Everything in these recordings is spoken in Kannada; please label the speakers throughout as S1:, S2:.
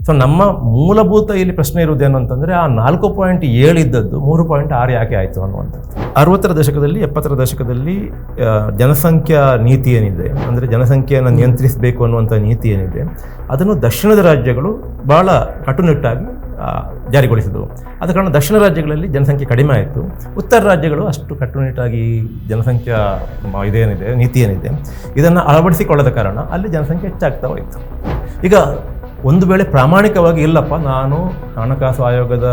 S1: ಸೊ ನಮ್ಮ ಮೂಲಭೂತ ಇಲ್ಲಿ ಪ್ರಶ್ನೆ ಇರುವುದೇನು ಅಂತಂದರೆ ಆ 4.7 ಇದ್ದದ್ದು 3.6 ಯಾಕೆ ಆಯಿತು ಅನ್ನುವಂಥದ್ದು. 60ರ ದಶಕದಲ್ಲಿ 70ರ ದಶಕದಲ್ಲಿ ಜನಸಂಖ್ಯಾ ನೀತಿ ಏನಿದೆ, ಅಂದರೆ ಜನಸಂಖ್ಯೆಯನ್ನು ನಿಯಂತ್ರಿಸಬೇಕು ಅನ್ನುವಂಥ ನೀತಿ ಏನಿದೆ, ಅದನ್ನು ದಕ್ಷಿಣದ ರಾಜ್ಯಗಳು ಭಾಳ ಕಟ್ಟುನಿಟ್ಟಾಗಿ ಜಾರಿಗೊಳಿಸಿದವು. ಆದ ಕಾರಣ ದಕ್ಷಿಣ ರಾಜ್ಯಗಳಲ್ಲಿ ಜನಸಂಖ್ಯೆ ಕಡಿಮೆ ಆಯಿತು. ಉತ್ತರ ರಾಜ್ಯಗಳು ಅಷ್ಟು ಕಟ್ಟುನಿಟ್ಟಾಗಿ ಜನಸಂಖ್ಯಾ ಇದೇನಿದೆ ನೀತಿ ಏನಿದೆ ಇದನ್ನು ಅಳವಡಿಸಿಕೊಳ್ಳದ ಕಾರಣ ಅಲ್ಲಿ ಜನಸಂಖ್ಯೆ ಹೆಚ್ಚಾಗ್ತಾ ಹೋಯಿತು. ಈಗ ಒಂದು ವೇಳೆ ಪ್ರಾಮಾಣಿಕವಾಗಿ ಇಲ್ಲಪ್ಪ ನಾನು ಹಣಕಾಸು ಆಯೋಗದ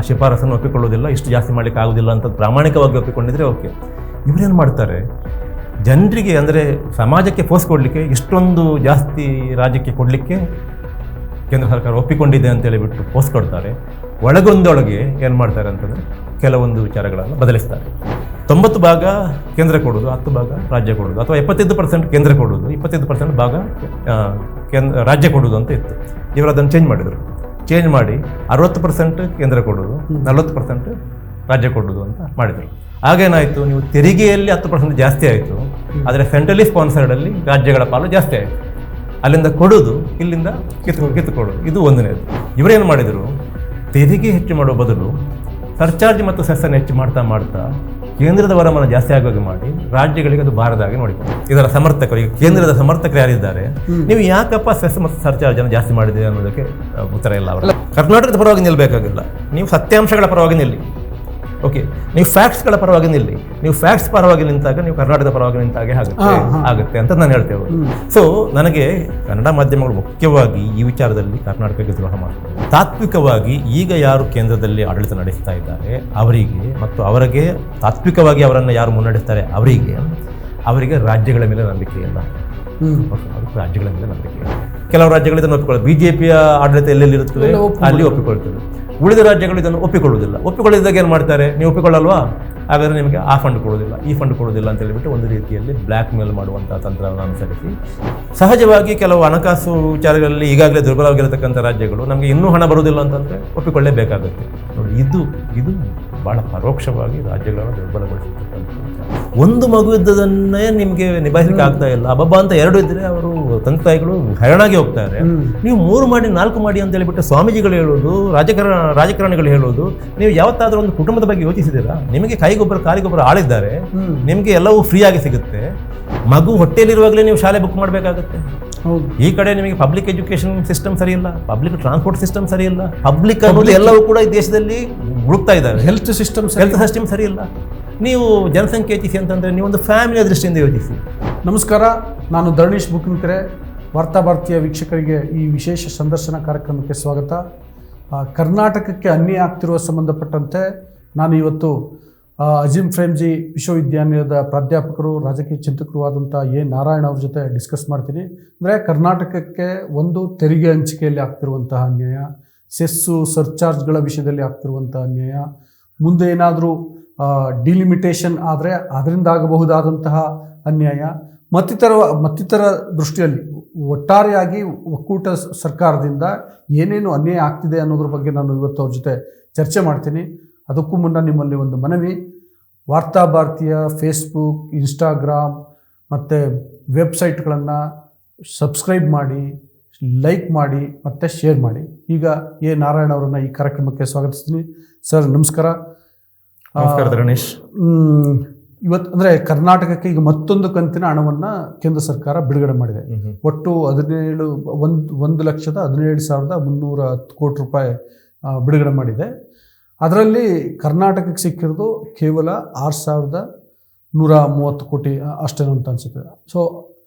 S1: ಶಿಫಾರಸನ್ನು ಒಪ್ಪಿಕೊಳ್ಳೋದಿಲ್ಲ, ಇಷ್ಟು ಜಾಸ್ತಿ ಮಾಡಲಿಕ್ಕೆ ಆಗೋದಿಲ್ಲ ಅಂತ ಪ್ರಾಮಾಣಿಕವಾಗಿ ಒಪ್ಪಿಕೊಂಡಿದ್ರೆ ಓಕೆ. ಇವರೇನು ಮಾಡ್ತಾರೆ, ಜನರಿಗೆ ಅಂದರೆ ಸಮಾಜಕ್ಕೆ ಫೋರ್ಸ್ ಕೊಡಲಿಕ್ಕೆ ಇಷ್ಟೊಂದು ಜಾಸ್ತಿ ರಾಜ್ಯಕ್ಕೆ ಕೊಡಲಿಕ್ಕೆ ಕೇಂದ್ರ ಸರ್ಕಾರ ಒಪ್ಪಿಕೊಂಡಿದೆ ಅಂತೇಳಿ ಬಿಟ್ಟು ಪೋಸ್ಟ್ ಕೊಡ್ತಾರೆ. ಒಳಗೊಂದೊಳಗೆ ಏನು ಮಾಡ್ತಾರೆ ಅಂತಂದರೆ ಕೆಲವೊಂದು ವಿಚಾರಗಳನ್ನು ಬದಲಿಸ್ತಾರೆ. 90 ಭಾಗ ಕೇಂದ್ರ ಕೊಡೋದು, 10 ಭಾಗ ರಾಜ್ಯ ಕೊಡೋದು, ಅಥವಾ 75% ಕೇಂದ್ರ ಕೊಡೋದು, 25% ಭಾಗ ರಾಜ್ಯ ಕೊಡೋದು ಅಂತ ಇತ್ತು. ಇವರು ಅದನ್ನು ಚೇಂಜ್ ಮಾಡಿ 60% ಕೇಂದ್ರ ಕೊಡೋದು, 40% ರಾಜ್ಯ ಕೊಡೋದು ಅಂತ ಮಾಡಿದರು. ಆಗೇನಾಯಿತು, ನೀವು ತೆರಿಗೆಯಲ್ಲಿ 10% ಜಾಸ್ತಿ ಆಯಿತು, ಆದರೆ ಸೆಂಟ್ರಲಿ ಸ್ಪಾನ್ಸರ್ಡಲ್ಲಿ ರಾಜ್ಯಗಳ ಪಾಲು ಜಾಸ್ತಿ ಆಯಿತು. ಅಲ್ಲಿಂದ ಕೊಡೋದು, ಇಲ್ಲಿಂದ ಕಿತ್ತುಕೊಡೋದು, ಇದು ಒಂದನೇದು. ಇವರೇನು ಮಾಡಿದರು, ತೆರಿಗೆ ಹೆಚ್ಚು ಮಾಡುವ ಬದಲು ಸರ್ಚಾರ್ಜ್ ಮತ್ತು ಸೆಸ್ಸನ್ನು ಹೆಚ್ಚು ಮಾಡ್ತಾ ಕೇಂದ್ರದ ವರಮಾನ ಜಾಸ್ತಿ ಆಗೋದು ಮಾಡಿ ರಾಜ್ಯಗಳಿಗೆ ಅದು ಬಾರದಾಗಿ ನೋಡಿಕೊಂಡು ಇದರ ಸಮರ್ಥಕರು, ಈಗ ಕೇಂದ್ರದ ಸಮರ್ಥಕರು ಯಾರಿದ್ದಾರೆ, ನೀವು ಯಾಕಪ್ಪ ಸೆಸ್ ಮತ್ತು ಸರ್ಚಾರ್ಜನ್ನು ಜಾಸ್ತಿ ಮಾಡಿದೆ ಅನ್ನೋದಕ್ಕೆ ಉತ್ತರ ಇಲ್ಲ. ಅವರ ಕರ್ನಾಟಕದ ಪರವಾಗಿ ನಿಲ್ಲಬೇಕಾಗಿಲ್ಲ, ನೀವು ಸತ್ಯಾಂಶಗಳ ಪರವಾಗಿ ನಿಲ್ಲಿ. ಓಕೆ, ನೀವು ಫ್ಯಾಕ್ಟ್ಸ್ಗಳ ಪರವಾಗಿ ನಿಲ್ಲಿ. ನೀವು ಫ್ಯಾಕ್ಟ್ಸ್ ಪರವಾಗಿ ನಿಂತಾಗ ನೀವು ಕರ್ನಾಟಕದ ಪರವಾಗಿ ನಿಂತಾಗೆ ಆಗುತ್ತೆ ಅಂತ ನಾನು ಹೇಳ್ತೇವೆ. ಸೊ ನನಗೆ ಕನ್ನಡ ಮಾಧ್ಯಮಗಳು ಮುಖ್ಯವಾಗಿ ಈ ವಿಚಾರದಲ್ಲಿ ಕರ್ನಾಟಕಕ್ಕೆ ದ್ರೋಹ ಮಾಡ್ತಾರೆ. ತಾತ್ವಿಕವಾಗಿ ಈಗ ಯಾರು ಕೇಂದ್ರದಲ್ಲಿ ಆಡಳಿತ ನಡೆಸ್ತಾ ಇದ್ದಾರೆ ಅವರಿಗೆ ಮತ್ತು ಅವರಿಗೆ ತಾತ್ವಿಕವಾಗಿ ಅವರನ್ನು ಯಾರು ಮುನ್ನಡೆಸ್ತಾರೆ ಅವರಿಗೆ ರಾಜ್ಯಗಳ ಮೇಲೆ ನಂಬಿಕೆ ಇಲ್ಲ. ರಾಜ್ಯಗಳ ಮೇಲೆ ನಂಬಿಕೆ ಇಲ್ಲ. ಕೆಲವು ರಾಜ್ಯಗಳು ಇದನ್ನು ಒಪ್ಪಿಕೊಳ್ಳೋದು, ಬಿಜೆಪಿಯ ಆಡಳಿತ ಎಲ್ಲೆಲ್ಲಿರುತ್ತವೆ ಅಲ್ಲಿ ಒಪ್ಪಿಕೊಳ್ತವೆ. ಉಳಿದ ರಾಜ್ಯಗಳು ಇದನ್ನು ಒಪ್ಪಿಕೊಳ್ಳುವುದಿಲ್ಲ. ಒಪ್ಪಿಕೊಳ್ಳದಿದ್ದಾಗ ಏನು ಮಾಡ್ತಾರೆ, ನೀವು ಒಪ್ಪಿಕೊಳ್ಳಲ್ವಾ, ಹಾಗಾದರೆ ನಿಮಗೆ ಆ ಫಂಡ್ ಕೊಡೋದಿಲ್ಲ, ಈ ಫಂಡ್ ಕೊಡೋದಿಲ್ಲ ಅಂತ ಹೇಳಿಬಿಟ್ಟು ಒಂದು ರೀತಿಯಲ್ಲಿ ಬ್ಲ್ಯಾಕ್ ಮೇಲ್ ಮಾಡುವಂಥ ತಂತ್ರವನ್ನು ಅನುಸರಿಸಿ ಸಹಜವಾಗಿ ಕೆಲವು ಹಣಕಾಸು ವಿಚಾರಗಳಲ್ಲಿ ಈಗಾಗಲೇ ದುರ್ಬಲವಾಗಿರತಕ್ಕಂಥ ರಾಜ್ಯಗಳು ನಮಗೆ ಇನ್ನೂ ಹಣ ಬರುವುದಿಲ್ಲ ಅಂತಂದರೆ ಒಪ್ಪಿಕೊಳ್ಳೇಬೇಕಾಗುತ್ತೆ. ನೋಡಿ, ಇದು ಭಾಳ ಪರೋಕ್ಷವಾಗಿ ರಾಜ್ಯಗಳನ್ನು ದುರ್ಬಲಗೊಳಿಸಿರ್ತಕ್ಕಂಥ ಒಂದು ಮಗು ಇದ್ದದನ್ನೇ ನಿಮಗೆ ನಿಭಾಯಿಸಲಿಕ್ಕೆ ಆಗ್ತಾ ಇಲ್ಲ. ಅಬ್ಬಬ್ಬ ಅಂತ 2 ಇದ್ದರೆ ಅವರು ತಂದೆ ತಾಯಿಗಳು ಹೈರಾಣಾಗಿ ಹೋಗ್ತಾರೆ. ನೀವು 3 ಮಾಡಿ 4 ಮಾಡಿ ಅಂತ ಹೇಳಿಬಿಟ್ಟು ಸ್ವಾಮೀಜಿಗಳು ಹೇಳೋದು, ರಾಜಕಾರಣಿಗಳು ಹೇಳೋದು. ನೀವು ಯಾವತ್ತಾದರೂ ಒಂದು ಕುಟುಂಬದ ಬಗ್ಗೆ ಯೋಚಿಸಿದ್ದೀರಾ? ನಿಮಗೆ ಕೈಗೊಬ್ಬರ ಕಾಲಿಗೊಬ್ಬರ ಆಳಿದ್ದಾರೆ, ನಿಮಗೆ ಎಲ್ಲವೂ ಫ್ರೀ ಆಗಿ ಸಿಗುತ್ತೆ. ಮಗು ಹೊಟ್ಟೆಯಲ್ಲಿರುವಾಗಲೇ ನೀವು ಶಾಲೆ ಬುಕ್ ಮಾಡಬೇಕಾಗುತ್ತೆ. ಈ ಕಡೆ ನಿಮಗೆ ಪಬ್ಲಿಕ್ ಎಜುಕೇಷನ್ ಸಿಸ್ಟಮ್ ಸರಿ ಇಲ್ಲ, ಪಬ್ಲಿಕ್ ಟ್ರಾನ್ಸ್ಪೋರ್ಟ್ ಸಿಸ್ಟಮ್ ಸರಿ ಇಲ್ಲ, ಪಬ್ಲಿಕ್ ಅನ್ನೋದು ಎಲ್ಲವೂ ಕೂಡ ಈ ದೇಶದಲ್ಲಿ ಹುಡುಕ್ತಾ ಇದ್ದಾರೆ. ಹೆಲ್ತ್ ಸಿಸ್ಟಮ್ ಸರಿ ಇಲ್ಲ. ನೀವು ಜನಸಂಖ್ಯೆ ಹೆಚ್ಚಿಸಿ ಅಂತಂದರೆ ನೀವೊಂದು ಫ್ಯಾಮಿಲಿಯ ದೃಷ್ಟಿಯಿಂದ ಯೋಚಿಸಿ.
S2: ನಮಸ್ಕಾರ, ನಾನು ಧರಣೀಶ್ ಬುಕ್ನಿಕೆರೆ. ವಾರ್ತಾಭಾರತೀಯ ವೀಕ್ಷಕರಿಗೆ ಈ ವಿಶೇಷ ಸಂದರ್ಶನ ಕಾರ್ಯಕ್ರಮಕ್ಕೆ ಸ್ವಾಗತ. ಕರ್ನಾಟಕಕ್ಕೆ ಅನ್ಯಾಯ ಆಗ್ತಿರುವ ಸಂಬಂಧಪಟ್ಟಂತೆ ನಾನು ಇವತ್ತು ಅಜೀಂ ಪ್ರೇಮ್ಜಿ ವಿಶ್ವವಿದ್ಯಾನಿಲಯದ ಪ್ರಾಧ್ಯಾಪಕರು, ರಾಜಕೀಯ ಚಿಂತಕರು ಆದಂಥ ನಾರಾಯಣ ಅವ್ರ ಜೊತೆ ಡಿಸ್ಕಸ್ ಮಾಡ್ತೀನಿ. ಅಂದರೆ ಕರ್ನಾಟಕಕ್ಕೆ ಒಂದು ತೆರಿಗೆ ಹಂಚಿಕೆಯಲ್ಲಿ ಆಗ್ತಿರುವಂತಹ ಅನ್ಯಾಯ, ಸೆಸ್ಸು ಸರ್ಚಾರ್ಜ್ಗಳ ವಿಷಯದಲ್ಲಿ ಆಗ್ತಿರುವಂಥ ಅನ್ಯಾಯ, ಮುಂದೆ ಏನಾದರೂ ಡಿಲಿಮಿಟೇಷನ್ ಆದರೆ ಅದರಿಂದ ಆಗಬಹುದಾದಂತಹ ಅನ್ಯಾಯ ಮತ್ತಿತರ ದೃಷ್ಟಿಯಲ್ಲಿ ಒಟ್ಟಾರೆಯಾಗಿ ಒಕ್ಕೂಟ ಸರ್ಕಾರದಿಂದ ಏನೇನು ಅನ್ಯಾಯ ಆಗ್ತಿದೆ ಅನ್ನೋದ್ರ ಬಗ್ಗೆ ನಾನು ಇವತ್ತು ಅವ್ರ ಜೊತೆ ಚರ್ಚೆ ಮಾಡ್ತೀನಿ. ಅದಕ್ಕೂ ಮುನ್ನ ನಿಮ್ಮಲ್ಲಿ ಒಂದು ಮನವಿ, ವಾರ್ತಾಭಾರತೀಯ ಫೇಸ್ಬುಕ್, ಇನ್ಸ್ಟಾಗ್ರಾಮ್ ಮತ್ತು ವೆಬ್ಸೈಟ್ಗಳನ್ನು ಸಬ್ಸ್ಕ್ರೈಬ್ ಮಾಡಿ, ಲೈಕ್ ಮಾಡಿ ಮತ್ತು ಶೇರ್ ಮಾಡಿ. ಈಗ ನಾರಾಯಣ ಅವರನ್ನು ಈ ಕಾರ್ಯಕ್ರಮಕ್ಕೆ ಸ್ವಾಗತಿಸ್ತೀನಿ. ಸರ್ ನಮಸ್ಕಾರ.
S1: ನಮಸ್ಕಾರ ಧರಣೀಶ್.
S2: ಇವತ್ತು ಅಂದರೆ ಕರ್ನಾಟಕಕ್ಕೆ ಈಗ ಮತ್ತೊಂದು ಕಂತಿನ ಹಣವನ್ನು ಕೇಂದ್ರ ಸರ್ಕಾರ ಬಿಡುಗಡೆ ಮಾಡಿದೆ. ಒಟ್ಟು 1,17,310 ಕೋಟಿ ರೂಪಾಯಿ ಬಿಡುಗಡೆ ಮಾಡಿದೆ. ಅದರಲ್ಲಿ ಕರ್ನಾಟಕಕ್ಕೆ ಸಿಕ್ಕಿರೋದು ಕೇವಲ 6,130 ಕೋಟಿ ಅಷ್ಟೇನೋ ಅಂತ ಅನಿಸುತ್ತೆ. ಸೊ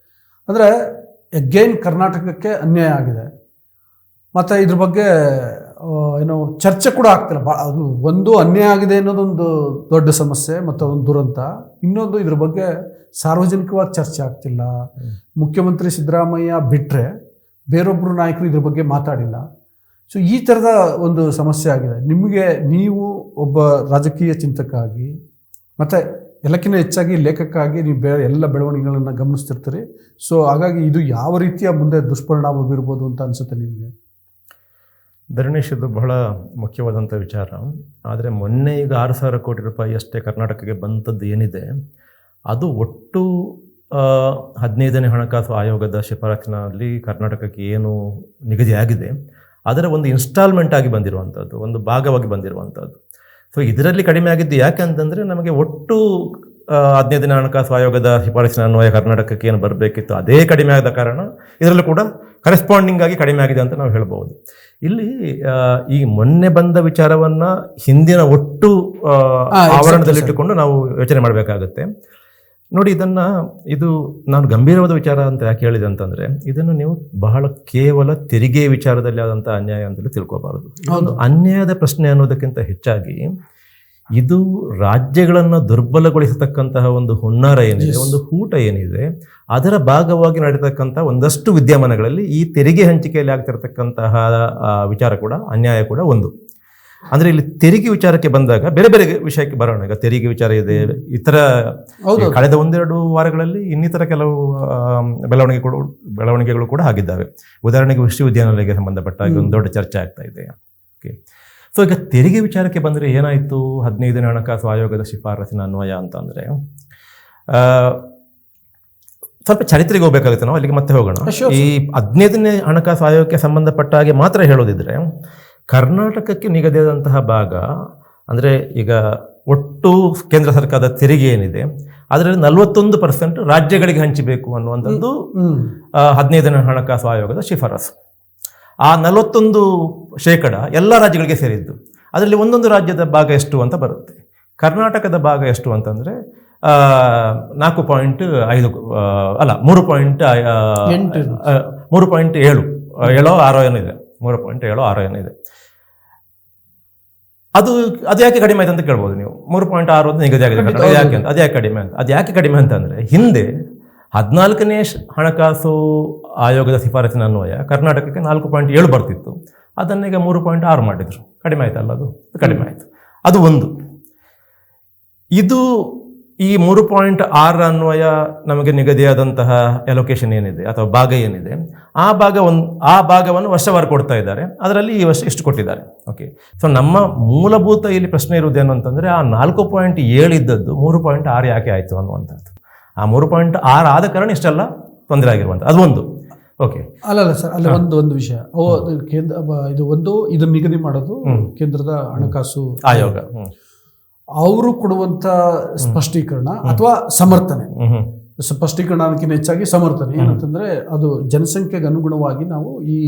S2: ಅಂದರೆ ಅಗೇನ್ ಕರ್ನಾಟಕಕ್ಕೆ ಅನ್ಯಾಯ ಆಗಿದೆ. ಮತ್ತು ಇದ್ರ ಬಗ್ಗೆ ಏನೋ ಚರ್ಚೆ ಕೂಡ ಆಗ್ತಿಲ್ಲ. ಅದು ಒಂದು ಅನ್ಯಾಯ ಆಗಿದೆ ಅನ್ನೋದೊಂದು ದೊಡ್ಡ ಸಮಸ್ಯೆ ಮತ್ತು ಅದೊಂದು ದುರಂತ. ಇನ್ನೊಂದು ಇದ್ರ ಬಗ್ಗೆ ಸಾರ್ವಜನಿಕವಾಗಿ ಚರ್ಚೆ ಆಗ್ತಿಲ್ಲ. ಮುಖ್ಯಮಂತ್ರಿ ಸಿದ್ದರಾಮಯ್ಯ ಬಿಟ್ಟರೆ ಬೇರೊಬ್ಬರು ನಾಯಕರು ಇದ್ರ ಬಗ್ಗೆ ಮಾತಾಡಿಲ್ಲ. ಸೊ ಈ ಥರದ ಒಂದು ಸಮಸ್ಯೆ ಆಗಿದೆ. ನೀವು ಒಬ್ಬ ರಾಜಕೀಯ ಚಿಂತಕ ಆಗಿ ಮತ್ತು ಎಲ್ಲಕ್ಕಿಂತ ಹೆಚ್ಚಾಗಿ ಲೇಖಕ ಆಗಿ ನೀವು ಎಲ್ಲ ಬೆಳವಣಿಗೆಗಳನ್ನು ಗಮನಿಸ್ತಿರ್ತೀರಿ. ಸೊ ಹಾಗಾಗಿ ಇದು ಯಾವ ರೀತಿಯ ಮುಂದೆ ದುಷ್ಪರಿಣಾಮ ಬೀರ್ಬೋದು ಅಂತ ಅನಿಸುತ್ತೆ ನಿಮಗೆ?
S1: ಧರಣೀಶ್, ಇದು ಬಹಳ ಮುಖ್ಯವಾದಂಥ ವಿಚಾರ. ಆದರೆ ಮೊನ್ನೆ ಈಗ 6,000 ಕೋಟಿ ರೂಪಾಯಿ ಅಷ್ಟೇ ಕರ್ನಾಟಕಕ್ಕೆ ಬಂದದ್ದು ಏನಿದೆ, ಅದು ಒಟ್ಟು 15ನೇ ಹಣಕಾಸು ಆಯೋಗದ ಶಿಫಾರಸಿನಲ್ಲಿ ಕರ್ನಾಟಕಕ್ಕೆ ಏನು ನಿಗದಿಯಾಗಿದೆ ಅದರ ಒಂದು ಇನ್ಸ್ಟಾಲ್ಮೆಂಟ್ ಆಗಿ ಬಂದಿರುವಂಥದ್ದು, ಒಂದು ಭಾಗವಾಗಿ ಬಂದಿರುವಂಥದ್ದು. ಸೊ ಇದರಲ್ಲಿ ಕಡಿಮೆ ಆಗಿದ್ದು ಯಾಕೆ ಅಂತಂದರೆ, ನಮಗೆ ಒಟ್ಟು 15ನೇ ಹಣಕಾಸು ಆಯೋಗದ ಶಿಫಾರಸಿನ ಅನ್ವಯ ಕರ್ನಾಟಕಕ್ಕೆ ಏನು ಬರಬೇಕಿತ್ತು ಅದೇ ಕಡಿಮೆ ಆದ ಕಾರಣ ಇದರಲ್ಲೂ ಕೂಡ ಕರೆಸ್ಪಾಂಡಿಂಗ್ ಆಗಿ ಕಡಿಮೆ ಆಗಿದೆ ಅಂತ ನಾವು ಹೇಳ್ಬೋದು. ಇಲ್ಲಿ ಈ ಮೊನ್ನೆ ಬಂದ ವಿಚಾರವನ್ನು ಹಿಂದಿನ ಒಟ್ಟು ಆವರಣದಲ್ಲಿಟ್ಟುಕೊಂಡು ನಾವು ಯೋಚನೆ ಮಾಡಬೇಕಾಗುತ್ತೆ. ನೋಡಿ, ಇದು ನಾನು ಗಂಭೀರವಾದ ವಿಚಾರ ಅಂತ ಯಾಕೆ ಹೇಳಿದೆ ಅಂತಂದರೆ, ಇದನ್ನು ನೀವು ಬಹಳ ಕೇವಲ ತೆರಿಗೆ ವಿಚಾರದಲ್ಲಿ ಆದಂಥ ಅನ್ಯಾಯ ಅಂತಲೇ ತಿಳ್ಕೊಬಾರದು. ಒಂದು ಅನ್ಯಾಯದ ಪ್ರಶ್ನೆ ಅನ್ನೋದಕ್ಕಿಂತ ಹೆಚ್ಚಾಗಿ ಇದು ರಾಜ್ಯಗಳನ್ನು ದುರ್ಬಲಗೊಳಿಸತಕ್ಕಂತಹ ಒಂದು ಹುನ್ನಾರ ಏನಿದೆ, ಒಂದು ಹೂಟ ಏನಿದೆ, ಅದರ ಭಾಗವಾಗಿ ನಡೀತಕ್ಕಂಥ ಒಂದಷ್ಟು ವಿದ್ಯಮಾನಗಳಲ್ಲಿ ಈ ತೆರಿಗೆ ಹಂಚಿಕೆಯಲ್ಲಿ ಆಗ್ತಿರತಕ್ಕಂತಹ ವಿಚಾರ ಕೂಡ, ಅನ್ಯಾಯ ಕೂಡ ಒಂದು. ಅಂದರೆ ಇಲ್ಲಿ ತೆರಿಗೆ ವಿಚಾರಕ್ಕೆ ಬಂದಾಗ ಬೇರೆ ಬೇರೆ ವಿಷಯಕ್ಕೆ ಬರೋಣ. ಈಗ ತೆರಿಗೆ ವಿಚಾರ ಇದೆ, ಇತರ ಕಳೆದ 1-2 ವಾರಗಳಲ್ಲಿ ಇನ್ನಿತರ ಕೆಲವು ಬೆಳವಣಿಗೆಗಳು ಕೂಡ ಆಗಿದ್ದಾವೆ. ಉದಾಹರಣೆಗೆ ವಿಶ್ವವಿದ್ಯಾನಿಲಯಕ್ಕೆ ಸಂಬಂಧಪಟ್ಟ ಒಂದು ದೊಡ್ಡ ಚರ್ಚೆ ಆಗ್ತಾ ಇದೆ. ಓಕೆ, ಸೊ ಈಗ ತೆರಿಗೆ ವಿಚಾರಕ್ಕೆ ಬಂದರೆ ಏನಾಯಿತು, 15ನೇ ಹಣಕಾಸು ಆಯೋಗದ ಶಿಫಾರಸಿನ ಅನ್ವಯ ಅಂತಂದರೆ, ಸ್ವಲ್ಪ ಚರಿತ್ರೆಗೆ ಹೋಗಬೇಕಾಗುತ್ತೆ ನಾವು, ಅಲ್ಲಿಗೆ ಮತ್ತೆ ಹೋಗೋಣ. ಈ 15ನೇ ಹಣಕಾಸು ಆಯೋಗಕ್ಕೆ ಸಂಬಂಧಪಟ್ಟ ಹಾಗೆ ಮಾತ್ರ ಹೇಳೋದಿದ್ರೆ, ಕರ್ನಾಟಕಕ್ಕೆ ನಿಗದಿಯಾದಂತಹ ಭಾಗ ಅಂದರೆ ಈಗ ಒಟ್ಟು ಕೇಂದ್ರ ಸರ್ಕಾರದ ತೆರಿಗೆ ಏನಿದೆ ಅದರಲ್ಲಿ 41% ರಾಜ್ಯಗಳಿಗೆ ಹಂಚಬೇಕು ಅನ್ನುವಂಥದ್ದು 15ನೇ ಹಣಕಾಸು ಆಯೋಗದ ಶಿಫಾರಸು. ಆ 41% ಎಲ್ಲ ರಾಜ್ಯಗಳಿಗೆ ಸೇರಿದ್ದು. ಅದರಲ್ಲಿ ಒಂದೊಂದು ರಾಜ್ಯದ ಭಾಗ ಎಷ್ಟು ಅಂತ ಬರುತ್ತೆ. ಕರ್ನಾಟಕದ ಭಾಗ ಎಷ್ಟು ಅಂತಂದರೆ 4.5 ಅಲ್ಲ 3.7 ಏನಿದೆ, 3.76 ಏನಿದೆ. ಅದು ಯಾಕೆ ಕಡಿಮೆ ಆಯ್ತು ಅಂತ ಕೇಳ್ಬೋದು ನೀವು. 3.6 ಅಂತ ನಿಗದಿ ಆಗಿದೆ, ಯಾಕೆ ಅಂತ, ಅದು ಯಾಕೆ ಕಡಿಮೆ ಅಂತ. ಅದು ಯಾಕೆ ಕಡಿಮೆ ಅಂತಂದರೆ, ಹಿಂದೆ 14ನೇ ಹಣಕಾಸು ಆಯೋಗದ ಶಿಫಾರಸಿನ ಅನ್ವಯ ಕರ್ನಾಟಕಕ್ಕೆ 4.7 ಬರ್ತಿತ್ತು. ಅದನ್ನೀಗ 3.6 ಮಾಡಿದರು. ಕಡಿಮೆ ಆಯ್ತಲ್ಲ, ಅದು ಕಡಿಮೆ ಆಯಿತು. ಅದು ಒಂದು. ಇದು ಈ 3.6 ಅನ್ವಯ ನಮಗೆ ನಿಗದಿಯಾದಂತಹ ಅಲೋಕೇಶನ್ ಏನಿದೆ ಅಥವಾ ಭಾಗ ಏನಿದೆ, ಆ ಭಾಗವನ್ನು ವರ್ಷವಾರ ಕೊಡ್ತಾ ಇದ್ದಾರೆ. ಅದರಲ್ಲಿ ಈ ವರ್ಷ ಇಷ್ಟು ಕೊಟ್ಟಿದ್ದಾರೆ. ಓಕೆ, ಸೊ ನಮ್ಮ ಮೂಲಭೂತ ಇಲ್ಲಿ ಪ್ರಶ್ನೆ ಇರುವುದೇನು ಅಂತಂದರೆ, ಆ 4.7 ಇದ್ದದ್ದು 3.6 ಯಾಕೆ ಆಯಿತು ಅನ್ನುವಂಥದ್ದು. ಆ 3.6 ಆದ ಕಾರಣ ಇಷ್ಟೆಲ್ಲ ತೊಂದರೆ ಆಗಿರುವಂಥದ್ದು. ಅದು ಒಂದು. ಓಕೆ,
S2: ಅಲ್ಲ ಸರ್, ಅಲ್ಲಿ ಒಂದು ವಿಷಯ, ಇದನ್ನು ನಿಗದಿ ಮಾಡೋದು ಕೇಂದ್ರದ ಹಣಕಾಸು
S1: ಆಯೋಗ.
S2: ಅವರು ಕೊಡುವಂತ ಸ್ಪಷ್ಟೀಕರಣ ಅಥವಾ ಸಮರ್ಥನೆ, ಸ್ಪಷ್ಟೀಕರಣ ಅನ್ನೋಕ್ಕಿಂತ ಹೆಚ್ಚಾಗಿ ಸಮರ್ಥನೆ ಏನಂತಂದ್ರೆ, ಅದು ಜನಸಂಖ್ಯೆಗೆ ಅನುಗುಣವಾಗಿ ನಾವು ಈ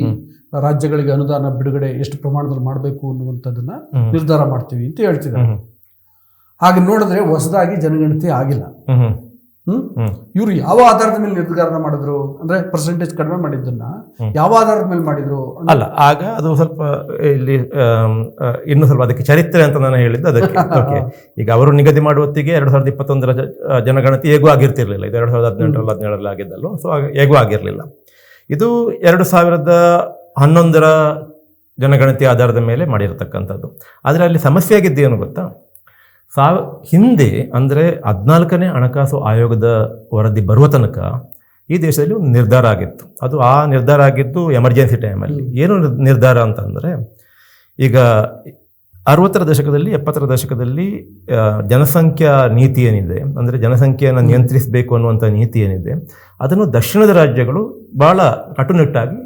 S2: ರಾಜ್ಯಗಳಿಗೆ ಅನುದಾನ ಬಿಡುಗಡೆ ಎಷ್ಟು ಪ್ರಮಾಣದಲ್ಲಿ ಮಾಡಬೇಕು ಅನ್ನುವಂಥದ್ದನ್ನ ನಿರ್ಧಾರ ಮಾಡ್ತೀವಿ ಅಂತ ಹೇಳ್ತಿದ್ದಾರೆ. ಹಾಗೆ ನೋಡಿದ್ರೆ ಹೊಸದಾಗಿ ಜನಗಣತಿ ಆಗಿಲ್ಲ. ಇವರು ಯಾವ ಆಧಾರದ ಮೇಲೆ ನಿರ್ಧಾರ ಮಾಡಿದ್ರು ಅಂದ್ರೆ, ಪರ್ಸೆಂಟೇಜ್ ಕಡಿಮೆ ಮಾಡಿದ್ದನ್ನ ಯಾವ ಆಧಾರದ ಮೇಲೆ ಮಾಡಿದ್ರು
S1: ಅಲ್ಲ. ಆಗ ಅದು ಸ್ವಲ್ಪ ಇಲ್ಲಿ ಇನ್ನು ಸ್ವಲ್ಪ ಅದಕ್ಕೆ ಚರಿತ್ರೆ ಅಂತ ನಾನು ಹೇಳಿದ್ದು ಅದಕ್ಕೆ. ಓಕೆ, ಈಗ ಅವರು ನಿಗದಿ ಮಾಡುವ ಹೊತ್ತಿಗೆ 2021ರ ಜನಗಣತಿ ಹೇಗೂ ಆಗಿರ್ತಿರ್ಲಿಲ್ಲ. ಇದು 2018ರಲ್ಲಿ 17ರಲ್ಲಿ ಆಗಿದ್ದಲ್ಲೋ, ಸೊ ಹೇಗೂ ಆಗಿರಲಿಲ್ಲ. ಇದು 2011ರ ಜನಗಣತಿ ಆಧಾರದ ಮೇಲೆ ಮಾಡಿರತಕ್ಕಂಥದ್ದು. ಆದರೆ ಅಲ್ಲಿ ಸಮಸ್ಯೆ ಆಗಿದ್ದು ಏನು ಗೊತ್ತಾ, ಹಿಂದೆ ಅಂದರೆ 14ನೇ ಹಣಕಾಸು ಆಯೋಗದ ವರದಿ ಬರುವ ತನಕ ಈ ದೇಶದಲ್ಲಿ ಒಂದು ನಿರ್ಧಾರ ಆಗಿತ್ತು. ಆ ನಿರ್ಧಾರ ಆಗಿದ್ದು ಎಮರ್ಜೆನ್ಸಿ ಟೈಮಲ್ಲಿ. ಏನು ನಿರ್ಧಾರ ಅಂತಂದರೆ, ಈಗ 60ರ ದಶಕದಲ್ಲಿ 70ರ ದಶಕದಲ್ಲಿ ಜನಸಂಖ್ಯಾ ನೀತಿ ಏನಿದೆ, ಅಂದರೆ ಜನಸಂಖ್ಯೆಯನ್ನು ನಿಯಂತ್ರಿಸಬೇಕು ಅನ್ನುವಂಥ ನೀತಿ ಏನಿದೆ, ಅದನ್ನು ದಕ್ಷಿಣದ ರಾಜ್ಯಗಳು ಭಾಳ ಕಟ್ಟುನಿಟ್ಟಾಗಿ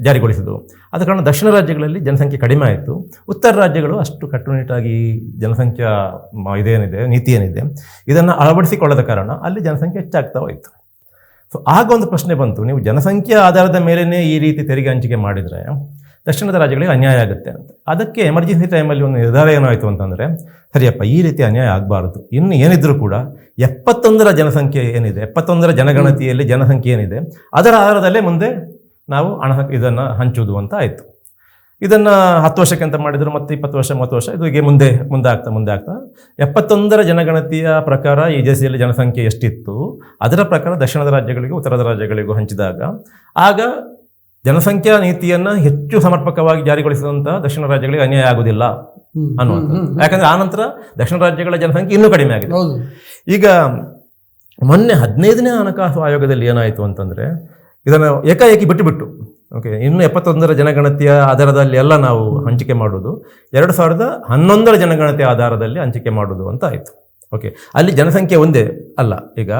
S1: ಜಾರಿಗೊಳಿಸಿದವು. ಆದ ಕಾರಣ ದಕ್ಷಿಣ ರಾಜ್ಯಗಳಲ್ಲಿ ಜನಸಂಖ್ಯೆ ಕಡಿಮೆ ಆಯಿತು. ಉತ್ತರ ರಾಜ್ಯಗಳು ಅಷ್ಟು ಕಟ್ಟುನಿಟ್ಟಾಗಿ ಜನಸಂಖ್ಯಾ ಇದೇನಿದೆ, ನೀತಿ ಏನಿದೆ, ಇದನ್ನು ಅಳವಡಿಸಿಕೊಳ್ಳದ ಕಾರಣ ಅಲ್ಲಿ ಜನಸಂಖ್ಯೆ ಹೆಚ್ಚಾಗ್ತಾ ಹೋಯಿತು. ಸೊ ಆಗ ಒಂದು ಪ್ರಶ್ನೆ ಬಂತು, ನೀವು ಜನಸಂಖ್ಯೆ ಆಧಾರದ ಮೇಲೇ ಈ ರೀತಿ ತೆರಿಗೆ ಹಂಚಿಕೆ ಮಾಡಿದರೆ ದಕ್ಷಿಣದ ರಾಜ್ಯಗಳಿಗೆ ಅನ್ಯಾಯ ಆಗುತ್ತೆ ಅಂತ. ಅದಕ್ಕೆ ಎಮರ್ಜೆನ್ಸಿ ಟೈಮಲ್ಲಿ ಒಂದು ನಿರ್ಧಾರ ಏನಾಯಿತು ಅಂತಂದರೆ, ಸರಿಯಪ್ಪ, ಈ ರೀತಿ ಅನ್ಯಾಯ ಆಗಬಾರ್ದು. ಇನ್ನು ಏನಿದ್ರೂ ಕೂಡ 71ರ ಜನಸಂಖ್ಯೆ ಏನಿದೆ, 71ರ ಜನಗಣತಿಯಲ್ಲಿ ಜನಸಂಖ್ಯೆ ಏನಿದೆ, ಅದರ ಆಧಾರದಲ್ಲೇ ಮುಂದೆ ನಾವು ಇದನ್ನು ಹಂಚುವುದು ಅಂತ ಆಯಿತು. ಇದನ್ನು 10 ವರ್ಷಕ್ಕೆ ಅಂತ ಮಾಡಿದ್ರು, ಮತ್ತೆ 20 ವರ್ಷ 30 ವರ್ಷ, ಇದು ಹೀಗೆ ಮುಂದೆ ಆಗ್ತಾ 71ರ ಜನಗಣತಿಯ ಪ್ರಕಾರ ಈ ದೇಶದಲ್ಲಿ ಜನಸಂಖ್ಯೆ ಎಷ್ಟಿತ್ತು ಅದರ ಪ್ರಕಾರ ದಕ್ಷಿಣದ ರಾಜ್ಯಗಳಿಗೂ ಉತ್ತರದ ರಾಜ್ಯಗಳಿಗೂ ಹಂಚಿದಾಗ ಆಗ ಜನಸಂಖ್ಯಾ ನೀತಿಯನ್ನು ಹೆಚ್ಚು ಸಮರ್ಪಕವಾಗಿ ಜಾರಿಗೊಳಿಸಿದಂಥ ದಕ್ಷಿಣ ರಾಜ್ಯಗಳಿಗೆ ಅನ್ಯಾಯ ಆಗುವುದಿಲ್ಲ ಅನ್ನುವಂಥದ್ದು. ಯಾಕಂದರೆ ಆನಂತರ ದಕ್ಷಿಣ ರಾಜ್ಯಗಳ ಜನಸಂಖ್ಯೆ ಇನ್ನೂ ಕಡಿಮೆ ಆಗಿದೆ. ಈಗ ಮೊನ್ನೆ 15ನೇ ಹಣಕಾಸು ಆಯೋಗದಲ್ಲಿ ಏನಾಯಿತು ಅಂತಂದರೆ, ಇದನ್ನು ಏಕಾಏಕಿ ಬಿಟ್ಟು ಓಕೆ, ಇನ್ನು 71ರ ಜನಗಣತಿಯ ಆಧಾರದಲ್ಲಿ ಎಲ್ಲ ನಾವು ಹಂಚಿಕೆ ಮಾಡೋದು, 2011ರ ಜನಗಣತಿಯ ಆಧಾರದಲ್ಲಿ ಹಂಚಿಕೆ ಮಾಡೋದು ಅಂತ ಆಯಿತು. ಓಕೆ, ಅಲ್ಲಿ ಜನಸಂಖ್ಯೆ ಒಂದೇ ಅಲ್ಲ. ಈಗ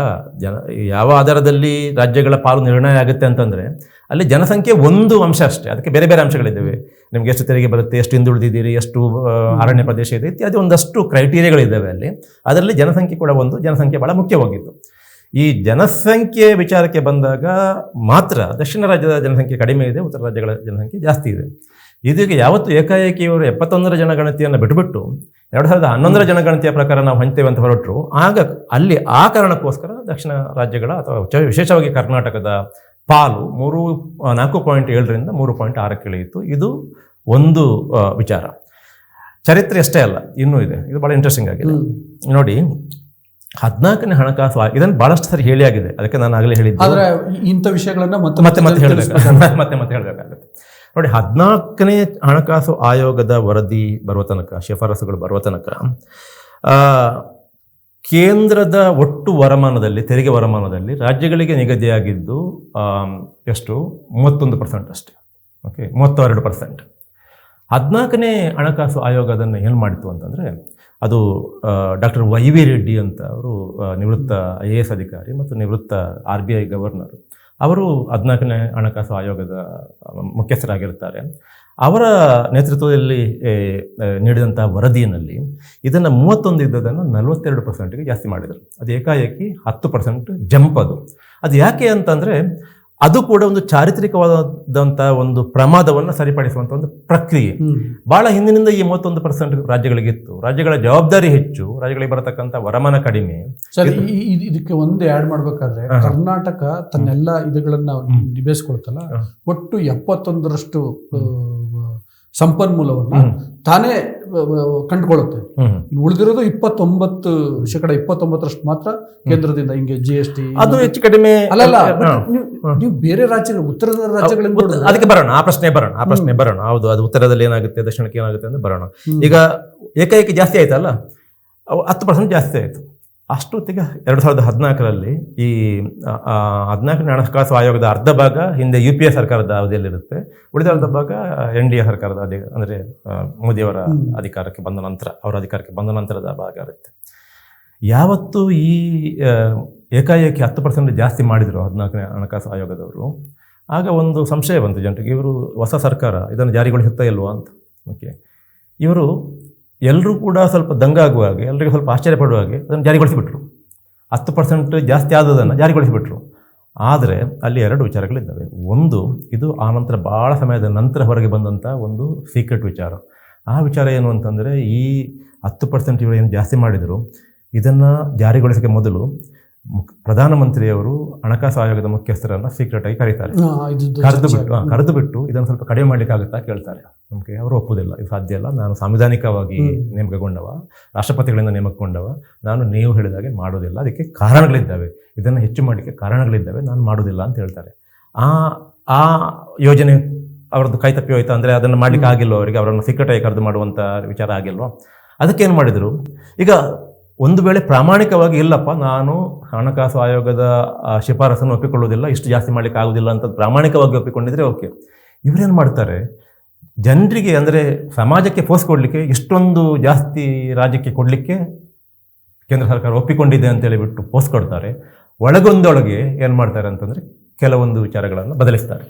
S1: ಯಾವ ಆಧಾರದಲ್ಲಿ ರಾಜ್ಯಗಳ ಪಾಲು ನಿರ್ಣಯ ಆಗುತ್ತೆ ಅಂತಂದರೆ ಅಲ್ಲಿ ಜನಸಂಖ್ಯೆ ಒಂದು ಅಂಶ ಅಷ್ಟೇ. ಅದಕ್ಕೆ ಬೇರೆ ಬೇರೆ ಅಂಶಗಳಿದ್ದಾವೆ. ನಿಮ್ಗೆ ಎಷ್ಟು ತೆರಿಗೆ ಬರುತ್ತೆ, ಎಷ್ಟು ಹಿಂದುಳಿದಿದ್ದೀರಿ, ಎಷ್ಟು ಅರಣ್ಯ ಪ್ರದೇಶ ಇದೆ ಇತ್ಯಾದಿ ಒಂದಷ್ಟು ಕ್ರೈಟೀರಿಯಾಗಳಿದ್ದಾವೆ ಅಲ್ಲಿ. ಅದರಲ್ಲಿ ಜನಸಂಖ್ಯೆ ಕೂಡ ಒಂದು. ಜನಸಂಖ್ಯೆ ಭಾಳ ಮುಖ್ಯವಾಗಿತ್ತು. ಈ ಜನಸಂಖ್ಯೆ ವಿಚಾರಕ್ಕೆ ಬಂದಾಗ ಮಾತ್ರ ದಕ್ಷಿಣ ರಾಜ್ಯದ ಜನಸಂಖ್ಯೆ ಕಡಿಮೆ ಇದೆ, ಉತ್ತರ ರಾಜ್ಯಗಳ ಜನಸಂಖ್ಯೆ ಜಾಸ್ತಿ ಇದೆ. ಇದೀಗ ಯಾವತ್ತು ಏಕಾಏಕಿ ಇವರು 71ರ ಜನಗಣತಿಯನ್ನು ಬಿಟ್ಟುಬಿಟ್ಟು 2011ರ ಜನಗಣತಿಯ ಪ್ರಕಾರ ನಾವು ಹಂಚ್ತೇವೆ ಅಂತ ಹೊರಟರು, ಆಗ ಅಲ್ಲಿ ಆ ಕಾರಣಕ್ಕೋಸ್ಕರ ದಕ್ಷಿಣ ರಾಜ್ಯಗಳ ಅಥವಾ ವಿಶೇಷವಾಗಿ ಕರ್ನಾಟಕದ ಪಾಲು 4.7ರಿಂದ 3.6ಕ್ಕೆ ಇಳಿಯಿತು. ಇದು ಒಂದು ವಿಚಾರ. ಚರಿತ್ರೆ ಅಷ್ಟೇ ಅಲ್ಲ, ಇನ್ನೂ ಇದೆ. ಇದು ಭಾಳ ಇಂಟ್ರೆಸ್ಟಿಂಗ್ ಆಗಿದೆ ನೋಡಿ. 14ನೇ ಹಣಕಾಸು ಇದನ್ನು ಭಾಳಷ್ಟು ಸರಿ ಹೇಳಿ ಆಗಿದೆ. ಅದಕ್ಕೆ ನಾನು ಆಗಲೇ ಹೇಳಿದ್ದೆ,
S2: ಆದರೆ ಇಂಥ ವಿಷಯಗಳನ್ನ
S1: ಮತ್ತೆ ಹೇಳಬೇಕಾಗುತ್ತೆ ನೋಡಿ. 14ನೇ ಹಣಕಾಸು ಆಯೋಗದ ವರದಿ ಬರುವ ತನಕ, ಶಿಫಾರಸುಗಳು ಬರುವ ತನಕ ಕೇಂದ್ರದ ಒಟ್ಟು ವರಮಾನದಲ್ಲಿ, ತೆರಿಗೆ ವರಮಾನದಲ್ಲಿ ರಾಜ್ಯಗಳಿಗೆ ನಿಗದಿಯಾಗಿದ್ದು ಎಷ್ಟು 31% ಅಷ್ಟೇ. ಓಕೆ, 32%. 14ನೇ ಹಣಕಾಸು ಆಯೋಗ ಅದನ್ನು ಏನು ಮಾಡಿತು ಅಂತಂದರೆ, ಅದು ಡಾಕ್ಟರ್ YV ರೆಡ್ಡಿ ಅಂತ ಅವರು ನಿವೃತ್ತ IAS ಅಧಿಕಾರಿ ಮತ್ತು ನಿವೃತ್ತ RBI ಗವರ್ನರ್. ಅವರು 14ನೇ ಹಣಕಾಸು ಆಯೋಗದ ಮುಖ್ಯಸ್ಥರಾಗಿರ್ತಾರೆ. ಅವರ ನೇತೃತ್ವದಲ್ಲಿ ನೀಡಿದಂಥ ವರದಿಯಲ್ಲಿ ಇದನ್ನು 31 ಇದ್ದದನ್ನು 42%ಗೆ ಜಾಸ್ತಿ ಮಾಡಿದರು. ಅದು ಏಕಾಏಕಿ 10% ಜಂಪ್. ಅದು ಯಾಕೆ ಅಂತಂದರೆ ಅದು ಕೂಡ ಒಂದು ಚಾರಿತ್ರಿಕವಾದಂಥ ಒಂದು ಪ್ರಮಾದವನ್ನು ಸರಿಪಡಿಸುವಂಥ ಒಂದು ಪ್ರಕ್ರಿಯೆ. ಭಾಳ ಹಿಂದಿನಿಂದ ಈ 31% ರಾಜ್ಯಗಳಿಗಿತ್ತು. ರಾಜ್ಯಗಳ ಜವಾಬ್ದಾರಿ ಹೆಚ್ಚು, ರಾಜ್ಯಗಳಿಗೆ ಬರತಕ್ಕಂಥ ವರಮಾನ ಕಡಿಮೆ.
S2: ಸರಿ, ಇದಕ್ಕೆ ಒಂದು ಆ್ಯಡ್ ಮಾಡಬೇಕಾದ್ರೆ ಕರ್ನಾಟಕ ತನ್ನೆಲ್ಲ ಇದಗಳನ್ನ ನಿಭಾಯಿಸ್ಕೊಳ್ತಲ್ಲ, ಒಟ್ಟು 71ರಷ್ಟು ಸಂಪನ್ಮೂಲವನ್ನ ತಾನೇ ಕಂಡುಕೊಳ್ಳುತ್ತೆ. ಉಳಿದಿರೋದು 29% ಮಾತ್ರ ಕೇಂದ್ರದಿಂದ. ಹಿಂಗೆ GST
S1: ಅದು ಹೆಚ್ಚು ಕಡಿಮೆ
S2: ಅಲ್ಲಲ್ಲ. ನೀವು ಬೇರೆ ರಾಜ್ಯಗಳು, ಉತ್ತರದ ರಾಜ್ಯಗಳಿಂದ
S1: ಅದಕ್ಕೆ ಬರೋಣ. ಆ ಪ್ರಶ್ನೆ ಬರೋಣ. ಹೌದು, ಅದು ಉತ್ತರದಲ್ಲಿ ಏನಾಗುತ್ತೆ, ದಕ್ಷಿಣಕ್ಕೆ ಏನಾಗುತ್ತೆ ಅಂತ ಬರೋಣ. ಈಗ ಏಕಾಏಕಿ ಜಾಸ್ತಿ ಆಯ್ತಲ್ಲ, 10% ಜಾಸ್ತಿ ಆಯಿತು. ಅಷ್ಟೊತ್ತಿಗೆ 2014ರಲ್ಲಿ ಈ 14ನೇ ಹಣಕಾಸು ಆಯೋಗದ ಅರ್ಧ ಭಾಗ ಹಿಂದೆ UPA ಸರ್ಕಾರದ ಅವಧಿಯಲ್ಲಿರುತ್ತೆ, ಉಳಿದ ಅರ್ಧ ಭಾಗ NDA ಸರ್ಕಾರದ ಅಂದರೆ ಮೋದಿಯವರ ಅಧಿಕಾರಕ್ಕೆ ಬಂದ ನಂತರ, ಅವರ ಅಧಿಕಾರಕ್ಕೆ ಬಂದ ನಂತರದ ಭಾಗ ಇರುತ್ತೆ. ಯಾವತ್ತು ಈ ಏಕಾಏಕಿ 10% ಜಾಸ್ತಿ ಮಾಡಿದರು 14ನೇ ಹಣಕಾಸು ಆಯೋಗದವರು, ಆಗ ಒಂದು ಸಂಶಯ ಬಂತು ಜನರಿಗೆ, ಇವರು ಹೊಸ ಸರ್ಕಾರ ಇದನ್ನು ಜಾರಿಗೊಳಿಸುತ್ತಾ ಇಲ್ವಾ ಅಂತ. ಓಕೆ, ಇವರು ಎಲ್ಲರೂ ಕೂಡ ಸ್ವಲ್ಪ ದಂಗಾಗುವ ಹಾಗೆ, ಎಲ್ಲರಿಗೂ ಸ್ವಲ್ಪ ಆಶ್ಚರ್ಯಪಡುವ ಹಾಗೆ ಅದನ್ನು ಜಾರಿಗೊಳಿಸಿಬಿಟ್ರು. 10% ಜಾಸ್ತಿ ಆದದನ್ನು ಜಾರಿಗೊಳಿಸಿಬಿಟ್ರು. ಆದರೆ ಅಲ್ಲಿ 2 ವಿಚಾರಗಳಿದ್ದಾವೆ. ಒಂದು, ಇದು ಆನಂತರ ಭಾಳ ಸಮಯದ ನಂತರ ಹೊರಗೆ ಬಂದಂಥ ಒಂದು ಸೀಕ್ರೆಟ್ ವಿಚಾರ. ಆ ವಿಚಾರ ಏನು ಅಂತಂದರೆ, ಈ 10% ಇವರು ಏನು ಜಾಸ್ತಿ ಮಾಡಿದರು, ಇದನ್ನು ಜಾರಿಗೊಳಿಸೋಕ್ಕೆ ಮೊದಲು ಪ್ರಧಾನಮಂತ್ರಿಯವರು ಹಣಕಾಸು ಆಯೋಗದ ಮುಖ್ಯಸ್ಥರನ್ನು ಸೀಕ್ರೆಟಾಗಿ ಕರೀತಾರೆ. ಕರೆದು ಬಿಟ್ಟು ಇದನ್ನು ಸ್ವಲ್ಪ ಕಡಿಮೆ ಮಾಡಲಿಕ್ಕಾಗುತ್ತಾ ಕೇಳ್ತಾರೆ. ನಮಗೆ ಅವರು ಒಪ್ಪುವುದಿಲ್ಲ, ಇದು ಸಾಧ್ಯ ಇಲ್ಲ, ನಾನು ಸಾಂವಿಧಾನಿಕವಾಗಿ ನೇಮಕಗೊಂಡವ, ರಾಷ್ಟ್ರಪತಿಗಳಿಂದ ನೇಮಕಗೊಂಡವ, ನೀವು ಹೇಳಿದಾಗೆ ಮಾಡೋದಿಲ್ಲ, ಅದಕ್ಕೆ ಕಾರಣಗಳಿದ್ದಾವೆ, ಇದನ್ನು ಹೆಚ್ಚು ಮಾಡಲಿಕ್ಕೆ ಕಾರಣಗಳಿದ್ದಾವೆ, ನಾನು ಮಾಡೋದಿಲ್ಲ ಅಂತ ಹೇಳ್ತಾರೆ. ಆ ಯೋಜನೆ ಅವ್ರದ್ದು ಕೈ ತಪ್ಪಿ ಹೋಯ್ತಾ ಅಂದರೆ ಅದನ್ನು ಮಾಡಲಿಕ್ಕೆ ಆಗಿಲ್ವ ಅವರಿಗೆ, ಅವರನ್ನು ಸೀಕ್ರೆಟಾಗಿ ಕರೆದು ಮಾಡುವಂಥ ವಿಚಾರ ಆಗಿಲ್ವ. ಅದಕ್ಕೇನು ಮಾಡಿದರು, ಈಗ ಒಂದು ವೇಳೆ ಪ್ರಾಮಾಣಿಕವಾಗಿ ಇಲ್ಲಪ್ಪ, ನಾನು ಹಣಕಾಸು ಆಯೋಗದ ಶಿಫಾರಸನ್ನು ಒಪ್ಪಿಕೊಳ್ಳೋದಿಲ್ಲ, ಇಷ್ಟು ಜಾಸ್ತಿ ಮಾಡಲಿಕ್ಕೆ ಆಗೋದಿಲ್ಲ ಅಂತ ಪ್ರಾಮಾಣಿಕವಾಗಿ ಒಪ್ಪಿಕೊಂಡಿದ್ರೆ ಓಕೆ. ಇವರೇನು ಮಾಡ್ತಾರೆ, ಜನರಿಗೆ ಅಂದರೆ ಸಮಾಜಕ್ಕೆ ಫೋರ್ಸ್ ಕೊಡಲಿಕ್ಕೆ, ಇಷ್ಟೊಂದು ಜಾಸ್ತಿ ರಾಜ್ಯಕ್ಕೆ ಕೊಡಲಿಕ್ಕೆ ಕೇಂದ್ರ ಸರ್ಕಾರ ಒಪ್ಪಿಕೊಂಡಿದೆ ಅಂತೇಳಿ ಬಿಟ್ಟು ಪೋಸ್ಟ್ ಕೊಡ್ತಾರೆ. ಒಳಗೊಂದೊಳಗೆ ಏನು ಮಾಡ್ತಾರೆ ಅಂತಂದರೆ ಕೆಲವೊಂದು ವಿಚಾರಗಳನ್ನು ಬದಲಿಸ್ತಾರೆ.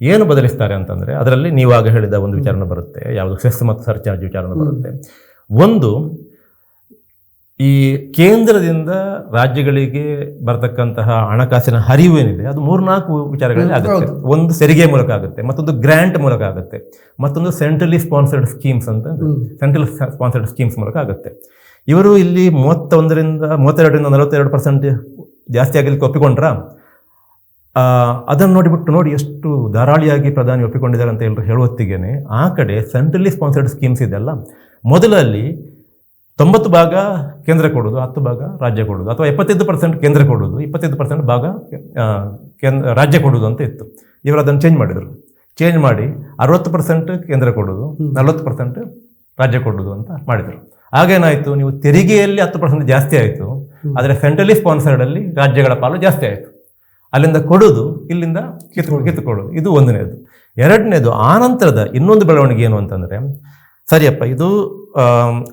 S1: ಏನು ಬದಲಿಸ್ತಾರೆ ಅಂತಂದರೆ, ಅದರಲ್ಲಿ ನೀವಾಗ ಹೇಳಿದ ಒಂದು ವಿಚಾರನ ಬರುತ್ತೆ, ಯಾವುದು ಸೆಸ್ ಮತ್ತು ಸರ್ಚಾರ್ಜ್ ವಿಚಾರನ ಬರುತ್ತೆ. ಒಂದು, ಈ ಕೇಂದ್ರದಿಂದ ರಾಜ್ಯಗಳಿಗೆ ಬರತಕ್ಕಂತಹ ಹಣಕಾಸಿನ ಹರಿವು ಏನಿದೆ ಅದು 3-4 ವಿಚಾರಗಳಲ್ಲಿ ಆಗುತ್ತೆ. ಒಂದು ತೆರಿಗೆ ಮೂಲಕ ಆಗುತ್ತೆ, ಮತ್ತೊಂದು ಗ್ರ್ಯಾಂಟ್ ಮೂಲಕ ಆಗುತ್ತೆ, ಮತ್ತೊಂದು ಸೆಂಟ್ರಲಿ ಸ್ಪಾನ್ಸರ್ಡ್ ಸ್ಕೀಮ್ಸ್ ಅಂತ ಸೆಂಟ್ರಲ್ ಸ್ಪಾನ್ಸರ್ಡ್ ಸ್ಕೀಮ್ಸ್ ಮೂಲಕ ಆಗುತ್ತೆ. ಇವರು ಇಲ್ಲಿ 32ರಿಂದ 42% ಜಾಸ್ತಿ ಆಗಲಿಕ್ಕೆ ಒಪ್ಪಿಕೊಂಡ್ರ, ಅದನ್ನು ನೋಡಿ ಎಷ್ಟು ಧಾರಾಳಿಯಾಗಿ ಪ್ರಧಾನಿ ಒಪ್ಪಿಕೊಂಡಿದ್ದಾರೆ ಅಂತ ಎಲ್ಲರೂ ಹೇಳುವತ್ತಿಗೆ ಆ ಕಡೆ ಸೆಂಟ್ರಲಿ ಸ್ಪಾನ್ಸರ್ಡ್ ಸ್ಕೀಮ್ಸ್ ಇದೆಲ್ಲ, ಮೊದಲಲ್ಲಿ 90 ಭಾಗ ಕೇಂದ್ರ ಕೊಡೋದು, 10 ಭಾಗ ರಾಜ್ಯ ಕೊಡೋದು, ಅಥವಾ 75% ಕೇಂದ್ರ ಕೊಡೋದು, 25% ಭಾಗ ರಾಜ್ಯ ಕೊಡೋದು ಅಂತ ಇತ್ತು. ಇವರು ಅದನ್ನು ಚೇಂಜ್ ಮಾಡಿ 60% ಕೇಂದ್ರ ಕೊಡೋದು, 40% ರಾಜ್ಯ ಕೊಡೋದು ಅಂತ ಮಾಡಿದರು. ಆಗೇನಾಯಿತು, ನೀವು ತೆರಿಗೆಯಲ್ಲಿ 10% ಜಾಸ್ತಿ ಆಯಿತು, ಆದರೆ ಸೆಂಟ್ರಲಿ ಸ್ಪಾನ್ಸರ್ಡಲ್ಲಿ ರಾಜ್ಯಗಳ ಪಾಲು ಜಾಸ್ತಿ ಆಯಿತು. ಅಲ್ಲಿಂದ ಕೊಡೋದು, ಇಲ್ಲಿಂದ ಕಿತ್ತುಕೊಳ್ಳೋದು. ಇದು ಒಂದನೇದು. ಎರಡನೇದು, ಆನಂತರದ ಇನ್ನೊಂದು ಬೆಳವಣಿಗೆ ಏನು ಅಂತಂದರೆ, ಸರಿಯಪ್ಪ, ಇದು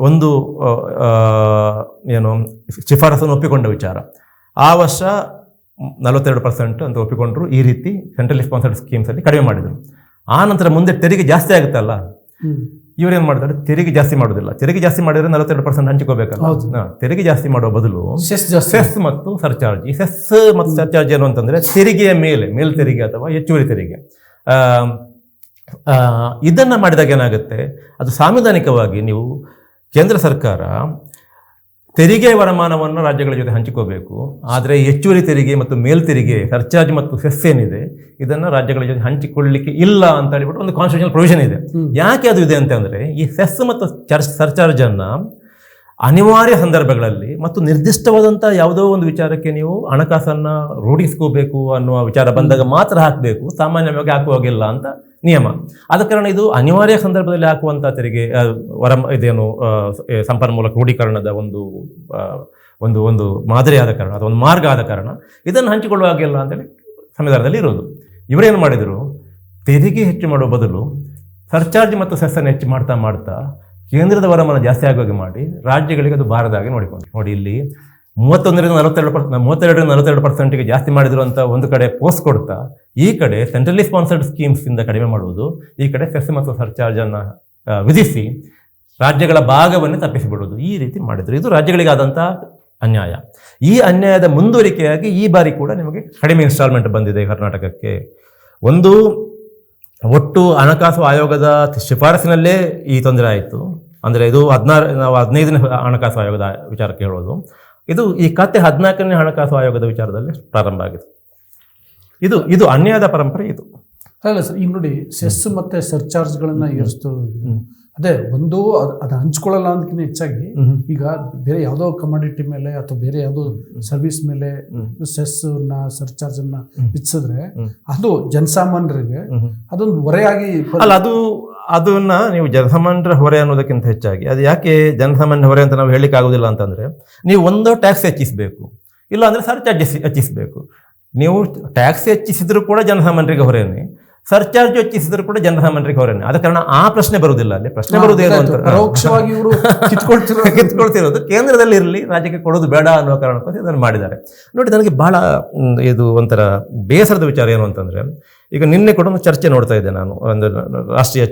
S1: ಒಂದು ಏನು ಶಿಫಾರಸನ್ನು ಒಪ್ಪಿಕೊಂಡ ವಿಚಾರ. ಆ ವರ್ಷ 42% ಅಂತ ಒಪ್ಪಿಕೊಂಡ್ರು. ಈ ರೀತಿ ಸೆಂಟ್ರಲ್ ಸ್ಪಾನ್ಸರ್ಡ್ ಸ್ಕೀಮ್ಸಲ್ಲಿ ಕಡಿಮೆ ಮಾಡಿದರು. ಆ ನಂತರ ಮುಂದೆ ತೆರಿಗೆ ಜಾಸ್ತಿ ಆಗುತ್ತಲ್ಲ, ಇವರೇನು ಮಾಡ್ತಾರೆ, ತೆರಿಗೆ ಜಾಸ್ತಿ ಮಾಡೋದಿಲ್ಲ. ತೆರಿಗೆ ಜಾಸ್ತಿ ಮಾಡಿದ್ರೆ 42% ಹಂಚಿಕೋಬೇಕಲ್ಲ. ತೆರಿಗೆ ಜಾಸ್ತಿ ಮಾಡುವ ಬದಲು ಸೆಸ್ ಮತ್ತು ಸರ್ಚಾರ್ಜ್. ಈ ಸೆಸ್ ಮತ್ತು ಸರ್ಚಾರ್ಜ್ ಏನು ಅಂತಂದರೆ ತೆರಿಗೆಯ ಮೇಲೆ ತೆರಿಗೆ ಅಥವಾ ಹೆಚ್ಚುವರಿ ತೆರಿಗೆ. ಇದನ್ನು ಮಾಡಿದಾಗ ಏನಾಗುತ್ತೆ, ಅದು ಸಾಂವಿಧಾನಿಕವಾಗಿ ನೀವು ಕೇಂದ್ರ ಸರ್ಕಾರ ತೆರಿಗೆ ವರಮಾನವನ್ನು ರಾಜ್ಯಗಳ ಜೊತೆ ಹಂಚಿಕೋಬೇಕು. ಆದರೆ ಹೆಚ್ಚುವರಿ ತೆರಿಗೆ ಮತ್ತು ಮೇಲ್ತೆರಿಗೆ ಸರ್ಚಾರ್ಜ್ ಮತ್ತು ಸೆಸ್ ಏನಿದೆ ಇದನ್ನು ರಾಜ್ಯಗಳ ಜೊತೆ ಹಂಚಿಕೊಳ್ಳಲಿಕ್ಕೆ ಇಲ್ಲ ಅಂತ ಹೇಳಿಬಿಟ್ಟು ಒಂದು ಕಾನ್ಸ್ಟಿಟ್ಯೂಷನಲ್ ಪ್ರೊವಿಷನ್ ಇದೆ. ಯಾಕೆ ಅದು ಇದೆ ಅಂತಂದರೆ, ಈ ಸೆಸ್ ಮತ್ತು ಸರ್ಚಾರ್ಜನ್ನು ಅನಿವಾರ್ಯ ಸಂದರ್ಭಗಳಲ್ಲಿ ಮತ್ತು ನಿರ್ದಿಷ್ಟವಾದಂಥ ಯಾವುದೋ ಒಂದು ವಿಚಾರಕ್ಕೆ ನೀವು ಹಣಕಾಸನ್ನು ರೂಢಿಸ್ಕೋಬೇಕು ಅನ್ನುವ ವಿಚಾರ ಬಂದಾಗ ಮಾತ್ರ ಹಾಕಬೇಕು, ಸಾಮಾನ್ಯವಾಗಿ ಹಾಕುವಾಗಿಲ್ಲ ಅಂತ ನಿಯಮ. ಆದ ಕಾರಣ ಇದು ಅನಿವಾರ್ಯ ಸಂದರ್ಭದಲ್ಲಿ ಹಾಕುವಂಥ ತೆರಿಗೆ ಇದೇನು ಸಂಪನ್ಮೂಲ ಕ್ರೋಢೀಕರಣದ ಒಂದು ಮಾದರಿಯಾದ ಕಾರಣ ಅಥವಾ ಒಂದು ಮಾರ್ಗ ಆದ ಕಾರಣ ಇದನ್ನು ಹಂಚಿಕೊಳ್ಳುವಾಗಿಲ್ಲ ಅಂತೇಳಿ ಸಂವಿಧಾನದಲ್ಲಿ ಇರೋದು. ಇವರೇನು ಮಾಡಿದರು, ತೆರಿಗೆ ಹೆಚ್ಚು ಮಾಡುವ ಬದಲು ಸರ್ಚಾರ್ಜ್ ಮತ್ತು ಸೆಸ್ಸನ್ನು ಹೆಚ್ಚು ಮಾಡ್ತಾ ಕೇಂದ್ರದ ವರಮಾನ ಜಾಸ್ತಿ ಆಗುವಾಗೆ ಮಾಡಿ ರಾಜ್ಯಗಳಿಗೆ ಅದು ಬಾರದಾಗಿ ನೋಡಿಕೊಂಡು. ನೋಡಿ, ಇಲ್ಲಿ 32% ಜಾಸ್ತಿ ಮಾಡಿದ್ರು ಅಂತ ಒಂದು ಕಡೆ ಪೋಸ್ಟ್ ಕೊಡ್ತಾ, ಈ ಕಡೆ ಸೆಂಟ್ರಲಿ ಸ್ಪಾನ್ಸರ್ಡ್ ಸ್ಕೀಮ್ಸಿಂದ ಕಡಿಮೆ ಮಾಡುವುದು, ಈ ಕಡೆ ಸೆಸ್ ಮತ್ತು ಸರ್ಚಾರ್ಜನ್ನು ವಿಧಿಸಿ ರಾಜ್ಯಗಳ ಭಾಗವನ್ನೇ ತಪ್ಪಿಸಿಬಿಡುವುದು, ಈ ರೀತಿ ಮಾಡಿದರು. ಇದು ರಾಜ್ಯಗಳಿಗಾದಂಥ ಅನ್ಯಾಯ. ಈ ಅನ್ಯಾಯದ ಮುಂದುವರಿಕೆಯಾಗಿ ಈ ಬಾರಿ ಕೂಡ ನಿಮಗೆ ಕಡಿಮೆ ಇನ್ಸ್ಟಾಲ್ಮೆಂಟ್ ಬಂದಿದೆ ಕರ್ನಾಟಕಕ್ಕೆ. ಒಂದು, ಒಟ್ಟು ಹಣಕಾಸು ಆಯೋಗದ ಶಿಫಾರಸಿನಲ್ಲೇ ಈ ತೊಂದರೆ ಆಯಿತು. ಅಂದರೆ ಇದು 15ನೇ ಹಣಕಾಸು ಆಯೋಗದ ವಿಚಾರಕ್ಕೆ ಹೇಳೋದು. ಇದು ಈ ಕತೆ 14ನೇ ಹಣಕಾಸು ಆಯೋಗದ ವಿಚಾರದಲ್ಲಿ ಪ್ರಾರಂಭ ಆಗಿದೆ. ಇದು ಅನ್ಯಾಯದ ಪರಂಪರೆ ಇದು.
S2: ಅಲ್ಲ ಸರ್, ಈಗ ನೋಡಿ, ಸೆಸ್ ಮತ್ತೆ ಸರ್ಚಾರ್ಜ್ಗಳನ್ನ ಏರಿಸ್ತು. ಅದೇ ಒಂದು ಅದು ಹಂಚ್ಕೊಳ್ಳಲ್ಲ ಅನ್ನೋದಕ್ಕಿಂತ ಹೆಚ್ಚಾಗಿ ಈಗ ಬೇರೆ ಯಾವುದೋ ಕಮಾಡಿಟಿ ಮೇಲೆ ಅಥವಾ ಬೇರೆ ಯಾವುದೋ ಸರ್ವಿಸ್ ಮೇಲೆ ಸೆಸ್ ಸರ್ಚಾರ್ಜ್ ಅನ್ನ ವಿಧಿಸಿದ್ರೆ ಅದು ಜನಸಾಮಾನ್ಯರಿಗೆ ಅದೊಂದು ಹೊರೆಯಾಗಿ
S1: ಅಲ್ಲ. ಅದನ್ನ ನೀವು ಜನಸಾಮಾನ್ಯರ ಹೊರೆ ಅನ್ನೋದಕ್ಕಿಂತ ಹೆಚ್ಚಾಗಿ ಅದು ಯಾಕೆ ಜನಸಾಮಾನ್ಯ ಹೊರೆ ಅಂತ ನಾವು ಹೇಳಲಿಕ್ಕೆ ಆಗೋದಿಲ್ಲ ಅಂತಂದ್ರೆ, ನೀವು ಒಂದು ಟ್ಯಾಕ್ಸ್ ಹೆಚ್ಚಿಸಬೇಕು, ಇಲ್ಲ ಅಂದ್ರೆ ಸರ್ಚಾರ್ಜ್ ಹೆಚ್ಚಿಸಬೇಕು. ನೀವು ಟ್ಯಾಕ್ಸ್ ಹೆಚ್ಚಿಸಿದ್ರು ಕೂಡ ಜನಸಾಮಾನ್ಯರಿಗೆ ಹೊರೆನೇ, ಸರ್ಚಾರ್ಜ್ ಹೆಚ್ಚಿಸಿದ್ರು ಕೂಡ ಜನಸಾಮಾನ್ಯರಿಗೆ ಹೊರೆನೇ. ಆದ ಕಾರಣ ಆ ಪ್ರಶ್ನೆ ಬರುವುದಿಲ್ಲ. ಅಲ್ಲಿ ಪ್ರಶ್ನೆ ಬರುವುದೇನು ಅಂತ
S2: ಪರೋಕ್ಷವಾಗಿ ಇವರು
S1: ಕಿತ್ಕೊಳ್ತಿರೋದು ಕೇಂದ್ರದಲ್ಲಿ ಇರಲಿ, ರಾಜ್ಯಕ್ಕೆ ಕೊಡೋದು ಬೇಡ ಅನ್ನೋ ಕಾರಣಕ್ಕೋಸ್ಕರ ಇದನ್ನು ಮಾಡಿದ್ದಾರೆ. ನೋಡಿ, ನನಗೆ ಬಹಳ ಇದು ಒಂಥರ ಬೇಸರದ ವಿಚಾರ ಏನು ಅಂತಂದ್ರೆ, ಈಗ ನಿನ್ನೆ ಕೂಡ ಒಂದು ಚರ್ಚೆ ನೋಡ್ತಾ ಇದ್ದೆ ನಾನು ಒಂದು ರಾಷ್ಟ್ರೀಯ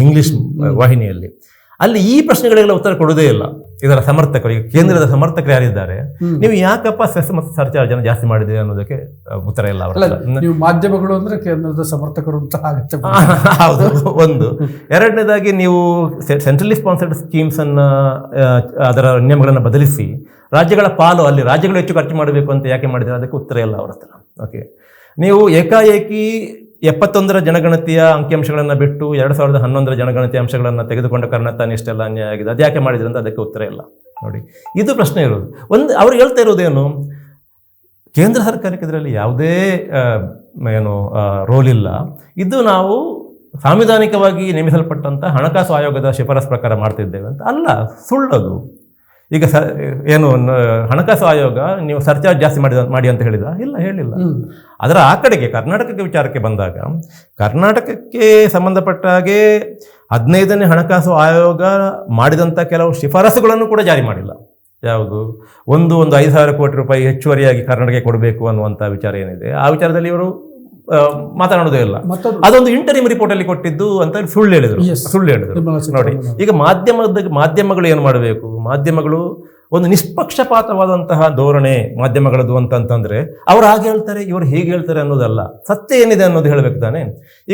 S1: ಇಂಗ್ಲಿಷ್ ವಾಹಿನಿಯಲ್ಲಿ. ಅಲ್ಲಿ ಈ ಪ್ರಶ್ನೆಗಳಿಗೆಲ್ಲ ಉತ್ತರ ಕೊಡೋದೇ ಇಲ್ಲ ಇದರ ಸಮರ್ಥಕರು. ಈಗ ಕೇಂದ್ರದ ಸಮರ್ಥಕರು ಯಾರಿದ್ದಾರೆ, ನೀವು ಯಾಕಪ್ಪ ಸೆಸ್ ಮತ್ತು ಸರ್ಚಾರ್ಜ್ ಅನ್ನು ಜಾಸ್ತಿ ಮಾಡಿದೆ ಅನ್ನೋದಕ್ಕೆ ಉತ್ತರ ಇಲ್ಲ ಅವರ.
S2: ನೀವು ಮಾಧ್ಯಮಗಳು ಅಂದ್ರೆ ಕೇಂದ್ರದ ಸಮರ್ಥಕರು ಅಂತ ಆಗುತ್ತೆ.
S1: ಹೌದು, ಒಂದು. ಎರಡನೇದಾಗಿ ನೀವು ಸೆಂಟ್ರಲಿ ಸ್ಪಾನ್ಸರ್ಡ್ ಸ್ಕೀಮ್ಸ್ ಅನ್ನ ಅದರ ನಿಯಮಗಳನ್ನು ಬದಲಿಸಿ ರಾಜ್ಯಗಳ ಪಾಲು, ಅಲ್ಲಿ ರಾಜ್ಯಗಳು ಹೆಚ್ಚು ಖರ್ಚು ಮಾಡಬೇಕು ಅಂತ ಯಾಕೆ ಮಾಡಿದ್ದಾರೆ ಅದಕ್ಕೆ ಉತ್ತರ ಇಲ್ಲ ಅವರ ಹತ್ರ. ಓಕೆ, ನೀವು ಏಕಾಏಕಿ 71ರ ಜನಗಣತಿಯ ಅಂಕಿಅಂಶಗಳನ್ನು ಬಿಟ್ಟು 2011ರ ಜನಗಣತಿಯ ಅಂಶಗಳನ್ನು ತೆಗೆದುಕೊಂಡ ಕಾರಣ ತಾನೇ ಇಷ್ಟೆಲ್ಲ ಅನ್ಯಾಯ ಆಗಿದೆ. ಅದು ಯಾಕೆ ಮಾಡಿದ್ರೆ ಅಂತ ಅದಕ್ಕೆ ಉತ್ತರ ಇಲ್ಲ. ನೋಡಿ, ಇದು ಪ್ರಶ್ನೆ ಇರೋದು. ಅವ್ರು ಹೇಳ್ತಾ ಇರೋದೇನು, ಕೇಂದ್ರ ಸರ್ಕಾರಕ್ಕೆ ಇದರಲ್ಲಿ ಯಾವುದೇ ರೋಲ್ ಇಲ್ಲ, ಇದು ನಾವು ಸಾಂವಿಧಾನಿಕವಾಗಿ ನೇಮಿಸಲ್ಪಟ್ಟಂಥ ಹಣಕಾಸು ಆಯೋಗದ ಶಿಫಾರಸು ಪ್ರಕಾರ ಮಾಡ್ತಿದ್ದೇವೆ ಅಂತ. ಅಲ್ಲ, ಸುಳ್ಳದು. ಈಗ ಹಣಕಾಸು ಆಯೋಗ ನೀವು ಸರ್ಚಾರ್ಜ್ ಜಾಸ್ತಿ ಮಾಡಿ ಅಂತ ಹೇಳಿಲ್ಲ. ಅದರ ಆ ಕಡೆಗೆ ಕರ್ನಾಟಕಕ್ಕೆ ವಿಚಾರಕ್ಕೆ ಬಂದಾಗ, ಕರ್ನಾಟಕಕ್ಕೆ ಸಂಬಂಧಪಟ್ಟ ಹಾಗೆ 15ನೇ ಹಣಕಾಸು ಆಯೋಗ ಮಾಡಿದಂಥ ಕೆಲವು ಶಿಫಾರಸುಗಳನ್ನು ಕೂಡ ಜಾರಿ ಮಾಡಿಲ್ಲ. ಯಾವುದು, ಒಂದು 5,000 ಕೋಟಿ ರೂಪಾಯಿ ಹೆಚ್ಚುವರಿಯಾಗಿ ಕರ್ನಾಟಕಕ್ಕೆ ಕೊಡಬೇಕು ಅನ್ನುವಂಥ ವಿಚಾರ ಏನಿದೆ, ಆ ವಿಚಾರದಲ್ಲಿ ಇವರು ಮಾತನಾಡೋದೇ ಇಲ್ಲ. ಅದೊಂದು ಇಂಟರಿಮ್ ರಿಪೋರ್ಟ್ ಅಲ್ಲಿ ಕೊಟ್ಟಿದ್ದು ಅಂತ ಸುಳ್ಳು ಹೇಳಿದ್ರು. ನೋಡಿ, ಈಗ ಮಾಧ್ಯಮಗಳು ಏನು ಮಾಡಬೇಕು, ಮಾಧ್ಯಮಗಳು ಒಂದು ನಿಷ್ಪಕ್ಷಪಾತವಾದಂತಹ ಧೋರಣೆ ಮಾಧ್ಯಮಗಳದ್ದು ಅಂತಂದ್ರೆ ಅವ್ರು ಹಾಗೆ ಹೇಳ್ತಾರೆ, ಇವರು ಹೇಗೆ ಹೇಳ್ತಾರೆ ಅನ್ನೋದಲ್ಲ, ಸತ್ಯ ಏನಿದೆ ಅನ್ನೋದು ಹೇಳಬೇಕು ತಾನೆ.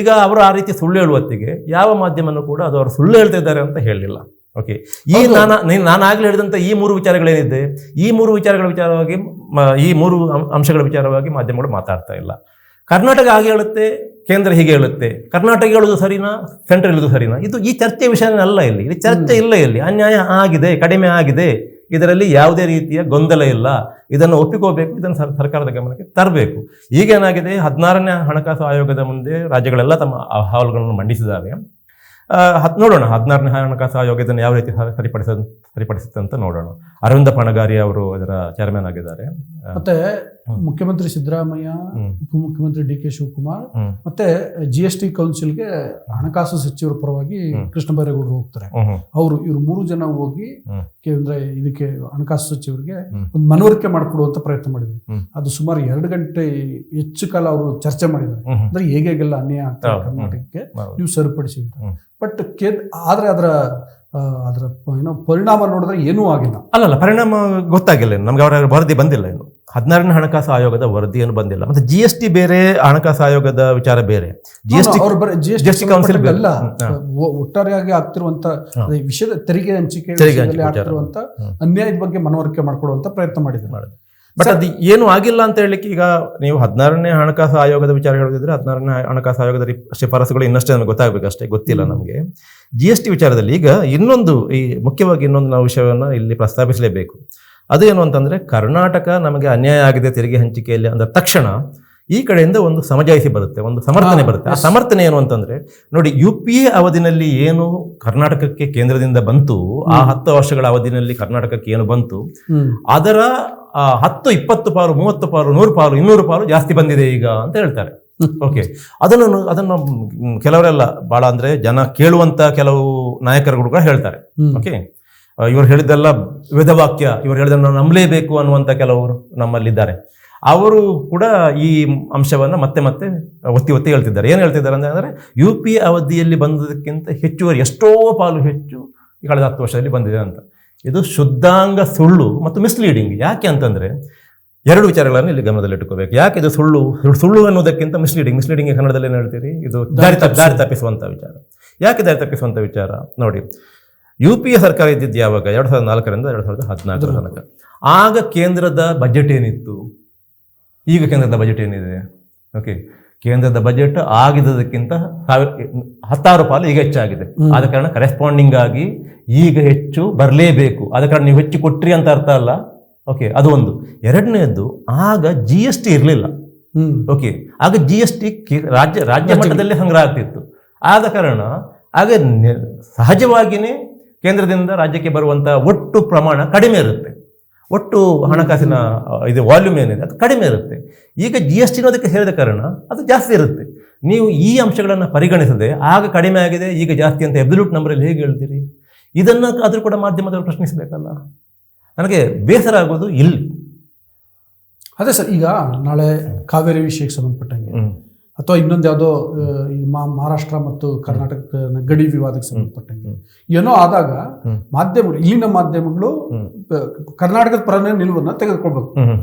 S1: ಈಗ ಅವರು ಆ ರೀತಿ ಸುಳ್ಳು ಹೇಳುವತ್ತಿಗೆ ಯಾವ ಮಾಧ್ಯಮನೂ ಕೂಡ ಅದು ಅವರು ಸುಳ್ಳು ಹೇಳ್ತಾ ಇದ್ದಾರೆ ಅಂತ ಹೇಳಲಿಲ್ಲ. ಓಕೆ, ಈ ನಾನಾಗಲೇ ಹೇಳಿದಂಥ ಈ 3 ವಿಚಾರಗಳೇನಿದೆ, ಈ 3 ವಿಚಾರಗಳ ವಿಚಾರವಾಗಿ, ಈ 3 ಅಂಶಗಳ ವಿಚಾರವಾಗಿ ಮಾಧ್ಯಮಗಳು ಮಾತಾಡ್ತಾ ಇಲ್ಲ. ಕರ್ನಾಟಕ ಹಾಗೆ ಹೇಳುತ್ತೆ, ಕೇಂದ್ರ ಹೀಗೆ ಹೇಳುತ್ತೆ, ಕರ್ನಾಟಕ ಹೇಳೋದು ಸರಿನಾ, ಸೆಂಟ್ರಲ್ ಹೇಳೋದು ಸರಿನಾ, ಈ ಚರ್ಚೆ ವಿಷಯನೇ ಅಲ್ಲ. ಇಲ್ಲಿ ಚರ್ಚೆ ಇಲ್ಲ. ಇಲ್ಲಿ ಅನ್ಯಾಯ ಆಗಿದೆ, ಕಡಿಮೆ ಆಗಿದೆ, ಇದರಲ್ಲಿ ಯಾವುದೇ ರೀತಿಯ ಗೊಂದಲ ಇಲ್ಲ. ಇದನ್ನು ಒಪ್ಪಿಕೋಬೇಕು, ಇದನ್ನು ಸರ್ಕಾರದ ಗಮನಕ್ಕೆ ತರಬೇಕು. ಈಗೇನಾಗಿದೆ, 16ನೇ ಹಣಕಾಸು ಆಯೋಗದ ಮುಂದೆ ರಾಜ್ಯಗಳೆಲ್ಲ ತಮ್ಮ ಅಹವಾಲುಗಳನ್ನು ಮಂಡಿಸಿದ್ದಾವೆ. ನೋಡೋಣ 16ನೇ ಹಣಕಾಸು ಆಯೋಗ ಇದನ್ನು ಯಾವ ರೀತಿ ಸರಿಪಡಿಸುತ್ತೆ ಅಂತ ನೋಡೋಣ. ಅರವಿಂದ ಪಣಗಾರಿ ಅವರು ಅದರ ಚೇರ್ಮನ್ ಆಗಿದ್ದಾರೆ.
S2: ಮತ್ತೆ ಮುಖ್ಯಮಂತ್ರಿ ಸಿದ್ದರಾಮಯ್ಯ, ಉಪಮುಖ್ಯಮಂತ್ರಿ ಡಿ ಕೆ ಶಿವಕುಮಾರ್ ಮತ್ತೆ GST ಕೌನ್ಸಿಲ್ಗೆ ಹಣಕಾಸು ಸಚಿವರ ಪರವಾಗಿ ಕೃಷ್ಣ ಬೈರೇಗೌಡರು ಹೋಗ್ತಾರೆ. ಇವರು 3 ಜನ ಹೋಗಿ ಅಂದ್ರೆ ಇದಕ್ಕೆ ಹಣಕಾಸು ಸಚಿವರಿಗೆ ಒಂದು ಮನವರಿಕೆ ಮಾಡಿಕೊಡುವಂತ ಪ್ರಯತ್ನ ಮಾಡಿದ್ರು. ಅದು ಸುಮಾರು 2 ಗಂಟೆ ಹೆಚ್ಚು ಕಾಲ ಅವರು ಚರ್ಚೆ ಮಾಡಿದ್ದಾರೆ. ಅಂದ್ರೆ ಹೇಗೆಲ್ಲ ಅನ್ಯಾಯ ಆಗ್ತದೆ ಕರ್ನಾಟಕಕ್ಕೆ, ನೀವು ಸರಿಪಡಿಸಿ ಅಂತ. ಬಟ್ ಆದ್ರೆ ಅದರ ಏನೋ ಪರಿಣಾಮ ನೋಡಿದ್ರೆ ಏನೂ ಆಗಿಲ್ಲ.
S1: ಅಲ್ಲಲ್ಲ, ಪರಿಣಾಮ ಗೊತ್ತಾಗಿಲ್ಲ ನಮ್ಗೆ. ಅವರ ವರದಿ ಬಂದಿಲ್ಲ ಇನ್ನು. 16ನೇ ಹಣಕಾಸು ಆಯೋಗದ ವರದಿ ಏನು ಬಂದಿಲ್ಲ. ಮತ್ತೆ GST ಬೇರೆ, ಹಣಕಾಸು ಆಯೋಗದ ವಿಚಾರ ಬೇರೆ. GST ಕೌನ್ಸಿಲ್ ಅಲ್ಲ,
S2: ಒಟ್ಟಾರೆಯಾಗಿ ಆಗ್ತಿರುವಂತ ವಿಷಯದ ತೆರಿಗೆ ಹಂಚಿಕೆ ಆಗ್ತಿರುವಂತ ಅನ್ಯಾಯದ ಬಗ್ಗೆ ಮನವರಿಕೆ ಮಾಡಿಕೊಡುವಂತ ಪ್ರಯತ್ನ ಮಾಡಿದ್ದಾರೆ.
S1: ಬಟ್ ಅದು ಏನು ಆಗಿಲ್ಲ ಅಂತ ಹೇಳಲಿಕ್ಕೆ, ಈಗ ನೀವು 16ನೇ ಹಣಕಾಸು ಆಯೋಗದ ವಿಚಾರ ಹೇಳಿದ್ರೆ 16ನೇ ಹಣಕಾಸು ಆಯೋಗದ ಶಿಫಾರಸುಗಳು ಇನ್ನಷ್ಟೇ ನಮಗೆ ಗೊತ್ತಾಗಬೇಕಷ್ಟೇ, ಗೊತ್ತಿಲ್ಲ ನಮಗೆ. GST ವಿಚಾರದಲ್ಲಿ ಈಗ ಮುಖ್ಯವಾಗಿ ಇನ್ನೊಂದು ನಾವು ವಿಷಯವನ್ನು ಇಲ್ಲಿ ಪ್ರಸ್ತಾಪಿಸಲೇಬೇಕು. ಅದು ಏನು ಅಂತಂದ್ರೆ, ಕರ್ನಾಟಕ ನಮಗೆ ಅನ್ಯಾಯ ಆಗಿದೆ ತೆರಿಗೆ ಹಂಚಿಕೆಯಲ್ಲಿ ಅಂದ ತಕ್ಷಣ ಈ ಕಡೆಯಿಂದ ಒಂದು ಸಮಜಾಯಿಸಿ ಬರುತ್ತೆ, ಒಂದು ಸಮರ್ಥನೆ ಬರುತ್ತೆ. ಆ ಸಮರ್ಥನೆ ಏನು ಅಂತಂದ್ರೆ, ನೋಡಿ, UPA ಅವಧಿನಲ್ಲಿ ಏನು ಕರ್ನಾಟಕಕ್ಕೆ ಕೇಂದ್ರದಿಂದ ಬಂತು, ಆ 10 ವರ್ಷಗಳ ಅವಧಿನಲ್ಲಿ ಕರ್ನಾಟಕಕ್ಕೆ ಏನು ಬಂತು, ಅದರ 10, 20 ಪಾಲು, 30 ಪಾಲು, 100 ಪಾಲು, 200 ಪಾಲು ಜಾಸ್ತಿ ಬಂದಿದೆ ಈಗ ಅಂತ ಹೇಳ್ತಾರೆ. ಓಕೆ, ಅದನ್ನು ಕೆಲವರೆಲ್ಲ ಬಹಳ ಅಂದ್ರೆ ಜನ ಕೇಳುವಂತ ಕೆಲವು ನಾಯಕರುಗಳು ಕೂಡ ಹೇಳ್ತಾರೆ. ಓಕೆ, ಇವರು ಹೇಳಿದ್ದೆಲ್ಲ ವೇದವಾಕ್ಯ, ಇವರು ಹೇಳಿದನ್ನು ನಾವು ನಂಬಲೇಬೇಕು ಅನ್ನುವಂಥ ಕೆಲವರು ನಮ್ಮಲ್ಲಿದ್ದಾರೆ. ಅವರು ಕೂಡ ಈ ಅಂಶವನ್ನು ಮತ್ತೆ ಮತ್ತೆ ಒತ್ತಿ ಹೇಳ್ತಿದ್ದಾರೆ. ಏನು ಹೇಳ್ತಿದ್ದಾರೆ ಅಂದರೆ, UPA ಅವಧಿಯಲ್ಲಿ ಬಂದದಕ್ಕಿಂತ ಹೆಚ್ಚುವರಿ ಎಷ್ಟೋ ಪಾಲು ಹೆಚ್ಚು ಕಳೆದ 10 ವರ್ಷದಲ್ಲಿ ಬಂದಿದೆ ಅಂತ. ಇದು ಶುದ್ಧಾಂಗ ಸುಳ್ಳು ಮತ್ತು ಮಿಸ್ಲೀಡಿಂಗ್. ಯಾಕೆ ಅಂತಂದರೆ, 2 ವಿಚಾರಗಳನ್ನು ಇಲ್ಲಿ ಗಮನದಲ್ಲಿಟ್ಟುಕೋಬೇಕು. ಯಾಕೆ ಇದು ಸುಳ್ಳು ಅನ್ನೋದಕ್ಕಿಂತ ಮಿಸ್ಲೀಡಿಂಗ್ ಕನ್ನಡದಲ್ಲಿ ಏನು ಹೇಳ್ತೀರಿ, ಇದು ದಾರಿ ತಪ್ಪಿಸುವಂಥ ವಿಚಾರ. ಯಾಕೆ ದಾರಿ ತಪ್ಪಿಸುವಂಥ ವಿಚಾರ? ನೋಡಿ, UPA ಸರ್ಕಾರ ಇದ್ದಿದ್ದು ಯಾವಾಗ? 2004ರಿಂದ 2014 ತನಕ. ಆಗ ಕೇಂದ್ರದ ಬಜೆಟ್ ಏನಿತ್ತು, ಈಗ ಕೇಂದ್ರದ ಬಜೆಟ್ ಏನಿದೆ? ಓಕೆ, ಕೇಂದ್ರದ ಬಜೆಟ್ ಆಗಿದ್ದಕ್ಕಿಂತ 16 ಪಾಲು ಈಗ ಹೆಚ್ಚಾಗಿದೆ. ಆದ ಕಾರಣ ಕರೆಸ್ಪಾಂಡಿಂಗ್ ಆಗಿ ಈಗ ಹೆಚ್ಚು ಬರಲೇಬೇಕು. ಆದ ಕಾರಣ ನೀವು ಹೆಚ್ಚು ಕೊಟ್ರಿ ಅಂತ ಅರ್ಥ ಅಲ್ಲ. ಓಕೆ, ಅದು ಒಂದು. ಎರಡನೇದ್ದು, ಆಗ GST ಇರಲಿಲ್ಲ. ಓಕೆ, ಆಗ GST ರಾಜ್ಯ ಮಟ್ಟದಲ್ಲಿ ಸಂಗ್ರಹ ಆಗ್ತಿತ್ತು. ಆದ ಕಾರಣ ಆಗ ಸಹಜವಾಗಿಯೇ ಕೇಂದ್ರದಿಂದ ರಾಜ್ಯಕ್ಕೆ ಬರುವಂಥ ಒಟ್ಟು ಪ್ರಮಾಣ ಕಡಿಮೆ ಇರುತ್ತೆ. ಒಟ್ಟು ಹಣಕಾಸಿನ ಇದು ವಾಲ್ಯೂಮ್ ಏನಿದೆ ಅದು ಕಡಿಮೆ ಇರುತ್ತೆ. ಈಗ GST ಅನ್ನೋದಕ್ಕೆ ಸೇರಿದ ಕಾರಣ ಅದು ಜಾಸ್ತಿ ಇರುತ್ತೆ. ನೀವು ಈ ಅಂಶಗಳನ್ನು ಪರಿಗಣಿಸದೆ ಆಗ ಕಡಿಮೆ ಆಗಿದೆ ಈಗ ಜಾಸ್ತಿ ಅಂತ ಎಬ್ಸಲ್ಯೂಟ್ ನಂಬರಲ್ಲಿ ಹೇಗೆ ಹೇಳ್ತೀರಿ? ಇದನ್ನು ಆದರೂ ಕೂಡ ಮಾಧ್ಯಮದವರು ಪ್ರಶ್ನಿಸಬೇಕಲ್ಲ. ನನಗೆ ಬೇಸರ ಆಗೋದು ಇಲ್ಲಿ.
S2: ಅದೇ ಸರ್, ಈಗ ನಾಳೆ ಕಾವೇರಿ ವಿಷಯಕ್ಕೆ ಸಂಬಂಧಪಟ್ಟಂಗೆ ಅಥವಾ ಇನ್ನೊಂದು ಯಾವುದೋ ಈ ಮಹಾರಾಷ್ಟ್ರ ಮತ್ತು ಕರ್ನಾಟಕ ಗಡಿ ವಿವಾದಕ್ಕೆ ಸಂಬಂಧಪಟ್ಟಂಗೆ ಏನೋ ಆದಾಗ ಮಾಧ್ಯಮಗಳು, ಇಲ್ಲಿನ ಮಾಧ್ಯಮಗಳು ಕರ್ನಾಟಕದ ಪರನೇ ನಿಲುವನ್ನು ತೆಗೆದುಕೊಳ್ಬೇಕು.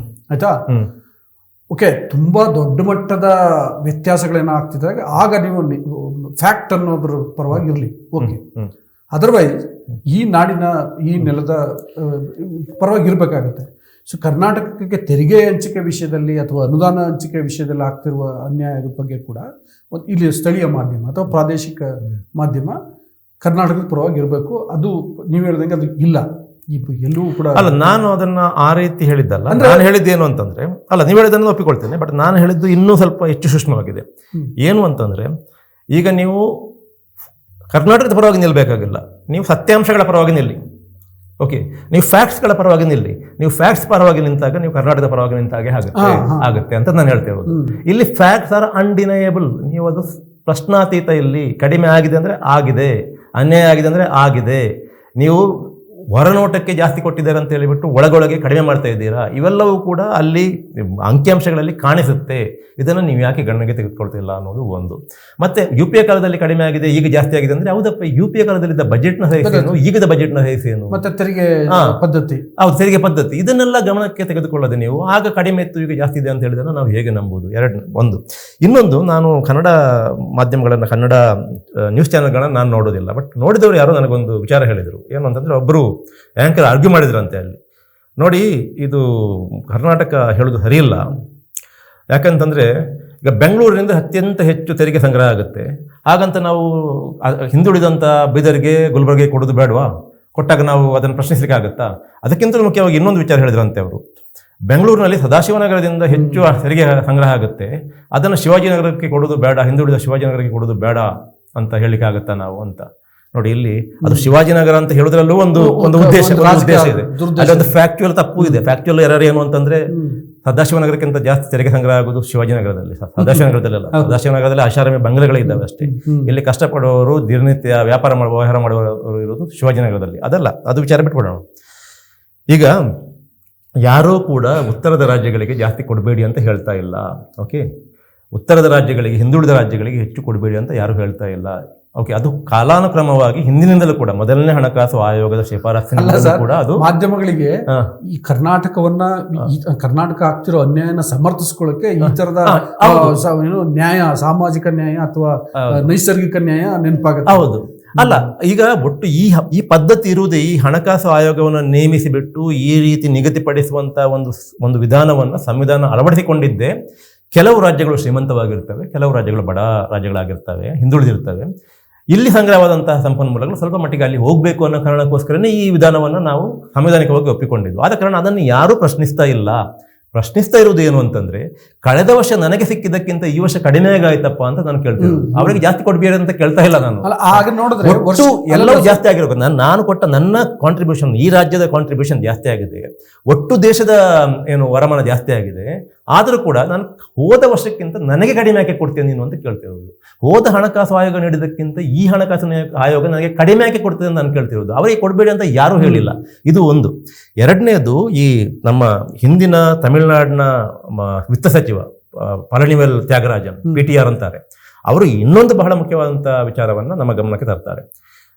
S2: ಆಯ್ತಾ? ಓಕೆ, ತುಂಬಾ ದೊಡ್ಡ ಮಟ್ಟದ ವ್ಯತ್ಯಾಸಗಳೇನೋ ಆಗ್ತಿದ್ದಾಗ ಆಗ ನೀವು ಫ್ಯಾಕ್ಟ್ ಅನ್ನೋದ್ರ ಪರವಾಗಿ ಇರಲಿ. ಓಕೆ, ಅದರ್ವೈಸ್ ಈ ನಾಡಿನ ಈ ನೆಲದ ಪರವಾಗಿ ಇರಬೇಕಾಗತ್ತೆ. ಸೊ ಕರ್ನಾಟಕಕ್ಕೆ ತೆರಿಗೆ ಹಂಚಿಕೆ ವಿಷಯದಲ್ಲಿ ಅಥವಾ ಅನುದಾನ ಹಂಚಿಕೆ ವಿಷಯದಲ್ಲಿ ಆಗ್ತಿರುವ ಅನ್ಯಾಯದ ಬಗ್ಗೆ ಕೂಡ ಇಲ್ಲಿ ಸ್ಥಳೀಯ ಮಾಧ್ಯಮ ಅಥವಾ ಪ್ರಾದೇಶಿಕ ಮಾಧ್ಯಮ ಕರ್ನಾಟಕದ ಪರವಾಗಿ ಇರಬೇಕು. ಅದು ನೀವು ಹೇಳ್ದಂಗೆ ಅದು ಇಲ್ಲ ಎಲ್ಲೂ ಕೂಡ.
S1: ಅಲ್ಲ, ನಾನು ಅದನ್ನ ಆ ರೀತಿ ಹೇಳಿದ್ದಲ್ಲ. ನಾನು ಹೇಳಿದ್ದೇನು ಅಂತಂದ್ರೆ, ಅಲ್ಲ, ನೀವು ಹೇಳಿದ್ದನ್ನು ಒಪ್ಪಿಕೊಳ್ತೇನೆ. ಬಟ್ ನಾನು ಹೇಳಿದ್ದು ಇನ್ನೂ ಸ್ವಲ್ಪ ಹೆಚ್ಚು ಸೂಕ್ಷ್ಮವಾಗಿದೆ. ಏನು ಅಂತಂದ್ರೆ, ಈಗ ನೀವು ಕರ್ನಾಟಕದ ಪರವಾಗಿ ನಿಲ್ಲಬೇಕಾಗಿಲ್ಲ, ನೀವು ಸತ್ಯಾಂಶಗಳ ಪರವಾಗಿ ನಿಲ್ಲಿ. ಓಕೆ, ನೀವು ಫ್ಯಾಕ್ಟ್ಸ್ಗಳ ಪರವಾಗಿ ನಿಲ್ಲಿ. ನೀವು ಫ್ಯಾಕ್ಟ್ಸ್ ಪರವಾಗಿ ನಿಂತಾಗ ನೀವು ಕರ್ನಾಟಕದ ಪರವಾಗಿ ನಿಂತಾಗೆ ಆಗುತ್ತೆ ಅಂತ ನಾನು ಹೇಳ್ತೇವೆ. ಇಲ್ಲಿ ಫ್ಯಾಕ್ಟ್ಸ್ ಆರ್ ಅನ್ಡಿನಯಬಲ್. ನೀವು ಅದು ಪ್ರಶ್ನಾತೀತ. ಇಲ್ಲಿ ಕಡಿಮೆ ಆಗಿದೆ ಅಂದರೆ ಆಗಿದೆ, ಅನ್ಯಾಯ ಆಗಿದೆ ಅಂದರೆ ಆಗಿದೆ. ನೀವು ಹೊರನೋಟಕ್ಕೆ ಜಾಸ್ತಿ ಕೊಟ್ಟಿದ್ದಾರೆ ಅಂತ ಹೇಳಿಬಿಟ್ಟು ಒಳಗೊಳಗೆ ಕಡಿಮೆ ಮಾಡ್ತಾ ಇದ್ದೀರಾ. ಇವೆಲ್ಲವೂ ಕೂಡ ಅಲ್ಲಿ ಅಂಕಿಅಂಶಗಳಲ್ಲಿ ಕಾಣಿಸುತ್ತೆ. ಇದನ್ನು ನೀವು ಯಾಕೆ ಗಣನೆಗೆ ತೆಗೆದುಕೊಳ್ತಿಲ್ಲ ಅನ್ನೋದು ಒಂದು. ಮತ್ತೆ UPA ಕಾಲದಲ್ಲಿ ಕಡಿಮೆ ಆಗಿದೆ ಈಗ ಜಾಸ್ತಿ ಆಗಿದೆ ಅಂದರೆ, ಹೌದಪ್ಪ, UPA ಕಾಲದಲ್ಲಿದ್ದ ಬಜೆಟ್ನ ಸಹಿಸೇನು, ಈಗದ ಬಜೆಟ್ನ ಸಹಿಸೇನು,
S2: ಮತ್ತೆ ತೆರಿಗೆ ಪದ್ಧತಿ,
S1: ಹೌದು, ತೆರಿಗೆ ಪದ್ಧತಿ, ಇದನ್ನೆಲ್ಲ ಗಮನಕ್ಕೆ ತೆಗೆದುಕೊಳ್ಳದೆ ನೀವು ಆಗ ಕಡಿಮೆ ಇತ್ತು ಈಗ ಜಾಸ್ತಿ ಇದೆ ಅಂತ ಹೇಳಿದ್ರೆ ನಾವು ಹೇಗೆ ನಂಬೋದು? ಒಂದು. ಇನ್ನೊಂದು, ನಾನು ಕನ್ನಡ ಮಾಧ್ಯಮಗಳನ್ನು, ಕನ್ನಡ ನ್ಯೂಸ್ ಚಾನೆಲ್ಗಳನ್ನು ನಾನು ನೋಡೋದಿಲ್ಲ. ಬಟ್ ನೋಡಿದವರು ಯಾರೋ ನನಗೊಂದು ವಿಚಾರ ಹೇಳಿದರು. ಏನು ಅಂತಂದರೆ, ಒಬ್ಬರು ಆ್ಯಂಕರ್ ಆರ್ಗ್ಯೂ ಮಾಡಿದ್ರಂತೆ ಅಲ್ಲಿ. ನೋಡಿ, ಇದು ಕರ್ನಾಟಕ ಹೇಳೋದು ಸರಿಯಿಲ್ಲ. ಯಾಕಂತಂದರೆ, ಈಗ ಬೆಂಗಳೂರಿನಿಂದ ಅತ್ಯಂತ ಹೆಚ್ಚು ತೆರಿಗೆ ಸಂಗ್ರಹ ಆಗುತ್ತೆ. ಹಾಗಂತ ನಾವು ಹಿಂದುಳಿದಂಥ ಬೀದರ್ಗೆ, ಗುಲ್ಬರ್ಗೆ ಕೊಡೋದು ಬೇಡವಾ? ಕೊಟ್ಟಾಗ ನಾವು ಅದನ್ನು ಪ್ರಶ್ನಿಸಲಿಕ್ಕೆ ಆಗುತ್ತಾ? ಅದಕ್ಕಿಂತಲೂ ಮುಖ್ಯವಾಗಿ ಇನ್ನೊಂದು ವಿಚಾರ ಹೇಳಿದ್ರಂತೆ ಅವರು. ಬೆಂಗಳೂರಿನಲ್ಲಿ ಸದಾಶಿವನಗರದಿಂದ ಹೆಚ್ಚು ತೆರಿಗೆ ಸಂಗ್ರಹ ಆಗುತ್ತೆ, ಅದನ್ನು ಶಿವಾಜಿನಗರಕ್ಕೆ ಕೊಡೋದು ಬೇಡ, ಹಿಂದುಳಿದ ಶಿವಾಜಿನಗರಕ್ಕೆ ಕೊಡೋದು ಬೇಡ ಅಂತ ಹೇಳಿಕ್ಕೆ ಆಗುತ್ತಾ ನಾವು ಅಂತ ನೋಡಿ. ಇಲ್ಲಿ ಅದು ಶಿವಾಜಿನಗರ ಅಂತ ಹೇಳೋದ್ರಲ್ಲೂ ಒಂದು ಉದ್ದೇಶ ಇದೆ. ಅದೊಂದು ಫ್ಯಾಕ್ಚುಯಲ್ ತಪ್ಪು ಇದೆ. ಫ್ಯಾಕ್ಚುಯಲ್ ಎರರ್ ಏನು ಅಂತಂದ್ರೆ ಸದಾಶಿವನಗರಕ್ಕಿಂತ ಜಾಸ್ತಿ ತೆರಿಗೆ ಸಂಗ್ರಹ ಆಗೋದು ಶಿವಾಜಿನಗರದಲ್ಲಿ, ಸದಾಶಿವನಗರದಲ್ಲ. ಸದಾಶಿವನಗರದಲ್ಲಿ ಆಶಾರಾಮಿ ಬಂಗಲೆಗಳಿದ್ದಾವೆ ಅಷ್ಟೇ. ಇಲ್ಲಿ ಕಷ್ಟಪಡುವವರು ದಿನನಿತ್ಯ ವ್ಯವಹಾರ ಮಾಡುವವರು ಇರೋದು ಶಿವಾಜಿನಗರದಲ್ಲಿ. ಅದಲ್ಲ, ಅದು ವಿಚಾರ ಬಿಟ್ಬಿಡೋಣ. ಈಗ ಯಾರೂ ಕೂಡ ಉತ್ತರದ ರಾಜ್ಯಗಳಿಗೆ ಜಾಸ್ತಿ ಕೊಡಬೇಡಿ ಅಂತ ಹೇಳ್ತಾ ಇಲ್ಲ. ಓಕೆ, ಉತ್ತರದ ರಾಜ್ಯಗಳಿಗೆ, ಹಿಂದುಳಿದ ರಾಜ್ಯಗಳಿಗೆ ಹೆಚ್ಚು ಕೊಡಬೇಡಿ ಅಂತ ಯಾರು ಹೇಳ್ತಾ ಇಲ್ಲ. ಓಕೆ, ಅದು ಕಾಲಾನುಕ್ರಮವಾಗಿ ಹಿಂದಿನಿಂದಲೂ ಕೂಡ ಮೊದಲನೇ ಹಣಕಾಸು ಆಯೋಗದ ಶಿಫಾರಸ್ಸಿನಿಂದ ಕೂಡ ಅದು
S2: ಮಾಧ್ಯಮಗಳಿಗೆ ಈ ಕರ್ನಾಟಕ ಆಗ್ತಿರೋ ಅನ್ಯಾಯನ ಸಮರ್ಥಿಸ್ಕೊಳ್ಳಕ್ಕೆ ಈ ತರದ ನ್ಯಾಯ, ಸಾಮಾಜಿಕ ನ್ಯಾಯ ಅಥವಾ ನೈಸರ್ಗಿಕ ನ್ಯಾಯ ನೆನಪಾಗುತ್ತೆ.
S1: ಹೌದು, ಅಲ್ಲ, ಈಗ ಒಟ್ಟು ಈ ಪದ್ಧತಿ ಇರುವುದೇ ಈ ಹಣಕಾಸು ಆಯೋಗವನ್ನು ನೇಮಿಸಿಬಿಟ್ಟು ಈ ರೀತಿ ನಿಗದಿಪಡಿಸುವಂತ ಒಂದು ವಿಧಾನವನ್ನು ಸಂವಿಧಾನ ಅಳವಡಿಸಿಕೊಂಡಿದ್ದೆ. ಕೆಲವು ರಾಜ್ಯಗಳು ಶ್ರೀಮಂತವಾಗಿರ್ತವೆ, ಕೆಲವು ರಾಜ್ಯಗಳು ಬಡ ರಾಜ್ಯಗಳಾಗಿರ್ತವೆ, ಹಿಂದುಳಿದಿರ್ತವೆ. ಇಲ್ಲಿ ಸಂಗ್ರಹವಾದಂತಹ ಸಂಪನ್ಮೂಲಗಳು ಸ್ವಲ್ಪ ಮಟ್ಟಿಗೆ ಅಲ್ಲಿ ಹೋಗಬೇಕು ಅನ್ನೋ ಕಾರಣಕ್ಕೋಸ್ಕರನೇ ಈ ವಿಧಾನವನ್ನು ನಾವು ಸಂವಿಧಾನಿಕವಾಗಿ ಒಪ್ಪಿಕೊಂಡಿದ್ವು. ಆದ ಕಾರಣ ಅದನ್ನು ಯಾರೂ ಪ್ರಶ್ನಿಸ್ತಾ ಇಲ್ಲ. ಪ್ರಶ್ನಿಸ್ತಾ ಇರುವುದು ಏನು ಅಂತಂದ್ರೆ, ಕಳೆದ ವರ್ಷ ನನಗೆ ಸಿಕ್ಕಿದ್ದಕ್ಕಿಂತ ಈ ವರ್ಷ ಕಡಿಮೆ ಆಗಾಯ್ತಪ್ಪ ಅಂತ ನಾನು ಕೇಳ್ತೀನಿ. ಅವರಿಗೆ ಜಾಸ್ತಿ ಕೊಡ್ಬೇಡಿ ಅಂತ ಕೇಳ್ತಾ ಇಲ್ಲ ನಾನು. ಎಲ್ಲವೂ ಜಾಸ್ತಿ ಆಗಿರ್ಬೇಕು. ನಾನು ಕೊಟ್ಟ ನನ್ನ ಕಾಂಟ್ರಿಬ್ಯೂಷನ್, ಈ ರಾಜ್ಯದ ಕಾಂಟ್ರಿಬ್ಯೂಷನ್ ಜಾಸ್ತಿ ಆಗಿದೆ, ಒಟ್ಟು ದೇಶದ ವರಮಾನ ಜಾಸ್ತಿ ಆಗಿದೆ. ಆದರೂ ಕೂಡ ನಾನು ಹೋದ ವರ್ಷಕ್ಕಿಂತ ನನಗೆ ಕಡಿಮೆ ಯಾಕೆ ಕೊಡ್ತೇನೆ ನೀನು ಅಂತ ಕೇಳ್ತಿರೋದು. ಹೋದ ಹಣಕಾಸು ಆಯೋಗ ನೀಡಿದ್ದಕ್ಕಿಂತ ಈ ಹಣಕಾಸು ಆಯೋಗ ನನಗೆ ಕಡಿಮೆ ಯಾಕೆ ಕೊಡ್ತೇನೆ ಅಂತ ನಾನು ಕೇಳ್ತಿರೋದು. ಅವರಿಗೆ ಕೊಡಬೇಡಿ ಅಂತ ಯಾರೂ ಹೇಳಿಲ್ಲ. ಇದು ಒಂದು. ಎರಡನೇದು, ಈ ನಮ್ಮ ಹಿಂದಿನ ತಮಿಳುನಾಡಿನ ವಿತ್ತ ಸಚಿವ ಪಳನಿವೇಲ್ ತ್ಯಾಗರಾಜನ್, PTR ಅಂತಾರೆ, ಅವರು ಇನ್ನೊಂದು ಬಹಳ ಮುಖ್ಯವಾದಂಥ ವಿಚಾರವನ್ನು ನಮ್ಮ ಗಮನಕ್ಕೆ ತರ್ತಾರೆ.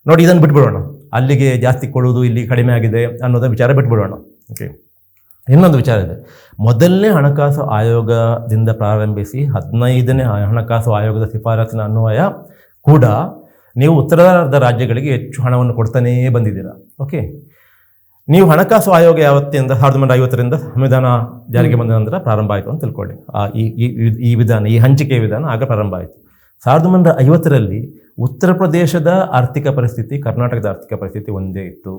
S1: ನೋಡಿ, ಇದನ್ನು ಬಿಟ್ಬಿಡೋಣ. ಅಲ್ಲಿಗೆ ಜಾಸ್ತಿ ಕೊಡುವುದು, ಇಲ್ಲಿ ಕಡಿಮೆ ಆಗಿದೆ ಅನ್ನೋದ ವಿಚಾರ ಬಿಟ್ಬಿಡೋಣ. ಓಕೆ, ಇನ್ನೊಂದು ವಿಚಾರ ಇದೆ. ಮೊದಲನೇ ಹಣಕಾಸು ಆಯೋಗದಿಂದ ಪ್ರಾರಂಭಿಸಿ 15ನೇ ಹಣಕಾಸು ಆಯೋಗದ ಶಿಫಾರಸಿನ ಅನ್ವಯ ಕೂಡ ನೀವು ಉತ್ತರದ ರಾಜ್ಯಗಳಿಗೆ ಹೆಚ್ಚು ಹಣವನ್ನು ಕೊಡ್ತಾನೇ ಬಂದಿದ್ದೀರಾ. ಓಕೆ, ನೀವು ಹಣಕಾಸು ಆಯೋಗ ಯಾವತ್ತಿಂದ 1950ರಿಂದ ಸಂವಿಧಾನ ಜಾರಿಗೆ ಬಂದ ನಂತರ ಪ್ರಾರಂಭ ಆಯಿತು ಅಂತ ತಿಳ್ಕೊಳ್ಳಿ. ಈ ವಿಧಾನ, ಈ ಹಂಚಿಕೆ ವಿಧಾನ ಆಗ ಪ್ರಾರಂಭ ಆಯಿತು. 1950ರಲ್ಲಿ ಉತ್ತರ ಪ್ರದೇಶದ ಆರ್ಥಿಕ ಪರಿಸ್ಥಿತಿ, ಕರ್ನಾಟಕದ ಆರ್ಥಿಕ ಪರಿಸ್ಥಿತಿ ಒಂದೇ ಇತ್ತು.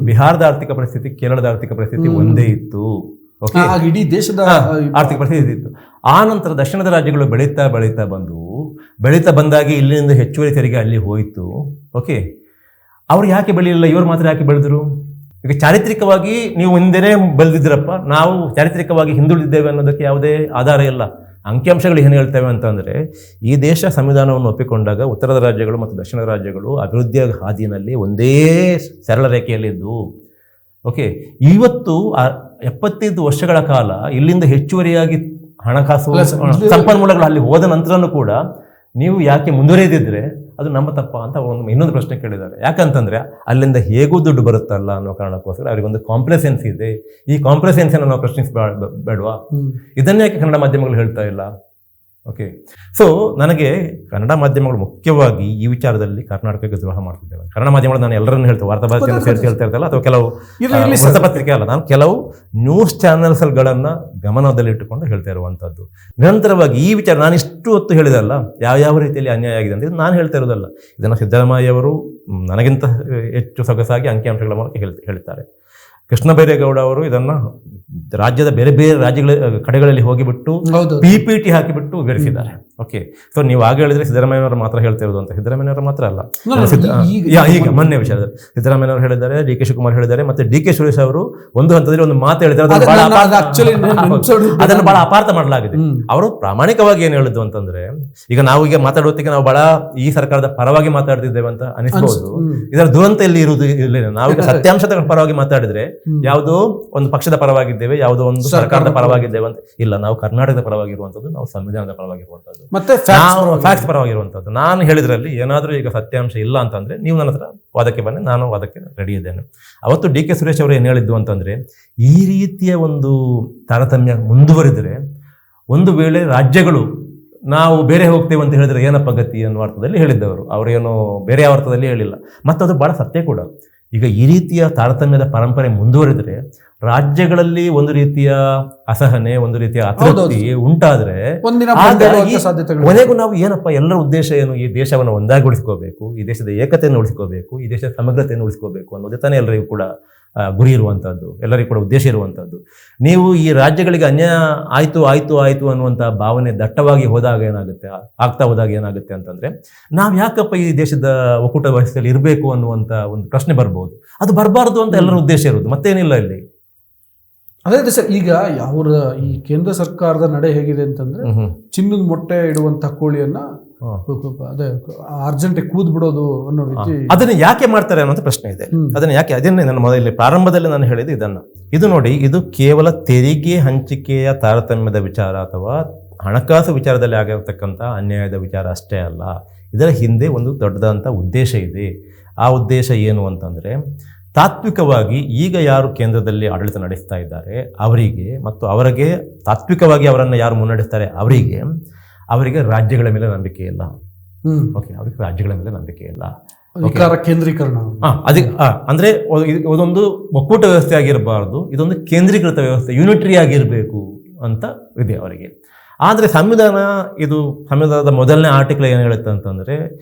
S1: ಬಿಹಾರದ ಆರ್ಥಿಕ ಪರಿಸ್ಥಿತಿ, ಕೇರಳದ ಆರ್ಥಿಕ ಪರಿಸ್ಥಿತಿ ಒಂದೇ ಇತ್ತು.
S2: ಇಡೀ ದೇಶದ
S1: ಆರ್ಥಿಕ ಪರಿಸ್ಥಿತಿ ಇತ್ತು. ಆ ನಂತರ ದಕ್ಷಿಣದ ರಾಜ್ಯಗಳು ಬೆಳೀತಾ ಬಂದಾಗಿ ಇಲ್ಲಿಂದ ಹೆಚ್ಚುವರಿ ತೆರಿಗೆ ಅಲ್ಲಿ ಹೋಯಿತು. ಓಕೆ, ಅವ್ರು ಯಾಕೆ ಬೆಳೆಯಲಿಲ್ಲ, ಇವರು ಮಾತ್ರ ಯಾಕೆ ಬೆಳೆದ್ರು? ಈಗ ಚಾರಿತ್ರಿಕವಾಗಿ ನೀವು ಹಿಂದೆನೇ ಬೆಳೆದಿದ್ದೀರಪ್ಪ, ನಾವು ಚಾರಿತ್ರಿಕವಾಗಿ ಹಿಂದುಳಿದಿದ್ದೇವೆ ಅನ್ನೋದಕ್ಕೆ ಯಾವುದೇ ಆಧಾರ ಇಲ್ಲ. ಅಂಕಿಅಂಶಗಳು ಏನು ಹೇಳ್ತೇವೆ ಅಂತಂದರೆ, ಈ ದೇಶ ಸಂವಿಧಾನವನ್ನು ಒಪ್ಪಿಕೊಂಡಾಗ ಉತ್ತರದ ರಾಜ್ಯಗಳು ಮತ್ತು ದಕ್ಷಿಣದ ರಾಜ್ಯಗಳು ಅಭಿವೃದ್ಧಿಯ ಹಾದಿಯಲ್ಲಿ ಒಂದೇ ಸರಳ ರೇಖೆಯಲ್ಲಿದ್ದು. ಓಕೆ, ಇವತ್ತು 75 ವರ್ಷಗಳ ಕಾಲ ಇಲ್ಲಿಂದ ಹೆಚ್ಚುವರಿಯಾಗಿ ಹಣಕಾಸು ಸಂಪನ್ಮೂಲಗಳು ಅಲ್ಲಿ ಹೋದ ನಂತರನೂ ಕೂಡ ನೀವು ಯಾಕೆ ಮುಂದುವರಿಯದಿದ್ರೆ ಅದು ನಮ್ಮ ತಪ್ಪ ಅಂತ ಇನ್ನೊಂದು ಪ್ರಶ್ನೆ ಕೇಳಿದ್ದಾರೆ. ಯಾಕಂತಂದ್ರೆ ಅಲ್ಲಿಂದ ಹೇಗೂ ದುಡ್ಡು ಬರುತ್ತಲ್ಲ ಅನ್ನೋ ಕಾರಣಕ್ಕೋಸ್ಕರ ಅವರಿಗೊಂದು ಕಾಂಪ್ಲೆಸೆನ್ಸಿ ಇದೆ. ಈ ಕಾಂಪ್ಲೆಸೆನ್ಸಿಯನ್ನು ನಾವು ಪ್ರಶ್ನಿಸಬೇಡವಾ? ಇದನ್ನೇ ಯಾಕೆ ಕನ್ನಡ ಮಾಧ್ಯಮಗಳು ಹೇಳ್ತಾ ಇಲ್ಲ? ಓಕೆ, ಸೊ ನನಗೆ ಕನ್ನಡ ಮಾಧ್ಯಮಗಳು ಮುಖ್ಯವಾಗಿ ಈ ವಿಚಾರದಲ್ಲಿ ಕರ್ನಾಟಕಕ್ಕೆ ದ್ರೋಹ ಮಾಡ್ತಿದ್ದೇವೆ. ಕನ್ನಡ ಮಾಧ್ಯಮಗಳು ನಾನು ಎಲ್ಲರನ್ನು ಹೇಳ್ತೇವೆ, ವಾರ್ತಾಪತ್ರಿಕೆಯನ್ನು ಸೇರಿಸಿ ಹೇಳ್ತಾ ಇರ್ತಲ್ಲ, ಅಥವಾ ಕೆಲವು ವೃತ್ತಪತ್ರಿಕೆ ಅಲ್ಲ, ನಾನು ಕೆಲವು ನ್ಯೂಸ್ ಚಾನೆಲ್ಸ್ಗಳನ್ನು ಗಮನದಲ್ಲಿಟ್ಟುಕೊಂಡು ಹೇಳ್ತಾ ಇರುವಂಥದ್ದು. ನಿರಂತರವಾಗಿ ಈ ವಿಚಾರ ನಾನು ಇಷ್ಟು ಹೊತ್ತು ಹೇಳಿದಲ್ಲ, ಯಾವ ರೀತಿಯಲ್ಲಿ ಅನ್ಯಾಯ ಆಗಿದೆ ಅಂತ ನಾನು ಹೇಳ್ತಾ ಇರೋದಲ್ಲ. ಇದನ್ನು ಸಿದ್ದರಾಮಯ್ಯ ಅವರು ನನಗಿಂತ ಹೆಚ್ಚು ಸೊಗಸಾಗಿ ಅಂಕಿಅಂಶಗಳ ಮೂಲಕ ಹೇಳ್ತಾರೆ. ಕೃಷ್ಣ ಬೈರೇಗೌಡ ಅವರು ಇದನ್ನು ರಾಜ್ಯದ ಬೇರೆ ಬೇರೆ ರಾಜ್ಯಗಳ ಕಡೆಗಳಲ್ಲಿ ಹೋಗಿಬಿಟ್ಟು PPT ಹಾಕಿಬಿಟ್ಟು ವಿವರಿಸಿದ್ದಾರೆ. ಓಕೆ, ಸೊ ನೀವು ಆಗ ಹೇಳಿದ್ರೆ ಸಿದ್ದರಾಮಯ್ಯವರು ಮಾತ್ರ ಹೇಳ್ತಾ ಇರೋದು ಅಂತ. ಸಿದ್ದರಾಮಯ್ಯವರು ಮಾತ್ರ ಅಲ್ಲ, ಈಗ ಮೊನ್ನೆ ವಿಷಯದಲ್ಲಿ ಸಿದ್ದರಾಮಯ್ಯವರು ಹೇಳಿದ್ದಾರೆ, DK ಶಿವಕುಮಾರ್ ಹೇಳಿದ್ದಾರೆ, ಮತ್ತೆ DK ಸುರೇಶ್ ಅವರು ಒಂದು ಹಂತದಲ್ಲಿ ಒಂದು ಮಾತು ಹೇಳಿದ್ದಾರೆ. ಅದನ್ನು ಬಹಳ ಅಪಾರ್ಥ ಮಾಡಲಾಗಿದೆ. ಅವರು ಪ್ರಾಮಾಣಿಕವಾಗಿ ಏನು ಹೇಳಿದ್ದು ಅಂತಂದ್ರೆ, ಈಗ ನಾವು ಈಗ ಮಾತಾಡೋತ್ತಿಗೆ ನಾವು ಬಹಳ ಈ ಸರ್ಕಾರದ ಪರವಾಗಿ ಮಾತಾಡ್ತಿದ್ದೇವೆ ಅಂತ ಅನಿಸಬಹುದು. ಇದರ ದುರಂತ ಇಲ್ಲಿ ಇರುವುದು ಇಲ್ಲ. ನಾವೀಗ ಸತ್ಯಾಂಶದ ಪರವಾಗಿ ಮಾತಾಡಿದ್ರೆ ಯಾವುದೋ ಒಂದು ಪಕ್ಷದ ಪರವಾಗಿದ್ದೇವೆ, ಯಾವುದೋ ಒಂದು ಸರ್ಕಾರದ ಪರವಾಗಿದ್ದೇವೆ ಅಂತ ಇಲ್ಲ. ನಾವು ಕರ್ನಾಟಕದ ಪರವಾಗಿರುವಂಥದ್ದು, ನಾವು ಸಂವಿಧಾನದ ಪರವಾಗಿರುವಂಥದ್ದು, ಮತ್ತೆ ಫ್ಯಾಕ್ಟ್ಸ್ ಪರವಾಗಿರುವಂಥದ್ದು. ನಾನು ಹೇಳಿದ್ರಲ್ಲಿ ಏನಾದರೂ ಈಗ ಸತ್ಯಾಂಶ ಇಲ್ಲ ಅಂತಂದ್ರೆ ನೀವು ನನ್ನ ಹತ್ರ ವಾದಕ್ಕೆ ಬನ್ನಿ, ನಾನು ವಾದಕ್ಕೆ ರೆಡಿ ಇದ್ದೇನೆ. ಅವತ್ತು DK ಸುರೇಶ್ ಅವರು ಏನು ಹೇಳಿದ್ದು ಅಂತಂದ್ರೆ, ಈ ರೀತಿಯ ಒಂದು ತಾರತಮ್ಯ ಮುಂದುವರಿದರೆ ಒಂದು ವೇಳೆ ರಾಜ್ಯಗಳು ನಾವು ಬೇರೆ ಹೋಗ್ತೇವೆ ಅಂತ ಹೇಳಿದ್ರೆ ಏನಪ್ಪ ಗತಿ ಅನ್ನೋ ಅರ್ಥದಲ್ಲಿ ಹೇಳಿದ್ದವರು. ಅವರೇನು ಬೇರೆ ಯಾವ ಅರ್ಥದಲ್ಲಿ ಹೇಳಿಲ್ಲ. ಮತ್ತು ಅದು ಬಹಳ ಸತ್ಯ ಕೂಡ. ಈಗ ಈ ರೀತಿಯ ತಾರತಮ್ಯದ ಪರಂಪರೆ ಮುಂದುವರಿದರೆ ರಾಜ್ಯಗಳಲ್ಲಿ ಒಂದು ರೀತಿಯ ಅಸಹನೆ, ಒಂದು ರೀತಿಯ ಅತೃಪ್ತಿ ಉಂಟಾದ್ರೆ
S2: ಒಂದಿನ
S1: ಹಾಗಾಗಿ
S2: ಸಾಧ್ಯತೆಗಳು.
S1: ಕೊನೆಗೂ ನಾವು ಏನಪ್ಪ, ಎಲ್ಲರ ಉದ್ದೇಶ ಏನು, ಈ ದೇಶವನ್ನು ಒಂದಾಗೊಳಿಸ್ಕೋಬೇಕು, ಈ ದೇಶದ ಏಕತೆಯನ್ನು ಉಳಿಸ್ಕೋಬೇಕು, ಈ ದೇಶದ ಸಮಗ್ರತೆಯನ್ನು ಉಳಿಸ್ಕೋಬೇಕು ಅನ್ನೋದೇ ತಾನೇ ಎಲ್ಲರಿಗೂ ಕೂಡ ಗುರಿ ಇರುವಂಥದ್ದು, ಎಲ್ಲರಿಗೂ ಕೂಡ ಉದ್ದೇಶ ಇರುವಂಥದ್ದು. ನೀವು ಈ ರಾಜ್ಯಗಳಿಗೆ ಅನ್ಯಾಯ ಆಯ್ತು ಅನ್ನುವಂಥ ಭಾವನೆ ದಟ್ಟವಾಗಿ ಹೋದಾಗ ಏನಾಗುತ್ತೆ, ಆಗ್ತಾ ಹೋದಾಗ ಏನಾಗುತ್ತೆ ಅಂತಂದ್ರೆ, ನಾವು ಯಾಕಪ್ಪ ಈ ದೇಶದ ಒಕ್ಕೂಟ ವ್ಯವಸ್ಥೆಯಲ್ಲಿ ಇರಬೇಕು ಅನ್ನುವಂಥ ಒಂದು ಪ್ರಶ್ನೆ ಬರ್ಬೋದು. ಅದು ಬರಬಾರ್ದು ಅಂತ ಎಲ್ಲರ ಉದ್ದೇಶ ಇರೋದು, ಮತ್ತೇನಿಲ್ಲ ಇಲ್ಲಿ.
S2: ಅದೇ ಸರ್, ಈಗ ಅವರ ಈ ಕೇಂದ್ರ ಸರ್ಕಾರದ ನಡೆ ಹೇಗಿದೆ ಅಂತಂದ್ರೆ, ಚಿನ್ನದ ಮೊಟ್ಟೆ ಇಡುವಂತ ಕೋಳಿಯನ್ನ ಅದೇ ಅರ್ಜೆಂಟ್ ಕೂದ್ ಬಿಡೋದು ಅನ್ನೋ ರೀತಿ.
S1: ಅದನ್ನ ಯಾಕೆ ಮಾಡ್ತಾರೆ ಅನ್ನೋಂಥ ಪ್ರಶ್ನೆ ಇದೆ. ಅದನ್ನ ಯಾಕೆ, ಅದನ್ನೇ ನಾನು ಮೊದಲೇ ಪ್ರಾರಂಭದಲ್ಲಿ ನಾನು ಹೇಳಿದೆ ಇದು ನೋಡಿ, ಇದು ಕೇವಲ ತೆರಿಗೆ ಹಂಚಿಕೆಯ ತಾರತಮ್ಯದ ವಿಚಾರ ಅಥವಾ ಹಣಕಾಸು ವಿಚಾರದಲ್ಲಿ ಆಗಿರತಕ್ಕಂಥ ಅನ್ಯಾಯದ ವಿಚಾರ ಅಷ್ಟೇ ಅಲ್ಲ. ಇದರ ಹಿಂದೆ ಒಂದು ದೊಡ್ಡದಾದಂಥ ಉದ್ದೇಶ ಇದೆ. ಆ ಉದ್ದೇಶ ಏನು ಅಂತಂದ್ರೆ, ತಾತ್ವಿಕವಾಗಿ ಈಗ ಯಾರು ಕೇಂದ್ರದಲ್ಲಿ ಆಡಳಿತ ನಡೆಸ್ತಾ ಇದ್ದಾರೆ ಅವರಿಗೆ ಮತ್ತು ಅವರಿಗೆ ತಾತ್ವಿಕವಾಗಿ ಅವರನ್ನು ಯಾರು ಮುನ್ನಡೆಸ್ತಾರೆ ಅವರಿಗೆ ರಾಜ್ಯಗಳ ಮೇಲೆ ನಂಬಿಕೆ ಇಲ್ಲ. ಓಕೆ, ಅವರಿಗೆ ರಾಜ್ಯಗಳ ಮೇಲೆ ನಂಬಿಕೆ ಇಲ್ಲ.
S2: ಅಧಿಕಾರ ಕೇಂದ್ರೀಕರಣ
S1: ಅಂದ್ರೆ ಇದೊಂದು ಒಕ್ಕೂಟ ವ್ಯವಸ್ಥೆ ಆಗಿರಬಾರ್ದು, ಇದೊಂದು ಕೇಂದ್ರೀಕೃತ ವ್ಯವಸ್ಥೆ, ಯೂನಿಟರಿ ಆಗಿರಬೇಕು ಅಂತ ಇದೆ ಅವರಿಗೆ. ಆದರೆ ಸಂವಿಧಾನದ ಮೊದಲನೇ ಆರ್ಟಿಕಲ್ ಏನು ಹೇಳುತ್ತೆ ಅಂತಂದ್ರೆ,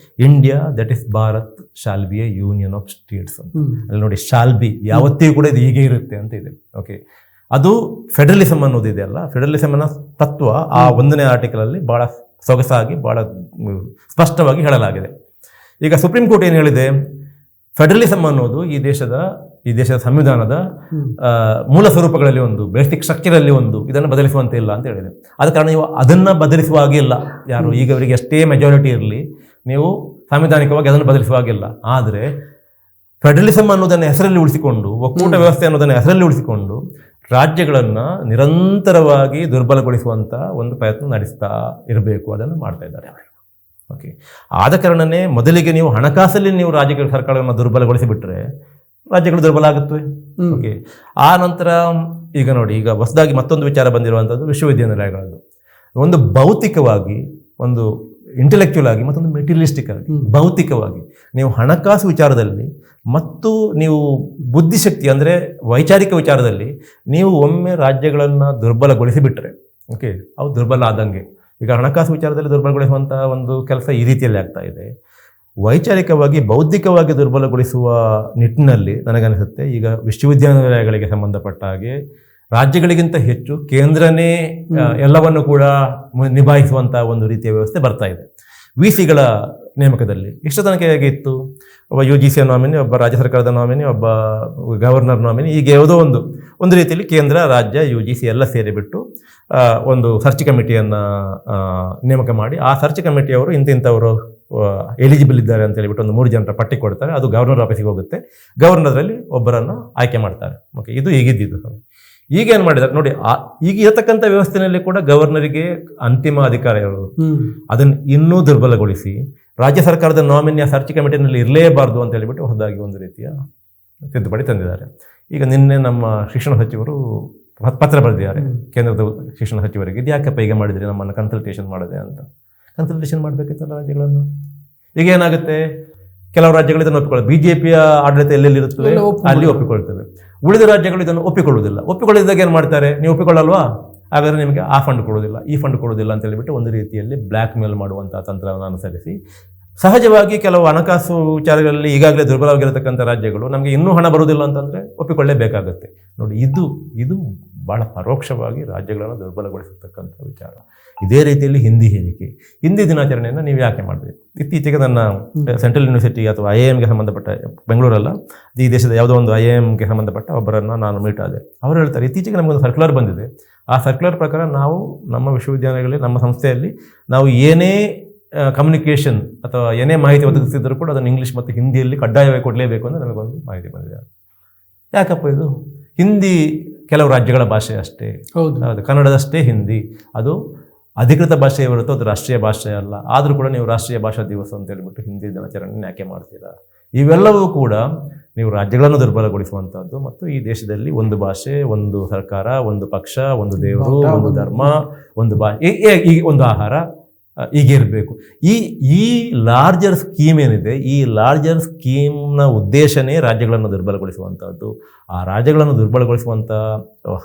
S1: India that is Bharat shall be A union of States ಅಂತ. ಅಲ್ಲಿ ನೋಡಿ, ಶಾಲ್ ಬಿ ಯಾವತ್ತಿಗೂ ಕೂಡ ಇದು ಹೀಗೆ ಇರುತ್ತೆ ಅಂತ ಇದೆ. ಓಕೆ, ಅದು ಫೆಡರಲಿಸಮ್ ಅನ್ನೋದಿದೆ ಅಲ್ಲ, ಫೆಡರಲಿಸಮ್ ಅನ್ನೋ ತತ್ವ ಆ 1ನೇ ಆರ್ಟಿಕಲ್ ಅಲ್ಲಿ ಬಹಳ ಸೊಗಸಾಗಿ ಬಹಳ ಸ್ಪಷ್ಟವಾಗಿ ಹೇಳಲಾಗಿದೆ. ಈಗ ಸುಪ್ರೀಂ ಕೋರ್ಟ್ ಏನು ಹೇಳಿದೆ, ಫೆಡರಲಿಸಮ್ ಅನ್ನೋದು ಈ ದೇಶದ ಸಂವಿಧಾನದ ಮೂಲ ಸ್ವರೂಪಗಳಲ್ಲಿ ಒಂದು, ಬೇಸಿಕ್ ಸ್ಟ್ರಕ್ಚರಲ್ಲಿ ಒಂದು, ಇದನ್ನು ಬದಲಿಸುವಂತೆ ಇಲ್ಲ ಅಂತ ಹೇಳಿದೆ. ಆದ ಕಾರಣ ನೀವು ಅದನ್ನು ಬದಲಿಸುವ ಹಾಗಿಲ್ಲ. ಯಾರು ಈಗ ಅವರಿಗೆ ಎಷ್ಟೇ ಮೆಜಾರಿಟಿ ಇರಲಿ, ನೀವು ಸಾಂವಿಧಾನಿಕವಾಗಿ ಅದನ್ನು ಬದಲಿಸುವ ಹಾಗಿಲ್ಲ. ಆದರೆ ಫೆಡರಲಿಸಮ್ ಅನ್ನೋದನ್ನು ಹೆಸರಲ್ಲಿ ಉಳಿಸಿಕೊಂಡು, ಒಕ್ಕೂಟ ವ್ಯವಸ್ಥೆ ಅನ್ನೋದನ್ನು ಹೆಸರಲ್ಲಿ ಉಳಿಸಿಕೊಂಡು ರಾಜ್ಯಗಳನ್ನು ನಿರಂತರವಾಗಿ ದುರ್ಬಲಗೊಳಿಸುವಂಥ ಒಂದು ಪ್ರಯತ್ನ ನಡೆಸ್ತಾ ಇರಬೇಕು. ಅದನ್ನು ಮಾಡ್ತಾ ಇದ್ದಾರೆ ಅವರು. ಓಕೆ, ಆದ ಕಾರಣನೇ ಮೊದಲಿಗೆ ನೀವು ಹಣಕಾಸಲ್ಲಿ ನೀವು ರಾಜ್ಯಗಳ ಸರ್ಕಾರಗಳನ್ನು ದುರ್ಬಲಗೊಳಿಸಿಬಿಟ್ರೆ ರಾಜ್ಯಗಳು ದುರ್ಬಲ ಆಗುತ್ತವೆ. ಓಕೆ, ಆ ನಂತರ ಈಗ ನೋಡಿ, ಈಗ ಹೊಸದಾಗಿ ಮತ್ತೊಂದು ವಿಚಾರ ಬಂದಿರುವಂಥದ್ದು ವಿಶ್ವವಿದ್ಯಾನಿಲಯಗಳದ್ದು. ಒಂದು ಭೌತಿಕವಾಗಿ, ಒಂದು ಇಂಟೆಲೆಕ್ಚುಯಲ್ ಆಗಿ, ಮತ್ತೊಂದು ಮೆಟೀರಿಯಲಿಸ್ಟಿಕ್ ಆಗಿ. ಭೌತಿಕವಾಗಿ ನೀವು ಹಣಕಾಸು ವಿಚಾರದಲ್ಲಿ ಮತ್ತು ನೀವು ಬುದ್ಧಿಶಕ್ತಿ ಅಂದರೆ ವೈಚಾರಿಕ ವಿಚಾರದಲ್ಲಿ ನೀವು ಒಮ್ಮೆ ರಾಜ್ಯಗಳನ್ನು ದುರ್ಬಲಗೊಳಿಸಿಬಿಟ್ರೆ, ಓಕೆ, ಅವು ದುರ್ಬಲ ಆದಂಗೆ. ಈಗ ಹಣಕಾಸು ವಿಚಾರದಲ್ಲಿ ದುರ್ಬಲಗೊಳಿಸುವಂಥ ಒಂದು ಕೆಲಸ ಈ ರೀತಿಯಲ್ಲಿ ಆಗ್ತಾ ಇದೆ. ವೈಚಾರಿಕವಾಗಿ, ಬೌದ್ಧಿಕವಾಗಿ ದುರ್ಬಲಗೊಳಿಸುವ ನಿಟ್ಟಿನಲ್ಲಿ ನನಗನ್ನಿಸುತ್ತೆ ಈಗ ವಿಶ್ವವಿದ್ಯಾನಿಲಯಗಳಿಗೆ ಸಂಬಂಧಪಟ್ಟ ಹಾಗೆ ರಾಜ್ಯಗಳಿಗಿಂತ ಹೆಚ್ಚು ಕೇಂದ್ರನೇ ಎಲ್ಲವನ್ನು ಕೂಡ ನಿಭಾಯಿಸುವಂಥ ಒಂದು ರೀತಿಯ ವ್ಯವಸ್ಥೆ ಬರ್ತಾ ಇದೆ. ವಿಸಿಗಳ ನೇಮಕದಲ್ಲಿ ಇಷ್ಟು ತನಕ ಹೇಗಿತ್ತು, ಒಬ್ಬ UGC ನಾಮಿನಿ, ಒಬ್ಬ ರಾಜ್ಯ ಸರ್ಕಾರದ ನಾಮಿನಿ, ಒಬ್ಬ ಗವರ್ನರ್ ನಾಮಿನಿ, ಈಗ ಯಾವುದೋ ಒಂದು ರೀತಿಯಲ್ಲಿ ಕೇಂದ್ರ, ರಾಜ್ಯ, UGC ಎಲ್ಲ ಸೇರಿಬಿಟ್ಟು ಒಂದು ಸರ್ಚ್ ಕಮಿಟಿಯನ್ನು ನೇಮಕ ಮಾಡಿ, ಆ ಸರ್ಚ್ ಕಮಿಟಿಯವರು ಇಂಥವರು ಎಲಿಜಿಬಲ್ ಇದ್ದಾರೆ ಅಂತ ಹೇಳಿಬಿಟ್ಟು ಒಂದು 3 ಜನರ ಪಟ್ಟಿ ಕೊಡ್ತಾರೆ. ಅದು ಗವರ್ನರ್ ಆಫೀಸಿಗೆ ಹೋಗುತ್ತೆ. ಗವರ್ನರಲ್ಲಿ ಒಬ್ಬರನ್ನು ಆಯ್ಕೆ ಮಾಡ್ತಾರೆ. ಓಕೆ, ಇದು ಈಗಿದ್ದು. ಈಗ ಏನು ಮಾಡಿದ್ದಾರೆ ನೋಡಿ, ಈಗ ಇರತಕ್ಕಂಥ ವ್ಯವಸ್ಥೆಯಲ್ಲಿ ಕೂಡ ಗವರ್ನರಿಗೆ ಅಂತಿಮ ಅಧಿಕಾರ ಇರೋದು. ಅದನ್ನು ಇನ್ನೂ ದುರ್ಬಲಗೊಳಿಸಿ ರಾಜ್ಯ ಸರ್ಕಾರದ ನಾಮಿನಿಯ ಸರ್ಚ್ ಕಮಿಟಿನಲ್ಲಿ ಇರಲೇಬಾರ್ದು ಅಂತ ಹೇಳಿಬಿಟ್ಟು ಹೊಸದಾಗಿ ಒಂದು ರೀತಿಯ ತಿದ್ದುಪಡಿ ತಂದಿದ್ದಾರೆ. ಈಗ ನಿನ್ನೆ ನಮ್ಮ ಶಿಕ್ಷಣ ಸಚಿವರು ಪತ್ರ ಬರೆದಿದ್ದಾರೆ ಕೇಂದ್ರದ ಶಿಕ್ಷಣ ಸಚಿವರಿಗೆ, ಇದು ಯಾಕಪ್ಪ ಈಗ ಮಾಡಿದ್ರಿ, ನಮ್ಮನ್ನು ಕನ್ಸಲ್ಟೇಷನ್ ಮಾಡಿದೆ ಅಂತ. ಕನ್ಸಲ್ಟೇಷನ್ ಮಾಡಬೇಕಿತ್ತಲ್ಲ ರಾಜ್ಯಗಳನ್ನು. ಈಗ ಏನಾಗುತ್ತೆ, ಕೆಲವು ರಾಜ್ಯಗಳು ಇದನ್ನು ಒಪ್ಪಿಕೊಳ್ಳೋದು, ಬಿಜೆಪಿಯ ಆಡಳಿತ ಎಲ್ಲೆಲ್ಲಿ ಇರುತ್ತವೆ ಅಲ್ಲಿ ಒಪ್ಪಿಕೊಳ್ತವೆ. ಉಳಿದ ರಾಜ್ಯಗಳು ಇದನ್ನು ಒಪ್ಪಿಕೊಳ್ಳುವುದಿಲ್ಲ. ಒಪ್ಪಿಕೊಳ್ಳಿದಾಗ ಏನು ಮಾಡ್ತಾರೆ, ನೀವು ಒಪ್ಪಿಕೊಳ್ಳಲ್ವಾ, ಹಾಗಾದರೆ ನಿಮಗೆ ಆ ಫಂಡ್ ಕೊಡೋದಿಲ್ಲ, ಈ ಫಂಡ್ ಕೊಡೋದಿಲ್ಲ ಅಂತ ಹೇಳಿಬಿಟ್ಟು ಒಂದು ರೀತಿಯಲ್ಲಿ ಬ್ಲ್ಯಾಕ್ ಮೇಲ್ ಮಾಡುವಂಥ ತಂತ್ರವನ್ನು ಅನುಸರಿಸಿ ಸಹಜವಾಗಿ ಕೆಲವು ಹಣಕಾಸು ವಿಚಾರಗಳಲ್ಲಿ ಈಗಾಗಲೇ ದುರ್ಬಲವಾಗಿರತಕ್ಕಂಥ ರಾಜ್ಯಗಳು ನಮಗೆ ಇನ್ನೂ ಹಣ ಬರುವುದಿಲ್ಲ ಅಂತಂದರೆ ಒಪ್ಪಿಕೊಳ್ಳೇಬೇಕಾಗುತ್ತೆ. ನೋಡಿ, ಇದು ಭಾಳ ಪರೋಕ್ಷವಾಗಿ ರಾಜ್ಯಗಳನ್ನು ದುರ್ಬಲಗೊಳಿಸತಕ್ಕಂಥ ವಿಚಾರ. ಇದೇ ರೀತಿಯಲ್ಲಿ ಹಿಂದಿ ದಿನಾಚರಣೆಯನ್ನು ನೀವು ಯಾಕೆ ಮಾಡಬೇಕು? ಇತ್ತೀಚೆಗೆ ನನ್ನ ಸೆಂಟ್ರಲ್ ಯೂನಿವರ್ಸಿಟಿ ಅಥವಾ IIMಗೆ ಸಂಬಂಧಪಟ್ಟ, ಬೆಂಗಳೂರಲ್ಲ, ಈ ದೇಶದ ಯಾವುದೋ ಒಂದು IIMಗೆ ಸಂಬಂಧಪಟ್ಟ ಒಬ್ಬರನ್ನು ನಾನು ಮೀಟ್ ಆದೆ. ಅವರು ಹೇಳ್ತಾರೆ, ಇತ್ತೀಚೆಗೆ ನಮಗೊಂದು ಸರ್ಕ್ಯುಲರ್ ಬಂದಿದೆ. ಆ ಸರ್ಕ್ಯುಲರ್ ಪ್ರಕಾರ ನಾವು ನಮ್ಮ ವಿಶ್ವವಿದ್ಯಾಲಯಗಳಲ್ಲಿ, ನಮ್ಮ ಸಂಸ್ಥೆಯಲ್ಲಿ ನಾವು ಏನೇ ಕಮ್ಯುನಿಕೇಷನ್ ಅಥವಾ ಏನೇ ಮಾಹಿತಿ ಒದಗಿಸಿದ್ರು ಕೂಡ ಅದನ್ನು ಇಂಗ್ಲೀಷ್ ಮತ್ತು ಹಿಂದಿಯಲ್ಲಿ ಕಡ್ಡಾಯವಾಗಿ ಕೊಡಲೇಬೇಕು ಅಂತ ನಮಗೊಂದು ಮಾಹಿತಿ ಬಂದಿದೆ. ಯಾಕಪ್ಪ ಇದು? ಹಿಂದಿ ಕೆಲವು ರಾಜ್ಯಗಳ ಭಾಷೆ ಅಷ್ಟೇ, ಹೌದು, ಕನ್ನಡದಷ್ಟೇ ಹಿಂದಿ, ಅದು ಅಧಿಕೃತ ಭಾಷೆ ಬರುತ್ತೋ, ಅದು ರಾಷ್ಟ್ರೀಯ ಭಾಷೆ ಅಲ್ಲ. ಆದರೂ ಕೂಡ ನೀವು ರಾಷ್ಟ್ರೀಯ ಭಾಷಾ ದಿವಸ ಅಂತ ಹೇಳ್ಬಿಟ್ಟು ಹಿಂದಿ ದಿನಾಚರಣೆ ಯಾಕೆ ಮಾಡ್ತೀರಾ? ಇವೆಲ್ಲವೂ ಕೂಡ ನೀವು ರಾಜ್ಯಗಳನ್ನು ದುರ್ಬಲಗೊಳಿಸುವಂಥದ್ದು ಮತ್ತು ಈ ದೇಶದಲ್ಲಿ ಒಂದು ಭಾಷೆ, ಒಂದು ಸರ್ಕಾರ, ಒಂದು ಪಕ್ಷ, ಒಂದು ದೇವರು, ಒಂದು ಧರ್ಮ, ಒಂದು ಒಂದು ಆಹಾರ, ಹೀಗಿರಬೇಕು. ಈ ಲಾರ್ಜರ್ ಸ್ಕೀಮ್ ಏನಿದೆ, ಈ ಲಾರ್ಜರ್ ಸ್ಕೀಮ್ನ ಉದ್ದೇಶನೇ ರಾಜ್ಯಗಳನ್ನು ದುರ್ಬಲಗೊಳಿಸುವಂಥದ್ದು. ಆ ರಾಜ್ಯಗಳನ್ನು ದುರ್ಬಲಗೊಳಿಸುವಂಥ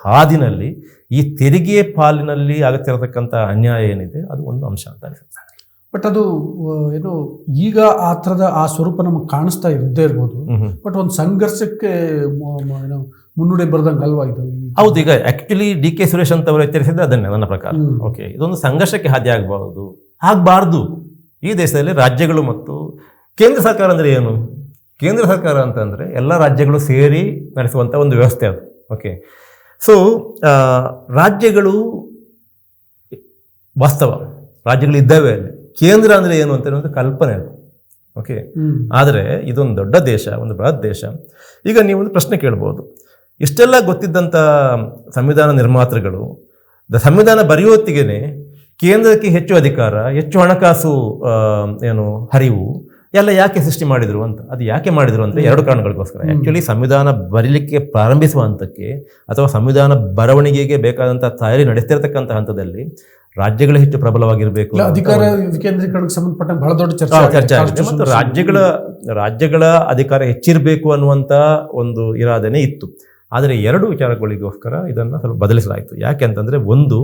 S1: ಹಾದಿನಲ್ಲಿ ಈ ತೆರಿಗೆ ಪಾಲಿನಲ್ಲಿ ಆಗುತ್ತಿರತಕ್ಕಂಥ ಅನ್ಯಾಯ ಏನಿದೆ ಅದು ಒಂದು ಅಂಶ ಅಂತ ಅನಿಸುತ್ತೆ.
S2: ಬಟ್ ಅದು ಏನು ಈಗ ಆ ಥರದ ಆ ಸ್ವರೂಪ ನಮಗೆ ಕಾಣಿಸ್ತಾ ಇರದೇ ಇರ್ಬೋದು. ಬಟ್ ಒಂದು ಸಂಘರ್ಷಕ್ಕೆ ಏನು ಮುನ್ನುಡಿ ಬರ್ದಂಗೆ ಅಲ್ವಾ ಇದು?
S1: ಹೌದು. ಈಗ ಆಕ್ಚುಲಿ DK ಸುರೇಶ್ ಅಂತ ಅವರು ಎಚ್ಚರಿಸಿದ್ರೆ ಅದನ್ನೇ ನನ್ನ ಪ್ರಕಾರ. ಓಕೆ, ಇದೊಂದು ಸಂಘರ್ಷಕ್ಕೆ ಹಾದಿ ಆಗಬಾರ್ದು. ಈ ದೇಶದಲ್ಲಿ ರಾಜ್ಯಗಳು ಮತ್ತು ಕೇಂದ್ರ ಸರ್ಕಾರ ಅಂದರೆ ಏನು? ಕೇಂದ್ರ ಸರ್ಕಾರ ಅಂತಂದರೆ ಎಲ್ಲ ರಾಜ್ಯಗಳು ಸೇರಿ ನಡೆಸುವಂಥ ಒಂದು ವ್ಯವಸ್ಥೆ ಅದು. ಓಕೆ, ಸೊ ರಾಜ್ಯಗಳು ವಾಸ್ತವ, ರಾಜ್ಯಗಳು ಇದ್ದಾವೆ ಅಲ್ಲಿ. ಕೇಂದ್ರ ಅಂದರೆ ಏನು ಅಂತ ಒಂದು ಕಲ್ಪನೆ ಅದು. ಓಕೆ, ಆದರೆ ಇದೊಂದು ದೊಡ್ಡ ದೇಶ, ಒಂದು ಬೃಹತ್ ದೇಶ. ಈಗ ನೀವೊಂದು ಪ್ರಶ್ನೆ ಕೇಳ್ಬೋದು, ಇಷ್ಟೆಲ್ಲ ಗೊತ್ತಿದ್ದಂಥ ಸಂವಿಧಾನ ನಿರ್ಮಾತೃಗಳು ಸಂವಿಧಾನ ಬರೆಯುವತ್ತಿಗೆ ಕೇಂದ್ರಕ್ಕೆ ಹೆಚ್ಚು ಅಧಿಕಾರ, ಹೆಚ್ಚು ಹಣಕಾಸು ಹರಿವು ಎಲ್ಲ ಯಾಕೆ ಸೃಷ್ಟಿ ಮಾಡಿದರು ಅಂತ. ಅದು ಯಾಕೆ ಮಾಡಿದರು ಅಂದರೆ ಎರಡು ಕಾರಣಗಳಿಗೋಸ್ಕರ. ಆ್ಯಕ್ಚುಲಿ ಸಂವಿಧಾನ ಬರೀಲಿಕ್ಕೆ ಪ್ರಾರಂಭಿಸುವ ಹಂತಕ್ಕೆ ಅಥವಾ ಸಂವಿಧಾನ ಬರವಣಿಗೆಗೆ ಬೇಕಾದಂಥ ತಯಾರಿ ನಡೆಸ್ತಿರ್ತಕ್ಕಂಥ ಹಂತದಲ್ಲಿ ರಾಜ್ಯಗಳು ಹೆಚ್ಚು ಪ್ರಬಲವಾಗಿರಬೇಕು.
S2: ಅಧಿಕಾರ ವಿಕೇಂದ್ರೀಕರಣಕ್ಕೆ ಸಂಬಂಧಪಟ್ಟ ಬಹಳ ದೊಡ್ಡ
S1: ಚರ್ಚೆ ಆಗಿದೆ ಮತ್ತು ರಾಜ್ಯಗಳ ಅಧಿಕಾರ ಹೆಚ್ಚಿರಬೇಕು ಅನ್ನುವಂಥ ಒಂದು ಇರಾದನೆ ಇತ್ತು. ಆದರೆ ಎರಡು ವಿಚಾರಗಳಿಗೋಸ್ಕರ ಇದನ್ನು ಸ್ವಲ್ಪ ಬದಲಿಸಲಾಯಿತು. ಯಾಕೆ ಅಂತಂದರೆ, ಒಂದು,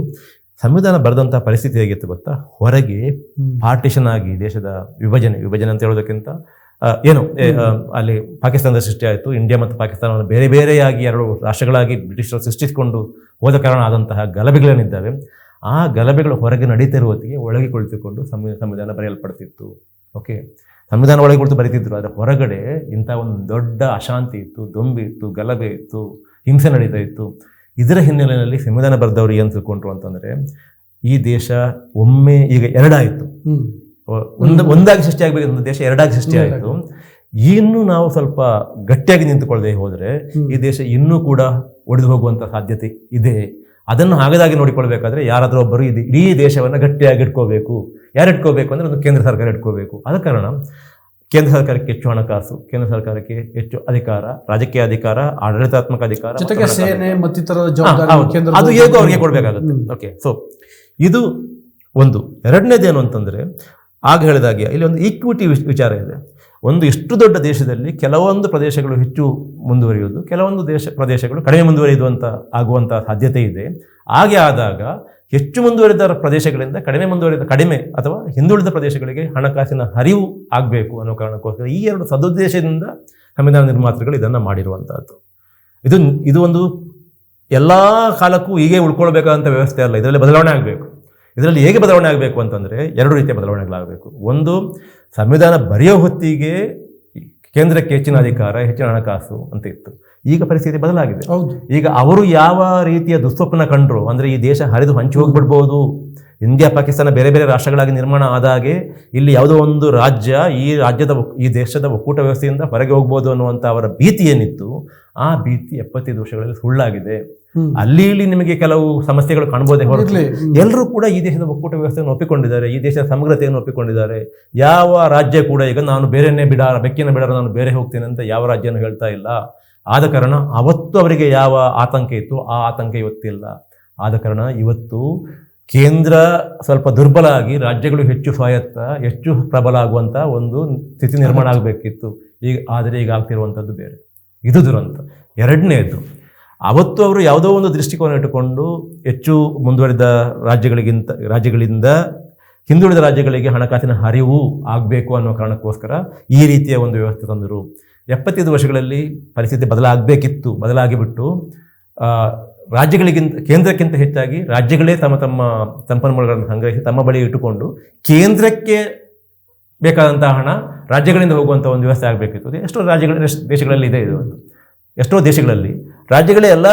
S1: ಸಂವಿಧಾನ ಬರೆದಂಥ ಪರಿಸ್ಥಿತಿ ಹೇಗಿತ್ತು ಗೊತ್ತಾ? ಹೊರಗೆ ಪಾರ್ಟಿಷನ್ ಆಗಿ ದೇಶದ ವಿಭಜನೆ ಅಂತ ಹೇಳೋದಕ್ಕಿಂತ ಅಲ್ಲಿ ಪಾಕಿಸ್ತಾನದ ಸೃಷ್ಟಿ ಆಯಿತು. ಇಂಡಿಯಾ ಮತ್ತು ಪಾಕಿಸ್ತಾನವನ್ನು ಬೇರೆ ಬೇರೆಯಾಗಿ ಎರಡು ರಾಷ್ಟ್ರಗಳಾಗಿ ಬ್ರಿಟಿಷರು ಸೃಷ್ಟಿಸಿಕೊಂಡು ಹೋದ ಕಾರಣ ಆದಂತಹ ಗಲಭೆಗಳೇನಿದ್ದಾವೆ, ಆ ಗಲಭೆಗಳು ಹೊರಗೆ ನಡೀತಿರುವ ಹೊತ್ತಿಗೆ ಒಳಗೆ ಕುಳಿತುಕೊಂಡು ಸಂವಿಧಾನ ಬರೆಯಲ್ಪಡ್ತಿತ್ತು. ಓಕೆ, ಸಂವಿಧಾನ ಒಳಗೆ ಕುಳಿತು ಬರೀತಿದ್ರು. ಆದರೆ ಹೊರಗಡೆ ಇಂಥ ಒಂದು ದೊಡ್ಡ ಅಶಾಂತಿ ಇತ್ತು, ದೊಂಬಿ ಇತ್ತು, ಗಲಭೆ ಇತ್ತು, ಹಿಂಸೆ ನಡೀತಾ ಇತ್ತು. ಇದರ ಹಿನ್ನೆಲೆಯಲ್ಲಿ ಸಂವಿಧಾನ ಬರೆದವರು ಏನು ತಿಳ್ಕೊಂಡ್ರು ಅಂತಂದರೆ, ಈ ದೇಶ ಒಮ್ಮೆ ಈಗ ಎರಡಾಯಿತು, ಒಂದಾಗಿ ಸೃಷ್ಟಿ ಆಗಬೇಕಂತ ದೇಶ ಎರಡಾಗಿ ಸೃಷ್ಟಿ ಆಯಿತು. ಇನ್ನೂ ನಾವು ಸ್ವಲ್ಪ ಗಟ್ಟಿಯಾಗಿ ನಿಂತುಕೊಳ್ಳದೆ ಹೋದರೆ ಈ ದೇಶ ಇನ್ನೂ ಕೂಡ ಒಡೆದು ಹೋಗುವಂಥ ಸಾಧ್ಯತೆ ಇದೆ. ಅದನ್ನು ಆಗದಾಗಿ ನೋಡಿಕೊಳ್ಬೇಕಾದ್ರೆ ಯಾರಾದರೂ ಒಬ್ಬರು ಇಡೀ ದೇಶವನ್ನು ಗಟ್ಟಿಯಾಗಿ ಇಟ್ಕೋಬೇಕು. ಯಾರು ಇಟ್ಕೋಬೇಕು ಅಂದರೆ ಒಂದು ಕೇಂದ್ರ ಸರ್ಕಾರ ಇಟ್ಕೋಬೇಕು. ಆದ ಕಾರಣ ಕೇಂದ್ರ ಸರ್ಕಾರಕ್ಕೆ ಹೆಚ್ಚು ಹಣಕಾಸು, ಕೇಂದ್ರ ಸರ್ಕಾರಕ್ಕೆ ಹೆಚ್ಚು ಅಧಿಕಾರ, ರಾಜಕೀಯ ಅಧಿಕಾರ, ಆಡಳಿತಾತ್ಮಕ ಅಧಿಕಾರ,
S2: ಜೊತೆಗೆ ಸೇನೆ ಮತ್ತಿತರ
S1: ಅದು ಹೇಗೋ ಅವ್ರಿಗೆ ಕೊಡಬೇಕಾಗುತ್ತೆ. ಓಕೆ, ಸೊ ಇದು ಒಂದು. ಎರಡನೇದೇನು ಅಂತಂದರೆ, ಆಗ ಹೇಳಿದಾಗೆ ಇಲ್ಲಿ ಒಂದು ಈಕ್ವಿಟಿ ವಿಚಾರ ಇದೆ. ಒಂದು ಇಷ್ಟು ದೊಡ್ಡ ದೇಶದಲ್ಲಿ ಕೆಲವೊಂದು ಪ್ರದೇಶಗಳು ಹೆಚ್ಚು ಮುಂದುವರಿಯುವುದು, ಕೆಲವೊಂದು ಪ್ರದೇಶಗಳು ಕಡಿಮೆ ಮುಂದುವರಿಯುವಂಥ ಆಗುವಂಥ ಸಾಧ್ಯತೆ ಇದೆ. ಹಾಗೆ ಆದಾಗ ಹೆಚ್ಚು ಮುಂದುವರಿದ ಪ್ರದೇಶಗಳಿಂದ ಕಡಿಮೆ ಅಥವಾ ಹಿಂದುಳಿದ ಪ್ರದೇಶಗಳಿಗೆ ಹಣಕಾಸಿನ ಹರಿವು ಆಗಬೇಕು ಅನ್ನೋ ಕಾರಣಕ್ಕೋಸ್ಕರ ಈ ಎರಡು ಸದುದ್ದೇಶದಿಂದ ಸಂವಿಧಾನ ನಿರ್ಮಾತೃಗಳು ಇದನ್ನು ಮಾಡಿರುವಂಥದ್ದು. ಇದು ಒಂದು ಎಲ್ಲ ಕಾಲಕ್ಕೂ ಹೀಗೆ ಉಳ್ಕೊಳ್ಬೇಕಾದಂಥ ವ್ಯವಸ್ಥೆ ಅಲ್ಲ. ಇದರಲ್ಲಿ ಬದಲಾವಣೆ ಆಗಬೇಕು. ಇದರಲ್ಲಿ ಹೇಗೆ ಬದಲಾವಣೆ ಆಗಬೇಕು ಅಂತಂದರೆ, ಎರಡು ರೀತಿಯ ಬದಲಾವಣೆಗಳಾಗಬೇಕು. ಒಂದು, ಸಂವಿಧಾನ ಬರೆಯೋ ಹೊತ್ತಿಗೆ ಕೇಂದ್ರಕ್ಕೆ ಹೆಚ್ಚಿನ ಅಧಿಕಾರ, ಹೆಚ್ಚಿನ ಹಣಕಾಸು ಅಂತ ಇತ್ತು. ಈಗ ಪರಿಸ್ಥಿತಿ ಬದಲಾಗಿದೆ. ಈಗ ಅವರು ಯಾವ ರೀತಿಯ ದುಸ್ವಪ್ನ ಕಂಡ್ರು ಅಂದರೆ, ಈ ದೇಶ ಹರಿದು ಹಂಚಿ ಹೋಗ್ಬಿಡ್ಬೋದು, ಇಂಡಿಯಾ ಪಾಕಿಸ್ತಾನ ಬೇರೆ ಬೇರೆ ರಾಷ್ಟ್ರಗಳಾಗಿ ನಿರ್ಮಾಣ ಆದಾಗೆ ಇಲ್ಲಿ ಯಾವುದೋ ಒಂದು ರಾಜ್ಯ ಈ ದೇಶದ ಒಕ್ಕೂಟ ವ್ಯವಸ್ಥೆಯಿಂದ ಹೊರಗೆ ಹೋಗ್ಬೋದು ಅನ್ನುವಂಥ ಅವರ ಭೀತಿ ಏನಿತ್ತು, ಆ ಭೀತಿ 75 ವರ್ಷಗಳಲ್ಲಿ ಸುಳ್ಳಾಗಿದೆ. ಅಲ್ಲಿ ಇಲ್ಲಿ ನಿಮಗೆ ಕೆಲವು ಸಮಸ್ಯೆಗಳು ಕಾಣ್ಬೋದೇ ಹೊರತು ಎಲ್ಲರೂ ಕೂಡ ಈ ದೇಶದ ಒಕ್ಕೂಟ ವ್ಯವಸ್ಥೆಯನ್ನು ಒಪ್ಪಿಕೊಂಡಿದ್ದಾರೆ, ಈ ದೇಶದ ಸಮಗ್ರತೆಯನ್ನು ಒಪ್ಪಿಕೊಂಡಿದ್ದಾರೆ. ಯಾವ ರಾಜ್ಯ ಕೂಡ ಈಗ ನಾನು ಬೇರೆಯೇ ಬೆಕ್ಕಿನ ಬಿಡಾರ ನಾನು ಬೇರೆ ಹೋಗ್ತೇನೆ ಅಂತ ಯಾವ ರಾಜ್ಯನೂ ಹೇಳ್ತಾ ಇಲ್ಲ. ಆದ ಕಾರಣ ಅವತ್ತು ಅವರಿಗೆ ಯಾವ ಆತಂಕ ಇತ್ತು ಆ ಆತಂಕ ಇವತ್ತಿಲ್ಲ. ಆದ ಕಾರಣ ಇವತ್ತು ಕೇಂದ್ರ ಸ್ವಲ್ಪ ದುರ್ಬಲ ಆಗಿ ರಾಜ್ಯಗಳು ಹೆಚ್ಚು ಸ್ವಾಯತ್ತ, ಹೆಚ್ಚು ಪ್ರಬಲ ಆಗುವಂಥ ಒಂದು ಸ್ಥಿತಿ ನಿರ್ಮಾಣ ಆಗಬೇಕಿತ್ತು. ಆದರೆ ಈಗ ಆಗ್ತಿರುವಂಥದ್ದು ಬೇರೆ. ಇದು ದುರಂತ. ಎರಡನೇದು, ಅವತ್ತು ಅವರು ಯಾವುದೋ ಒಂದು ದೃಷ್ಟಿಕೋನ ಇಟ್ಟುಕೊಂಡು ಹೆಚ್ಚು ಮುಂದುವರಿದ ರಾಜ್ಯಗಳಿಂದ ಹಿಂದುಳಿದ ರಾಜ್ಯಗಳಿಗೆ ಹಣಕಾಸಿನ ಹರಿವು ಆಗಬೇಕು ಅನ್ನೋ ಕಾರಣಕ್ಕೋಸ್ಕರ ಈ ರೀತಿಯ ಒಂದು ವ್ಯವಸ್ಥೆ ತಂದರು. 75 ವರ್ಷಗಳಲ್ಲಿ ಪರಿಸ್ಥಿತಿ ಬದಲಾಗಿಬಿಟ್ಟು ಕೇಂದ್ರಕ್ಕಿಂತ ಹೆಚ್ಚಾಗಿ ರಾಜ್ಯಗಳೇ ತಮ್ಮ ಸಂಪನ್ಮೂಲಗಳನ್ನು ಸಂಗ್ರಹಿಸಿ ತಮ್ಮ ಬಳಿ ಇಟ್ಟುಕೊಂಡು ಕೇಂದ್ರಕ್ಕೆ ಬೇಕಾದಂತಹ ಹಣ ರಾಜ್ಯಗಳಿಂದ ಹೋಗುವಂಥ ಒಂದು ವ್ಯವಸ್ಥೆ ಆಗಬೇಕಿತ್ತು. ಎಷ್ಟೋ ದೇಶಗಳಲ್ಲಿ ಇದೆ ಇದು. ಎಷ್ಟೋ ದೇಶಗಳಲ್ಲಿ ರಾಜ್ಯಗಳೇ ಎಲ್ಲ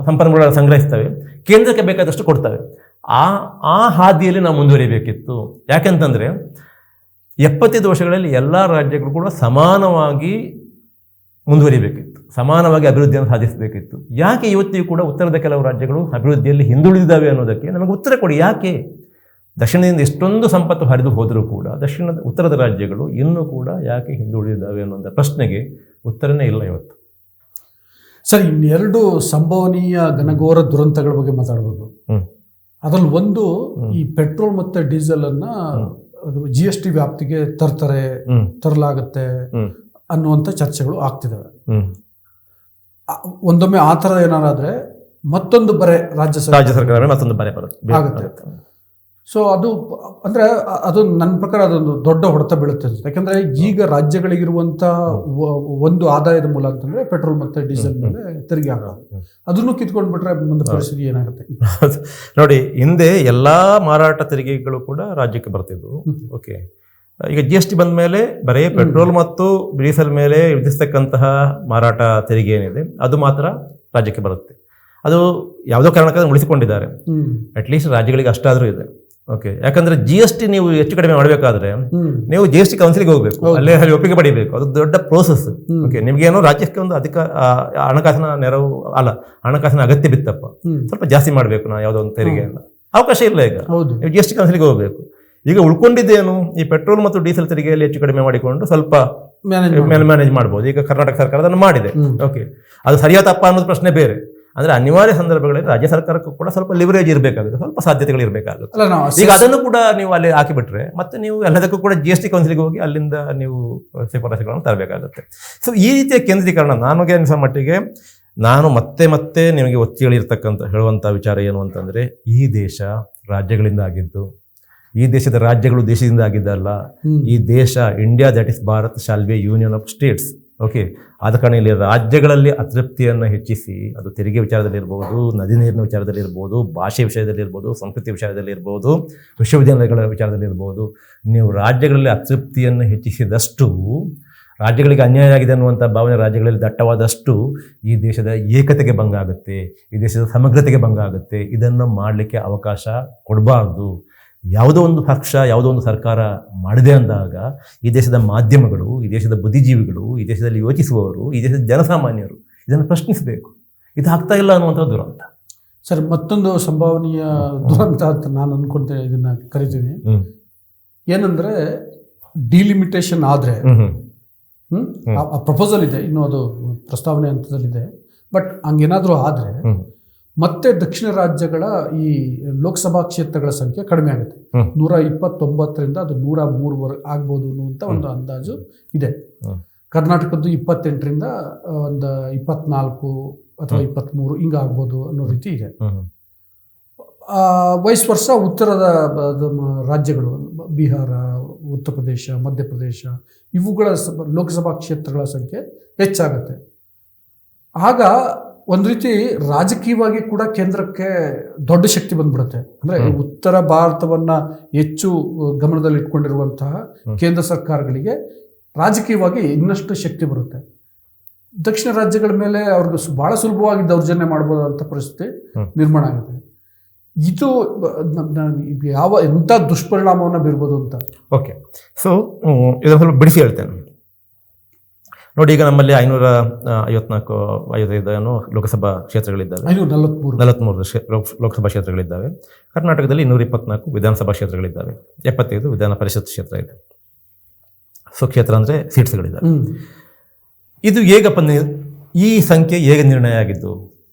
S1: ಸಂಪನ್ಮೂಲಗಳನ್ನು ಸಂಗ್ರಹಿಸ್ತವೆ, ಕೇಂದ್ರಕ್ಕೆ ಬೇಕಾದಷ್ಟು ಕೊಡ್ತವೆ. ಆ ಹಾದಿಯಲ್ಲಿ ನಾವು ಮುಂದುವರಿಬೇಕಿತ್ತು. ಯಾಕೆಂತಂದರೆ 75 ವರ್ಷಗಳಲ್ಲಿ ಎಲ್ಲ ರಾಜ್ಯಗಳು ಕೂಡ ಸಮಾನವಾಗಿ ಮುಂದುವರಿಬೇಕಿತ್ತು, ಸಮಾನವಾಗಿ ಅಭಿವೃದ್ಧಿಯನ್ನು ಸಾಧಿಸಬೇಕಿತ್ತು. ಯಾಕೆ ಇವತ್ತಿಗೂ ಕೂಡ ಉತ್ತರದ ಕೆಲವು ರಾಜ್ಯಗಳು ಅಭಿವೃದ್ಧಿಯಲ್ಲಿ ಹಿಂದುಳಿದಿದ್ದಾವೆ ಅನ್ನೋದಕ್ಕೆ ನಮಗೆ ಉತ್ತರ ಕೊಡಿ. ಯಾಕೆ ದಕ್ಷಿಣದಿಂದ ಎಷ್ಟೊಂದು ಸಂಪತ್ತು ಹರಿದು ಹೋದರೂ ಕೂಡ ಉತ್ತರದ ರಾಜ್ಯಗಳು ಇನ್ನೂ ಕೂಡ ಯಾಕೆ ಹಿಂದುಳಿದಿದ್ದಾವೆ ಅನ್ನೋಂಥ ಪ್ರಶ್ನೆಗೆ ಉತ್ತರನೇ ಇಲ್ಲ ಇವತ್ತು.
S2: ಸರ್, ಇನ್ನೆರಡು ಸಂಭವನೀಯ ಘನಘೋರ ದುರಂತಗಳ ಬಗ್ಗೆ ಮಾತಾಡ್ಬೋದು. ಅದ್ರಲ್ಲಿ ಒಂದು ಈ ಪೆಟ್ರೋಲ್ ಮತ್ತೆ ಡೀಸೆಲ್ ಅನ್ನ GST ವ್ಯಾಪ್ತಿಗೆ ತರಲಾಗುತ್ತೆ ಅನ್ನುವಂಥ ಚರ್ಚೆಗಳು ಆಗ್ತಿದ್ದಾವೆ. ಒಂದೊಮ್ಮೆ ಆ ಥರ ಏನಾರಾದ್ರೆ ಮತ್ತೊಂದು ಬರೆ ರಾಜ್ಯ
S1: ಸರ್ಕಾರ ಮತ್ತೊಂದು ಬರೆ
S2: ಆಗುತ್ತೆ. ಸೊ ಅದು ನನ್ನ ಪ್ರಕಾರ ಅದೊಂದು ದೊಡ್ಡ ಹೊಡೆತ ಬೀಳುತ್ತೆ. ಯಾಕಂದ್ರೆ ಈಗ ರಾಜ್ಯಗಳಿಗಿರುವಂತ ಒಂದು ಆದಾಯದ ಮೂಲ ಅಂತಂದ್ರೆ ಪೆಟ್ರೋಲ್ ಮತ್ತೆ ಡೀಸೆಲ್ ಮೇಲೆ ತೆರಿಗೆ ಆಗೋದು. ಅದನ್ನು ಕಿತ್ಕೊಂಡ್ಬಿಟ್ರೆ ಮುಂದೆ ಪರಿಸ್ಥಿತಿ ಏನಾಗುತ್ತೆ
S1: ನೋಡಿ. ಹಿಂದೆ ಎಲ್ಲಾ ಮಾರಾಟ ತೆರಿಗೆಗಳು ಕೂಡ ರಾಜ್ಯಕ್ಕೆ ಬರ್ತಿದ್ವು. ಓಕೆ, ಈಗ GST ಬಂದ ಮೇಲೆ ಬರೀ ಪೆಟ್ರೋಲ್ ಮತ್ತು ಡೀಸೆಲ್ ಮೇಲೆ ವಿಧಿಸ್ತಕ್ಕಂತಹ ಮಾರಾಟ ತೆರಿಗೆ ಏನಿದೆ ಅದು ಮಾತ್ರ ರಾಜ್ಯಕ್ಕೆ ಬರುತ್ತೆ. ಅದು ಯಾವುದೋ ಕಾರಣಕ್ಕಾಗಿ ಉಳಿಸಿಕೊಂಡಿದ್ದಾರೆ. ಅಟ್ಲೀಸ್ಟ್ ರಾಜ್ಯಗಳಿಗೆ ಅಷ್ಟಾದ್ರೂ ಇದೆ. ಓಕೆ, ಯಾಕಂದ್ರೆ GST ನೀವು ಹೆಚ್ಚು ಕಡಿಮೆ ಮಾಡಬೇಕಾದ್ರೆ ನೀವು GST ಕೌನ್ಸಿಲ್ಗೆ ಹೋಗ್ಬೇಕು, ಅಲ್ಲಿ ಒಪ್ಪಿಗೆ ಪಡಿಬೇಕು. ಅದು ದೊಡ್ಡ ಪ್ರೋಸೆಸ್. ಓಕೆ, ನಿಮ್ಗೇನೋ ರಾಜ್ಯಕ್ಕೆ ಒಂದು ಅಧಿಕ ಹಣಕಾಸಿನ ನೆರವು ಹಣಕಾಸಿನ ಅಗತ್ಯ ಬಿತ್ತಪ್ಪ, ಸ್ವಲ್ಪ ಜಾಸ್ತಿ ಮಾಡಬೇಕು ನಾವು ಯಾವುದೋ ಒಂದು ತೆರಿಗೆಯನ್ನ, ಅವಕಾಶ ಇಲ್ಲ. ಈಗ ನೀವು GST ಕೌನ್ಸಿಲ್ಗೆ ಹೋಗ್ಬೇಕು. ಈಗ ಉಳ್ಕೊಂಡಿದ್ದೇನು ಈ ಪೆಟ್ರೋಲ್ ಮತ್ತು ಡೀಸೆಲ್ ತೆರಿಗೆಯಲ್ಲಿ ಹೆಚ್ಚು ಕಡಿಮೆ ಮಾಡಿಕೊಂಡು ಸ್ವಲ್ಪ ಮ್ಯಾನೇಜ್ ಮಾಡ್ಬೋದು. ಈಗ ಕರ್ನಾಟಕ ಸರ್ಕಾರ ಅದನ್ನು ಮಾಡಿದೆ. ಓಕೆ, ಅದು ಸರಿಯಾ ತಪ್ಪ ಅನ್ನೋದು ಪ್ರಶ್ನೆ ಬೇರೆ. ಅಂದ್ರೆ ಅನಿವಾರ್ಯ ಸಂದರ್ಭಗಳಲ್ಲಿ ರಾಜ್ಯ ಸರ್ಕಾರಕ್ಕೂ ಕೂಡ ಸ್ವಲ್ಪ ಲಿವರೇಜ್ ಇರಬೇಕಾಗುತ್ತೆ, ಸ್ವಲ್ಪ ಸಾಧ್ಯತೆಗಳು ಇರಬೇಕಾಗುತ್ತೆ. ಈಗ ಅದನ್ನು ಕೂಡ ನೀವು ಅಲ್ಲಿ ಹಾಕಿಬಿಟ್ರೆ ಮತ್ತೆ ನೀವು ಎಲ್ಲದಕ್ಕೂ ಕೂಡ GST ಕೌನ್ಸಿಲ್ಗೆ ಹೋಗಿ ಅಲ್ಲಿಂದ ನೀವು ಶಿಫಾರಸುಗಳನ್ನು ತರಬೇಕಾಗುತ್ತೆ. ಸೊ ಈ ರೀತಿಯ ಕೇಂದ್ರೀಕರಣ ನನಗೆ ಅನಿಸೋ ಮಟ್ಟಿಗೆ, ನಾನು ಮತ್ತೆ ನಿಮಗೆ ಒತ್ತಿ ಹೇಳುವಂಥ ವಿಚಾರ ಏನು ಅಂತಂದ್ರೆ, ಈ ದೇಶ ರಾಜ್ಯಗಳಿಂದ ಆಗಿದ್ದು, ಈ ದೇಶದ ರಾಜ್ಯಗಳು ದೇಶದಿಂದ ಆಗಿದ್ದಲ್ಲ. ಈ ದೇಶ India that is Bharat shall be union of States. Okay, ಆದ ಕಾರಣ ಇಲ್ಲಿ ರಾಜ್ಯಗಳಲ್ಲಿ ಅತೃಪ್ತಿಯನ್ನು ಹೆಚ್ಚಿಸಿ, ಅದು ತೆರಿಗೆ ವಿಚಾರದಲ್ಲಿ ಇರ್ಬೋದು, ನದಿ ನೀರಿನ ವಿಚಾರದಲ್ಲಿ ಇರ್ಬೋದು, ಭಾಷೆ ವಿಷಯದಲ್ಲಿ ಇರ್ಬೋದು, ಸಂಸ್ಕೃತಿ ವಿಷಯದಲ್ಲಿ ಇರ್ಬೋದು, ವಿಶ್ವವಿದ್ಯಾಲಯಗಳ ವಿಚಾರದಲ್ಲಿ ಇರ್ಬೋದು, ನೀವು ರಾಜ್ಯಗಳಲ್ಲಿ ಅತೃಪ್ತಿಯನ್ನು ಹೆಚ್ಚಿಸಿದಷ್ಟು, ರಾಜ್ಯಗಳಿಗೆ ಅನ್ಯಾಯ ಆಗಿದೆ ಅನ್ನುವಂಥ ಭಾವನೆ ರಾಜ್ಯಗಳಲ್ಲಿ ದಟ್ಟವಾದಷ್ಟು ಈ ದೇಶದ ಏಕತೆಗೆ ಭಂಗ ಆಗುತ್ತೆ, ಈ ದೇಶದ ಸಮಗ್ರತೆಗೆ ಭಂಗ ಆಗುತ್ತೆ. ಇದನ್ನು ಮಾಡಲಿಕ್ಕೆ ಅವಕಾಶ ಕೊಡಬಾರ್ದು. ಯಾವುದೋ ಒಂದು ಪಕ್ಷ, ಯಾವುದೋ ಒಂದು ಸರ್ಕಾರ ಮಾಡಿದೆ ಅಂದಾಗ ಈ ದೇಶದ ಮಾಧ್ಯಮಗಳು, ಈ ದೇಶದ ಬುದ್ಧಿಜೀವಿಗಳು, ಈ ದೇಶದಲ್ಲಿ ಯೋಚಿಸುವವರು, ಈ ದೇಶದ ಜನಸಾಮಾನ್ಯರು ಇದನ್ನು ಪ್ರಶ್ನಿಸಬೇಕು. ಇದು ಆಗ್ತಾ ಇಲ್ಲ ಅನ್ನುವಂಥ ದುರಂತ.
S2: ಸರ್, ಮತ್ತೊಂದು ಸಂಭಾವನೀಯ ದುರಂತ ಅಂತ ನಾನು ಅನ್ಕೊಂತೇನೆ, ಇದನ್ನ ಕರಿತೀನಿ. ಏನಂದ್ರೆ ಡಿಲಿಮಿಟೇಷನ್ ಆದ್ರೆ, ಆ ಪ್ರಪೋಸಲ್ ಇದೆ, ಇನ್ನು ಅದು ಪ್ರಸ್ತಾವನೆ ಹಂತದಲ್ಲಿದೆ. ಬಟ್ ಹಂಗೇನಾದ್ರೂ ಆದ್ರೆ ಮತ್ತೆ ದಕ್ಷಿಣ ರಾಜ್ಯಗಳ ಈ ಲೋಕಸಭಾ ಕ್ಷೇತ್ರಗಳ ಸಂಖ್ಯೆ ಕಡಿಮೆ ಆಗುತ್ತೆ. 129ರಿಂದ ಅದು 103 ಆಗ್ಬೋದು ಅನ್ನುವಂಥ ಒಂದು ಅಂದಾಜು ಇದೆ. ಕರ್ನಾಟಕದ್ದು 28ರಿಂದ ಒಂದು 24 ಅಥವಾ 23 ಹಿಂಗ ಆಗ್ಬೋದು ಅನ್ನೋ ರೀತಿ ಇದೆ. ವಯಸ್ ವರ್ಷ ಉತ್ತರದ ರಾಜ್ಯಗಳು, ಬಿಹಾರ, ಉತ್ತರ ಪ್ರದೇಶ, ಮಧ್ಯಪ್ರದೇಶ, ಇವುಗಳ ಲೋಕಸಭಾ ಕ್ಷೇತ್ರಗಳ ಸಂಖ್ಯೆ ಹೆಚ್ಚಾಗುತ್ತೆ. ಆಗ ಒಂದು ರೀತಿ ರಾಜಕೀಯವಾಗಿ ಕೂಡ ಕೇಂದ್ರಕ್ಕೆ ದೊಡ್ಡ ಶಕ್ತಿ ಬಂದ್ಬಿಡುತ್ತೆ. ಅಂದ್ರೆ ಉತ್ತರ ಭಾರತವನ್ನ ಹೆಚ್ಚು ಗಮನದಲ್ಲಿ ಇಟ್ಕೊಂಡಿರುವಂತಹ ಕೇಂದ್ರ ಸರ್ಕಾರಗಳಿಗೆ ರಾಜಕೀಯವಾಗಿ ಇನ್ನಷ್ಟು ಶಕ್ತಿ ಬರುತ್ತೆ. ದಕ್ಷಿಣ ರಾಜ್ಯಗಳ ಮೇಲೆ ಅವ್ರಿಗೆ ಬಹಳ ಸುಲಭವಾಗಿ ದೌರ್ಜನ್ಯ ಮಾಡಬಹುದಂತ ಪರಿಸ್ಥಿತಿ ನಿರ್ಮಾಣ ಆಗುತ್ತೆ. ಇದು ಎಂಥ ದುಷ್ಪರಿಣಾಮವನ್ನು ಬೀರ್ಬೋದು ಅಂತ.
S1: ಓಕೆ, ಸೊ ಇದನ್ನು ಸ್ವಲ್ಪ ಬಿಡಿಸಿ ಹೇಳ್ತೇನೆ ನೋಡಿ. ಈಗ ನಮ್ಮಲ್ಲಿ 554 ಲೋಕಸಭಾ ಕ್ಷೇತ್ರಗಳಿದ್ದಾವೆ, 43 ಲೋಕಸಭಾ ಕ್ಷೇತ್ರಗಳಿದ್ದಾವೆ. ಕರ್ನಾಟಕದಲ್ಲಿ 224 ವಿಧಾನಸಭಾ ಕ್ಷೇತ್ರಗಳಿದ್ದಾವೆ, 75 ವಿಧಾನ ಪರಿಷತ್ ಕ್ಷೇತ್ರ ಇದೆ. ಸೊ ಕ್ಷೇತ್ರ ಅಂದರೆ ಸೀಟ್ಸ್ಗಳಿದ್ದಾವೆ. ಇದು ಹೇಗಪ್ಪ, ಈ ಸಂಖ್ಯೆ ಹೇಗೆ ನಿರ್ಣಯ ಆಗಿದ್ದು?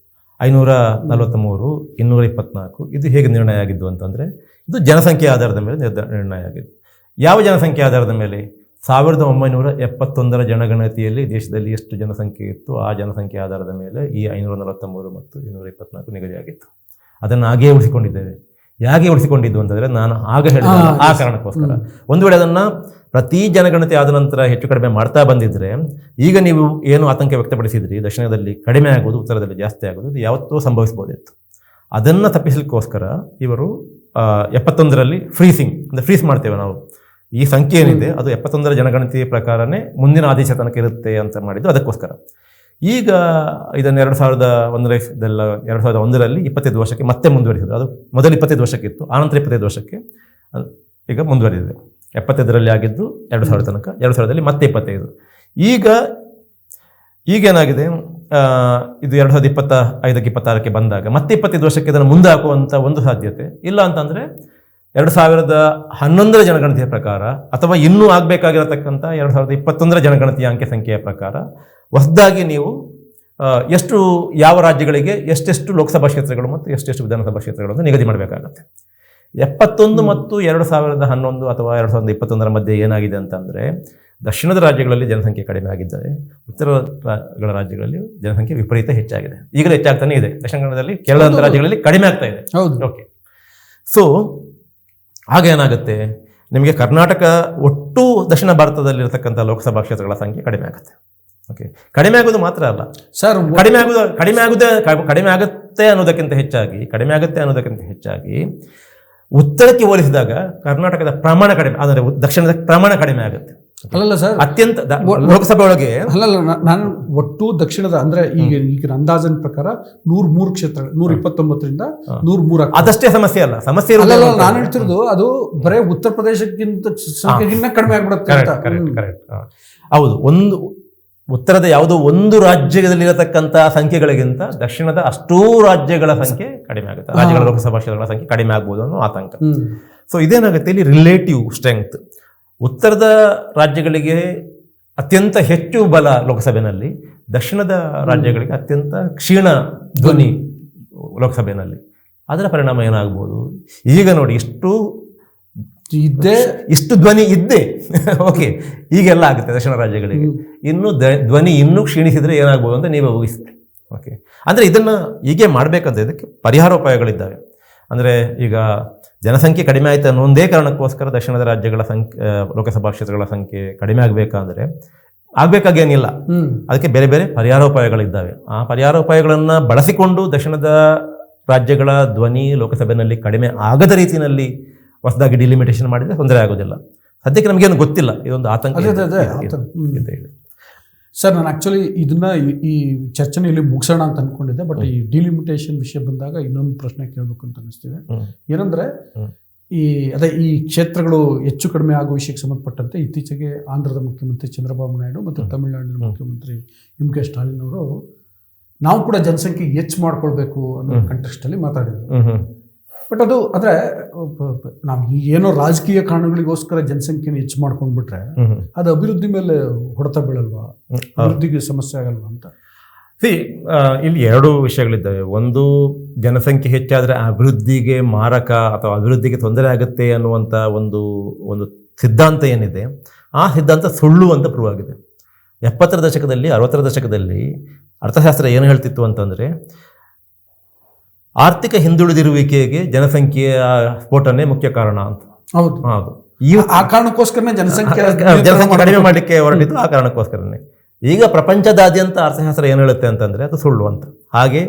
S1: 543, 224 ಇದು ಹೇಗೆ ನಿರ್ಣಯ ಆಗಿದ್ದು ಅಂತಂದರೆ, ಇದು ಜನಸಂಖ್ಯೆ ಆಧಾರದ ಮೇಲೆ ನಿರ್ಣಯ ಆಗಿದ್ದು. ಯಾವ ಜನಸಂಖ್ಯೆ ಆಧಾರದ ಮೇಲೆ? 1971 ಜನಗಣತಿಯಲ್ಲಿ ದೇಶದಲ್ಲಿ ಎಷ್ಟು ಜನಸಂಖ್ಯೆ ಇತ್ತು ಆ ಜನಸಂಖ್ಯೆ ಆಧಾರದ ಮೇಲೆ ಈ 543 ಮತ್ತು 224 ನಿಗದಿಯಾಗಿತ್ತು. ಅದನ್ನು ಹಾಗೇ ಉಳಿಸಿಕೊಂಡಿದ್ದೇವೆ. ಹೇಗೆ ಉಳಿಸಿಕೊಂಡಿದ್ದು ಅಂತಂದರೆ, ನಾನು ಆಗ ಹೇಳಿದ ಆ ಕಾರಣಕ್ಕೋಸ್ಕರ. ಒಂದು ವೇಳೆ ಅದನ್ನು ಪ್ರತಿ ಜನಗಣತಿ ಆದ ನಂತರ ಹೆಚ್ಚು ಕಡಿಮೆ ಮಾಡ್ತಾ ಬಂದಿದ್ರೆ, ಈಗ ನೀವು ಏನು ಆತಂಕ ವ್ಯಕ್ತಪಡಿಸಿದ್ರಿ, ದಕ್ಷಿಣದಲ್ಲಿ ಕಡಿಮೆ ಆಗೋದು, ಉತ್ತರದಲ್ಲಿ ಜಾಸ್ತಿ ಆಗೋದು, ಇದು ಯಾವತ್ತೂ ಸಂಭವಿಸ್ಬೋದಿತ್ತು. ಅದನ್ನು ತಪ್ಪಿಸಲಿಕ್ಕೋಸ್ಕರ ಇವರು 71ರಲ್ಲಿ ಫ್ರೀಸಿಂಗ್, ಅಂದರೆ ಫ್ರೀಸ್ ಮಾಡ್ತೇವೆ ನಾವು, ಈ ಸಂಖ್ಯೆ ಏನಿದೆ ಅದು 71 ಜನಗಣತಿ ಪ್ರಕಾರನೇ ಮುಂದಿನ ಆದೇಶ ತನಕ ಇರುತ್ತೆ ಅಂತ ಮಾಡಿದ್ದು ಅದಕ್ಕೋಸ್ಕರ. ಈಗ ಇದನ್ನು 2001ರಲ್ಲಿ 25 ವರ್ಷಕ್ಕೆ ಮತ್ತೆ ಮುಂದುವರಿಸಿದ್ರು. ಅದು ಮೊದಲು 25 ವರ್ಷಕ್ಕಿತ್ತು, ಆನಂತರ 25 ವರ್ಷಕ್ಕೆ ಈಗ ಮುಂದುವರಿದಿದೆ. 75ರಲ್ಲಿ ಆಗಿದ್ದು 2000 ತನಕ, 2000ದಲ್ಲಿ ಮತ್ತೆ 25. ಈಗೇನಾಗಿದೆ, ಇದು 2025-26ಕ್ಕೆ ಬಂದಾಗ ಮತ್ತೆ 25 ವರ್ಷಕ್ಕೆ ಇದನ್ನು ಮುಂದೆ ಹಾಕುವಂಥ ಒಂದು ಸಾಧ್ಯತೆ ಇಲ್ಲ. ಅಂತಂದರೆ 2011 ಜನಗಣತಿಯ ಪ್ರಕಾರ ಅಥವಾ ಇನ್ನೂ ಆಗಬೇಕಾಗಿರತಕ್ಕಂಥ 2021 ಜನಗಣತಿಯ ಅಂಕೆ ಸಂಖ್ಯೆಯ ಪ್ರಕಾರ ಹೊಸದಾಗಿ ನೀವು ಎಷ್ಟು ಯಾವ ರಾಜ್ಯಗಳಿಗೆ ಎಷ್ಟೆಷ್ಟು ಲೋಕಸಭಾ ಕ್ಷೇತ್ರಗಳು ಮತ್ತು ಎಷ್ಟೆಷ್ಟು ವಿಧಾನಸಭಾ ಕ್ಷೇತ್ರಗಳು ಅಂತ ನಿಗದಿ ಮಾಡಬೇಕಾಗತ್ತೆ. 71 ಮತ್ತು 2011 ಅಥವಾ 2021 ಮಧ್ಯೆ ಏನಾಗಿದೆ ಅಂತಂದರೆ, ದಕ್ಷಿಣದ ರಾಜ್ಯಗಳಲ್ಲಿ ಜನಸಂಖ್ಯೆ ಕಡಿಮೆ ಆಗಿದ್ದರೆ ಉತ್ತರಗಳ ರಾಜ್ಯಗಳಲ್ಲಿ ಜನಸಂಖ್ಯೆ ವಿಪರೀತ ಹೆಚ್ಚಾಗಿದೆ. ಈಗಲೂ ಹೆಚ್ಚಾಗ್ತಾನೆ ಇದೆ. ದಕ್ಷಿಣ ಕನ್ನಡದಲ್ಲಿ ಕೇರಳದ ರಾಜ್ಯಗಳಲ್ಲಿ ಕಡಿಮೆ ಆಗ್ತಾ ಇದೆ.
S2: ಹೌದು.
S1: ಓಕೆ, ಸೊ ಆಗ ಏನಾಗುತ್ತೆ, ನಿಮಗೆ ಕರ್ನಾಟಕ ಒಟ್ಟು ದಕ್ಷಿಣ ಭಾರತದಲ್ಲಿರತಕ್ಕಂಥ ಲೋಕಸಭಾ ಕ್ಷೇತ್ರಗಳ ಸಂಖ್ಯೆ ಕಡಿಮೆ ಆಗುತ್ತೆ. ಓಕೆ, ಕಡಿಮೆ ಆಗೋದು ಮಾತ್ರ ಅಲ್ಲ
S2: ಸರ್,
S1: ಕಡಿಮೆ ಆಗುತ್ತೆ ಅನ್ನೋದಕ್ಕಿಂತ ಹೆಚ್ಚಾಗಿ ಉತ್ತರಕ್ಕೆ ಹೋಲಿಸಿದಾಗ ಕರ್ನಾಟಕದ ಪ್ರಮಾಣ ಕಡಿಮೆ, ಅಂದರೆ ದಕ್ಷಿಣದ ಪ್ರಮಾಣ ಕಡಿಮೆ ಆಗುತ್ತೆ.
S2: ಅಲ್ಲಲ್ಲ ಸರ್,
S1: ಅತ್ಯಂತ ಲೋಕಸಭೆ ಒಳಗೆ
S2: ಅಲ್ಲಲ್ಲ, ನಾನು ಒಟ್ಟು ದಕ್ಷಿಣದ ಅಂದ್ರೆ ಈಗಿನ ಅಂದಾಜಿನ ಪ್ರಕಾರ 103 ಕ್ಷೇತ್ರ, 129ರಿಂದ 103.
S1: ಅದಷ್ಟೇ ಸಮಸ್ಯೆ ಅಲ್ಲ, ಸಮಸ್ಯೆ ಇರೋದು
S2: ನಾನು ಹೇಳ್ತಿರೋದು ಅದು ಬರೇ ಉತ್ತರ ಪ್ರದೇಶಕ್ಕಿಂತ ಸಂಖ್ಯೆಗಿನ್ನ ಕಡಿಮೆ ಆಗ್ಬಿಡುತ್ತೆ ಅಂತ.
S1: ಕರೆಕ್ಟ್. ಹೌದು, ಉತ್ತರದ ಯಾವುದೋ ಒಂದು ರಾಜ್ಯದಲ್ಲಿರತಕ್ಕಂಥ ಸಂಖ್ಯೆಗಳಿಗಿಂತ ದಕ್ಷಿಣದ ಅಷ್ಟೂ ರಾಜ್ಯಗಳ ಸಂಖ್ಯೆ ಕಡಿಮೆ ಆಗುತ್ತೆ, ರಾಜ್ಯಗಳ ಲೋಕಸಭಾ ಕ್ಷೇತ್ರಗಳ ಸಂಖ್ಯೆ ಕಡಿಮೆ ಆಗ್ಬೋದು ಅನ್ನೋ ಆತಂಕ. ಸೊ ಇದೇನಾಗುತ್ತೆ, ಇಲ್ಲಿ ರಿಲೇಟಿವ್ ಸ್ಟ್ರೆಂಗ್ತ್ ಉತ್ತರದ ರಾಜ್ಯಗಳಿಗೆ ಅತ್ಯಂತ ಹೆಚ್ಚು ಬಲ ಲೋಕಸಭೆಯಲ್ಲಿ, ದಕ್ಷಿಣದ ರಾಜ್ಯಗಳಿಗೆ ಅತ್ಯಂತ ಕ್ಷೀಣ ಧ್ವನಿ ಲೋಕಸಭೆಯಲ್ಲಿ. ಅದರ ಪರಿಣಾಮ ಏನಾಗ್ಬೋದು, ಈಗ ನೋಡಿ ಇಷ್ಟು ಧ್ವನಿ ಇದ್ದೇ ಓಕೆ, ಈಗೆಲ್ಲ ಆಗುತ್ತೆ ದಕ್ಷಿಣ ರಾಜ್ಯಗಳಿಗೆ. ಇನ್ನು ಧ್ವನಿ ಇನ್ನೂ ಕ್ಷೀಣಿಸಿದ್ರೆ ಏನಾಗ್ಬೋದು ಅಂತ ನೀವೇ ಊಹಿಸ್ತೀರಿ. ಓಕೆ, ಅಂದರೆ ಇದನ್ನು ಹೀಗೆ ಮಾಡಬೇಕಂತ ಇದಕ್ಕೆ ಪರಿಹಾರೋಪಾಯಗಳಿದ್ದಾವೆ. ಅಂದರೆ ಈಗ ಜನಸಂಖ್ಯೆ ಕಡಿಮೆ ಆಯಿತು ಅನ್ನೋ ಒಂದೇ ಕಾರಣಕ್ಕೋಸ್ಕರ ದಕ್ಷಿಣದ ರಾಜ್ಯಗಳ ಲೋಕಸಭಾ ಕ್ಷೇತ್ರಗಳ ಸಂಖ್ಯೆ ಕಡಿಮೆ ಆಗಬೇಕಂದ್ರೆ ಆಗಬೇಕಾಗೇನಿಲ್ಲ. ಅದಕ್ಕೆ ಬೇರೆ ಬೇರೆ ಪರಿಹಾರೋಪಾಯಗಳಿದ್ದಾವೆ. ಆ ಪರಿಹಾರೋಪಾಯಗಳನ್ನು ಬಳಸಿಕೊಂಡು ದಕ್ಷಿಣದ ರಾಜ್ಯಗಳ ಧ್ವನಿ ಲೋಕಸಭೆಯಲ್ಲಿ ಕಡಿಮೆ ಆಗದ ರೀತಿಯಲ್ಲಿ ಹೊಸದಾಗಿ ಡಿಲಿಮಿಟೇಷನ್ ಮಾಡಿದರೆ ತೊಂದರೆ ಆಗೋದಿಲ್ಲ. ಸದ್ಯಕ್ಕೆ ನಮಗೇನು ಗೊತ್ತಿಲ್ಲ, ಇದೊಂದು ಆತಂಕ ಇದೆ.
S2: ಸರ್, ನಾನು ಆ್ಯಕ್ಚುಲಿ ಇದನ್ನ ಈ ಚರ್ಚೆಯಲ್ಲಿ ಮುಗಿಸೋಣ ಅಂತ ಅಂದ್ಕೊಂಡಿದ್ದೆ, ಬಟ್ ಈ ಡಿಲಿಮಿಟೇಷನ್ ವಿಷಯ ಬಂದಾಗ ಇನ್ನೊಂದು ಪ್ರಶ್ನೆ ಕೇಳಬೇಕು ಅಂತ ಅನಿಸ್ತಿದೆ. ಏನಂದರೆ, ಈ ಕ್ಷೇತ್ರಗಳು ಹೆಚ್ಚು ಕಡಿಮೆ ಆಗುವ ವಿಷಯಕ್ಕೆ ಸಂಬಂಧಪಟ್ಟಂತೆ ಇತ್ತೀಚೆಗೆ ಆಂಧ್ರದ ಮುಖ್ಯಮಂತ್ರಿ ಚಂದ್ರಬಾಬು ನಾಯ್ಡು ಮತ್ತು ತಮಿಳುನಾಡಿನ ಮುಖ್ಯಮಂತ್ರಿ MK ಸ್ಟಾಲಿನ್ ಅವರು ನಾವು ಕೂಡ ಜನಸಂಖ್ಯೆ ಹೆಚ್ಚು ಮಾಡ್ಕೊಳ್ಬೇಕು ಅನ್ನೋ ಕಂಟೆಕ್ಸ್ಟಲ್ಲಿ ಮಾತಾಡಿದರು. ಬಟ್ ಅದು ಅಂದರೆ ನಾವು ಏನೋ ರಾಜಕೀಯ ಕಾರಣಗಳಿಗೋಸ್ಕರ ಜನಸಂಖ್ಯೆನ ಹೆಚ್ಚು ಮಾಡ್ಕೊಂಡ್ಬಿಟ್ರೆ ಅದು ಅಭಿವೃದ್ಧಿ ಮೇಲೆ ಹೊಡೆತ ಬೀಳಲ್ವಾ, ಅಭಿವೃದ್ಧಿಗೆ ಸಮಸ್ಯೆ ಆಗಲ್ವಾ ಅಂತ.
S1: ಇಲ್ಲಿ ಎರಡು ವಿಷಯಗಳಿದ್ದಾವೆ. ಒಂದು, ಜನಸಂಖ್ಯೆ ಹೆಚ್ಚಾದರೆ ಅಭಿವೃದ್ಧಿಗೆ ಮಾರಕ ಅಥವಾ ಅಭಿವೃದ್ಧಿಗೆ ತೊಂದರೆ ಆಗುತ್ತೆ ಅನ್ನುವಂಥ ಒಂದು ಸಿದ್ಧಾಂತ ಏನಿದೆ, ಆ ಸಿದ್ಧಾಂತ ಸುಳ್ಳು ಅಂತ ಪ್ರೂವ್ ಆಗಿದೆ. 70ರ ದಶಕದಲ್ಲಿ 60ರ ದಶಕದಲ್ಲಿ ಅರ್ಥಶಾಸ್ತ್ರ ಏನು ಹೇಳ್ತಿತ್ತು ಅಂತಂದರೆ, ಆರ್ಥಿಕ ಹಿಂದುಳಿದಿರುವಿಕೆಗೆ ಜನಸಂಖ್ಯೆಯ ಸ್ಫೋಟನೆ ಮುಖ್ಯ ಕಾರಣ ಅಂತ.
S2: ಹೌದು, ಆ ಕಾರಣಕ್ಕೋಸ್ಕರನೇ ಜನಸಂಖ್ಯೆ
S1: ಕಡಿಮೆ ಮಾಡಲಿಕ್ಕೆ ಹೊರಟಿದ್ದು ಆ ಕಾರಣಕ್ಕೋಸ್ಕರನೇ. ಈಗ ಪ್ರಪಂಚದಾದ್ಯಂತ ಅರ್ಥಶಾಸ್ತ್ರ ಏನು ಹೇಳುತ್ತೆ ಅಂತಂದರೆ ಅದು ಸುಳ್ಳು ಅಂತ. ಹಾಗೆ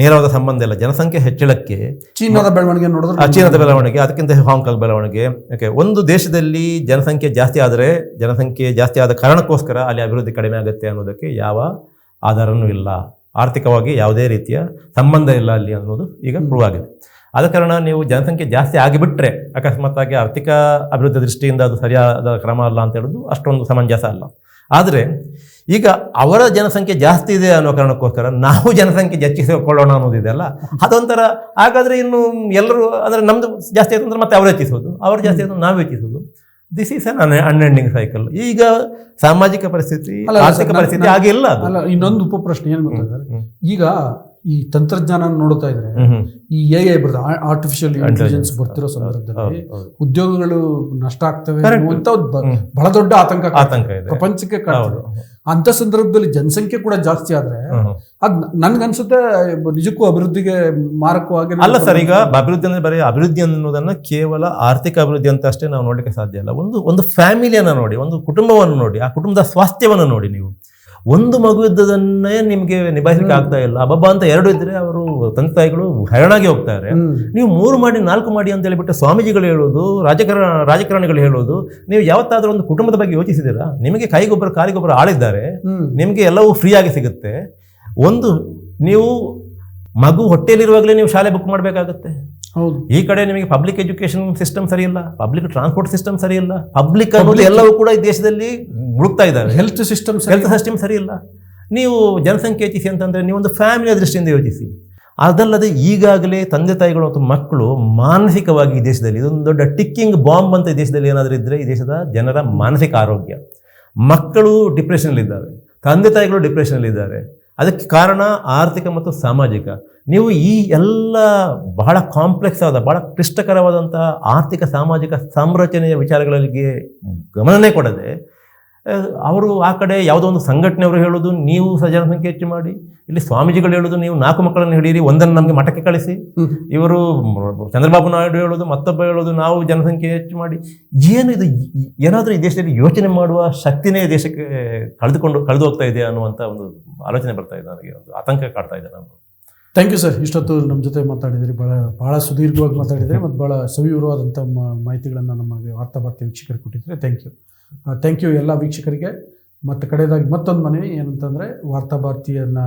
S1: ನೇರವಾದ ಸಂಬಂಧ ಇಲ್ಲ. ಜನಸಂಖ್ಯೆ ಹೆಚ್ಚಳಕ್ಕೆ
S2: ಚೀನಾದ ಬೆಳವಣಿಗೆ ನೋಡಿದ್ರೆ,
S1: ಚೀನಾದ ಬೆಳವಣಿಗೆ, ಅದಕ್ಕಿಂತ ಹಾಂಗ್ಕಾಂಗ್ ಬೆಳವಣಿಗೆ. ಯಾಕೆ ಒಂದು ದೇಶದಲ್ಲಿ ಜನಸಂಖ್ಯೆ ಜಾಸ್ತಿ ಆದ ಕಾರಣಕ್ಕೋಸ್ಕರ ಅಲ್ಲಿ ಅಭಿವೃದ್ಧಿ ಕಡಿಮೆ ಆಗುತ್ತೆ ಅನ್ನೋದಕ್ಕೆ ಯಾವ ಆಧಾರನೂ ಇಲ್ಲ. ಆರ್ಥಿಕವಾಗಿ ಯಾವುದೇ ರೀತಿಯ ಸಂಬಂಧ ಇಲ್ಲ ಅಲ್ಲಿ ಅನ್ನೋದು ಈಗ ಪ್ರೂವ್ ಆಗಿದೆ. ಆದ ಕಾರಣ ನೀವು ಜನಸಂಖ್ಯೆ ಜಾಸ್ತಿ ಆಗಿಬಿಟ್ರೆ ಅಕಸ್ಮಾತ್ತಾಗಿ ಆರ್ಥಿಕ ಅಭಿವೃದ್ಧಿ ದೃಷ್ಟಿಯಿಂದ ಅದು ಸರಿಯಾದ ಕ್ರಮ ಅಲ್ಲ ಅಂತ ಹೇಳೋದು ಅಷ್ಟೊಂದು ಸಮಂಜಸ ಅಲ್ಲ. ಆದರೆ ಈಗ ಅವರ ಜನಸಂಖ್ಯೆ ಜಾಸ್ತಿ ಇದೆ ಅನ್ನೋ ಕಾರಣಕ್ಕೋಸ್ಕರ ನಾವು ಜನಸಂಖ್ಯೆ ಹೆಚ್ಚಿಸಿಕೊಳ್ಳೋಣ ಅನ್ನೋದಿದೆ ಅಲ್ಲ, ಅದೊಂಥರ. ಹಾಗಾದರೆ ಇನ್ನು ಎಲ್ಲರೂ ಅಂದರೆ ನಮ್ಮದು ಜಾಸ್ತಿ ಆಯ್ತು ಅಂದ್ರೆ ಮತ್ತೆ ಅವರು ಹೆಚ್ಚಿಸೋದು, ಅವ್ರು ಜಾಸ್ತಿ ಆಯ್ತು ನಾವು ಹೆಚ್ಚಿಸೋದು. This is an unending cycle. ಈಗ ಸಾಮಾಜಿಕ ಪರಿಸ್ಥಿತಿ, ಆರ್ಥಿಕ ಪರಿಸ್ಥಿತಿ ಹಾಗೆ ಇಲ್ಲ.
S2: ಇನ್ನೊಂದು ಉಪಪ್ರಶ್ನೆ ಏನು ಗೊತ್ತಾದ್ರೆ, ಈಗ ಈ ತಂತ್ರಜ್ಞಾನ ನೋಡ್ತಾ ಇದ್ರೆ, ಈ AI ಬರ್ತದೆ, ಆರ್ಟಿಫಿಷಿಯಲ್ ಇಂಟೆಲಿಜೆನ್ಸ್ ಬರ್ತಿರೋ ಸಂದರ್ಭದಲ್ಲಿ ಉದ್ಯೋಗಗಳು ನಷ್ಟ ಆಗ್ತವೆ ಅಂತ ಬಹಳ ದೊಡ್ಡ ಆತಂಕ ಇದೆ, ಪ್ರಪಂಚಕ್ಕೆ ಕಾಡ್ತದೆ. ಅಂತ ಸಂದರ್ಭದಲ್ಲಿ ಜನಸಂಖ್ಯೆ ಕೂಡ ಜಾಸ್ತಿ ಆದ್ರೆ ಅದ್ ನನ್ಗನ್ಸುತ್ತೆ ನಿಜಕ್ಕೂ ಅಭಿವೃದ್ಧಿಗೆ ಮಾರಕವಾಗಿ
S1: ಅಲ್ಲ ಸರ್. ಈಗ ಅಭಿವೃದ್ಧಿ ಅಂದ್ರೆ ಬರೀ ಅಭಿವೃದ್ಧಿ ಅನ್ನೋದನ್ನ ಕೇವಲ ಆರ್ಥಿಕ ಅಭಿವೃದ್ಧಿ ಅಂತ ಅಷ್ಟೇ ನಾವು ನೋಡ್ಲಿಕ್ಕೆ ಸಾಧ್ಯ ಇಲ್ಲ. ಒಂದು ಫ್ಯಾಮಿಲಿಯನ್ನ ನೋಡಿ, ಒಂದು ಕುಟುಂಬವನ್ನು ನೋಡಿ, ಆ ಕುಟುಂಬದ ಸ್ವಾಸ್ಥ್ಯವನ್ನು ನೋಡಿ. ನೀವು ಒಂದು ಮಗು ಇದ್ದದನ್ನೇ ನಿಮಗೆ ನಿಭಾಯಿಸಲಿಕ್ಕೆ ಆಗ್ತಾ ಇಲ್ಲ, ಅಬ್ಬಬ್ಬ ಅಂತ 2 ಇದ್ರೆ ಅವರು ತಂದೆ ತಾಯಿಗಳು ಹೈರಾಣಾಗಿ ಹೋಗ್ತಾರೆ. ನೀವು 3 ಮಾಡಿ 4 ಮಾಡಿ ಅಂತ ಹೇಳಿಬಿಟ್ಟು ಸ್ವಾಮೀಜಿಗಳು ಹೇಳೋದು, ರಾಜಕಾರಣಿಗಳು ಹೇಳೋದು. ನೀವು ಯಾವತ್ತಾದ್ರೂ ಒಂದು ಕುಟುಂಬದ ಬಗ್ಗೆ ಯೋಚಿಸಿದ್ದೀರಾ? ನಿಮಗೆ ಕೈಗೊಬ್ಬರ ಕಾಲಿಗೊಬ್ಬರ ಆಳಿದ್ದಾರೆ, ನಿಮಗೆ ಎಲ್ಲವೂ ಫ್ರೀಯಾಗಿ ಸಿಗುತ್ತೆ. ನೀವು ಮಗು ಹೊಟ್ಟೆಯಲ್ಲಿರುವಾಗಲೇ ನೀವು ಶಾಲೆ ಬುಕ್ ಮಾಡಬೇಕಾಗತ್ತೆ.
S2: ಹೌದು.
S1: ಈ ಕಡೆ ನಿಮಗೆ ಪಬ್ಲಿಕ್ ಎಜುಕೇಶನ್ ಸಿಸ್ಟಮ್ ಸರಿ ಇಲ್ಲ, ಪಬ್ಲಿಕ್ ಟ್ರಾನ್ಸ್ಪೋರ್ಟ್ ಸಿಸ್ಟಮ್ ಸರಿ ಇಲ್ಲ, ಪಬ್ಲಿಕ್ ಅನ್ನೋದು ಎಲ್ಲವೂ ಕೂಡ ಈ ದೇಶದಲ್ಲಿ ಮುಳುಗ್ತಾ ಇದ್ದಾರೆ.
S2: ಹೆಲ್ತ್ ಸಿಸ್ಟಮ್
S1: ಸರಿ ಇಲ್ಲ. ನೀವು ಜನಸಂಖ್ಯೆ ಹೆಚ್ಚಿಸಿ ಅಂತಂದರೆ ನೀವೊಂದು ಫ್ಯಾಮಿಲಿಯ ದೃಷ್ಟಿಯಿಂದ ಯೋಚಿಸಿ. ಅದಲ್ಲದೆ ಈಗಾಗಲೇ ತಂದೆ ತಾಯಿಗಳು ಮತ್ತು ಮಕ್ಕಳು ಮಾನಸಿಕವಾಗಿ ಈ ದೇಶದಲ್ಲಿ ಇದೊಂದು ದೊಡ್ಡ ಟಿಕ್ಕಿಂಗ್ ಬಾಂಬ್ ಅಂತ ಈ ದೇಶದಲ್ಲಿ ಏನಾದರೂ ಇದ್ದರೆ ಈ ದೇಶದ ಜನರ ಮಾನಸಿಕ ಆರೋಗ್ಯ. ಮಕ್ಕಳು ಡಿಪ್ರೆಷನಲ್ಲಿದ್ದಾರೆ, ತಂದೆ ತಾಯಿಗಳು ಡಿಪ್ರೆಷನಲ್ಲಿದ್ದಾರೆ, ಅದಕ್ಕೆ ಕಾರಣ ಆರ್ಥಿಕ ಮತ್ತು ಸಾಮಾಜಿಕ. ನೀವು ಈ ಎಲ್ಲ ಬಹಳ ಕಾಂಪ್ಲೆಕ್ಸ್ ಆದ, ಬಹಳ ಕ್ಲಿಷ್ಟಕರವಾದಂಥ ಆರ್ಥಿಕ ಸಾಮಾಜಿಕ ಸಂರಚನೆಯ ವಿಚಾರಗಳಿಗೆ ಗಮನನೇ ಕೊಡದೆ ಅವರು ಆ ಕಡೆ ಯಾವುದೋ ಒಂದು ಸಂಘಟನೆಯವರು ಹೇಳೋದು ನೀವು ಜನಸಂಖ್ಯೆ ಹೆಚ್ಚು ಮಾಡಿ, ಇಲ್ಲಿ ಸ್ವಾಮೀಜಿಗಳು ಹೇಳೋದು ನೀವು 4 ಮಕ್ಕಳನ್ನು ಹಿಡೀರಿ, ಒಂದನ್ನು ನಮಗೆ ಮಠಕ್ಕೆ ಕಳಿಸಿ, ಇವರು ಚಂದ್ರಬಾಬು ನಾಯ್ಡು ಹೇಳೋದು, ಮತ್ತೊಬ್ಬ ಹೇಳೋದು ನಾವು ಜನಸಂಖ್ಯೆ ಹೆಚ್ಚು ಮಾಡಿ. ಏನು ಇದು? ಏನಾದರೂ ಈ ದೇಶದಲ್ಲಿ ಯೋಚನೆ ಮಾಡುವ ಶಕ್ತಿನೇ ದೇಶಕ್ಕೆ ಕಳೆದು ಹೋಗ್ತಾ ಇದೆ ಅನ್ನುವಂಥ ಒಂದು ಆಲೋಚನೆ ಬರ್ತಾ ಇದೆ ನನಗೆ, ಒಂದು ಆತಂಕ ಕಾಡ್ತಾ ಇದೆ ನಾನು.
S2: Thank you sir. ಇಷ್ಟೊತ್ತು ನಮ್ಮ ಜೊತೆ ಮಾತಾಡಿದಿರಿ, ಭಾಳ ಸುದೀರ್ಘವಾಗಿ ಮಾತಾಡಿದಿರಿ ಮತ್ತು ಭಾಳ ಸವಿವರವಾದಂಥ ಮಾಹಿತಿಗಳನ್ನು ನಮ್ಮ ವಾರ್ತಾಭಾರತಿ ವೀಕ್ಷಕರಿಗೆ ಕೊಟ್ಟಿದ್ದೀರಿ. ಥ್ಯಾಂಕ್ ಯು ಎಲ್ಲ ವೀಕ್ಷಕರಿಗೆ. ಮತ್ತು ಕಡೆಯದಾಗಿ ಮತ್ತೊಂದು ಮನವಿ ಏನಂತಂದರೆ, ವಾರ್ತಾಭಾರತಿಯನ್ನು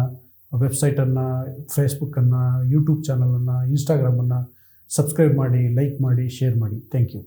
S2: ವೆಬ್ಸೈಟನ್ನು, ಫೇಸ್ಬುಕ್ಕನ್ನು, ಯೂಟ್ಯೂಬ್ ಚಾನಲನ್ನು, ಇನ್ಸ್ಟಾಗ್ರಾಮನ್ನು ಸಬ್ಸ್ಕ್ರೈಬ್ ಮಾಡಿ, ಲೈಕ್ ಮಾಡಿ, ಶೇರ್ ಮಾಡಿ. Thank you.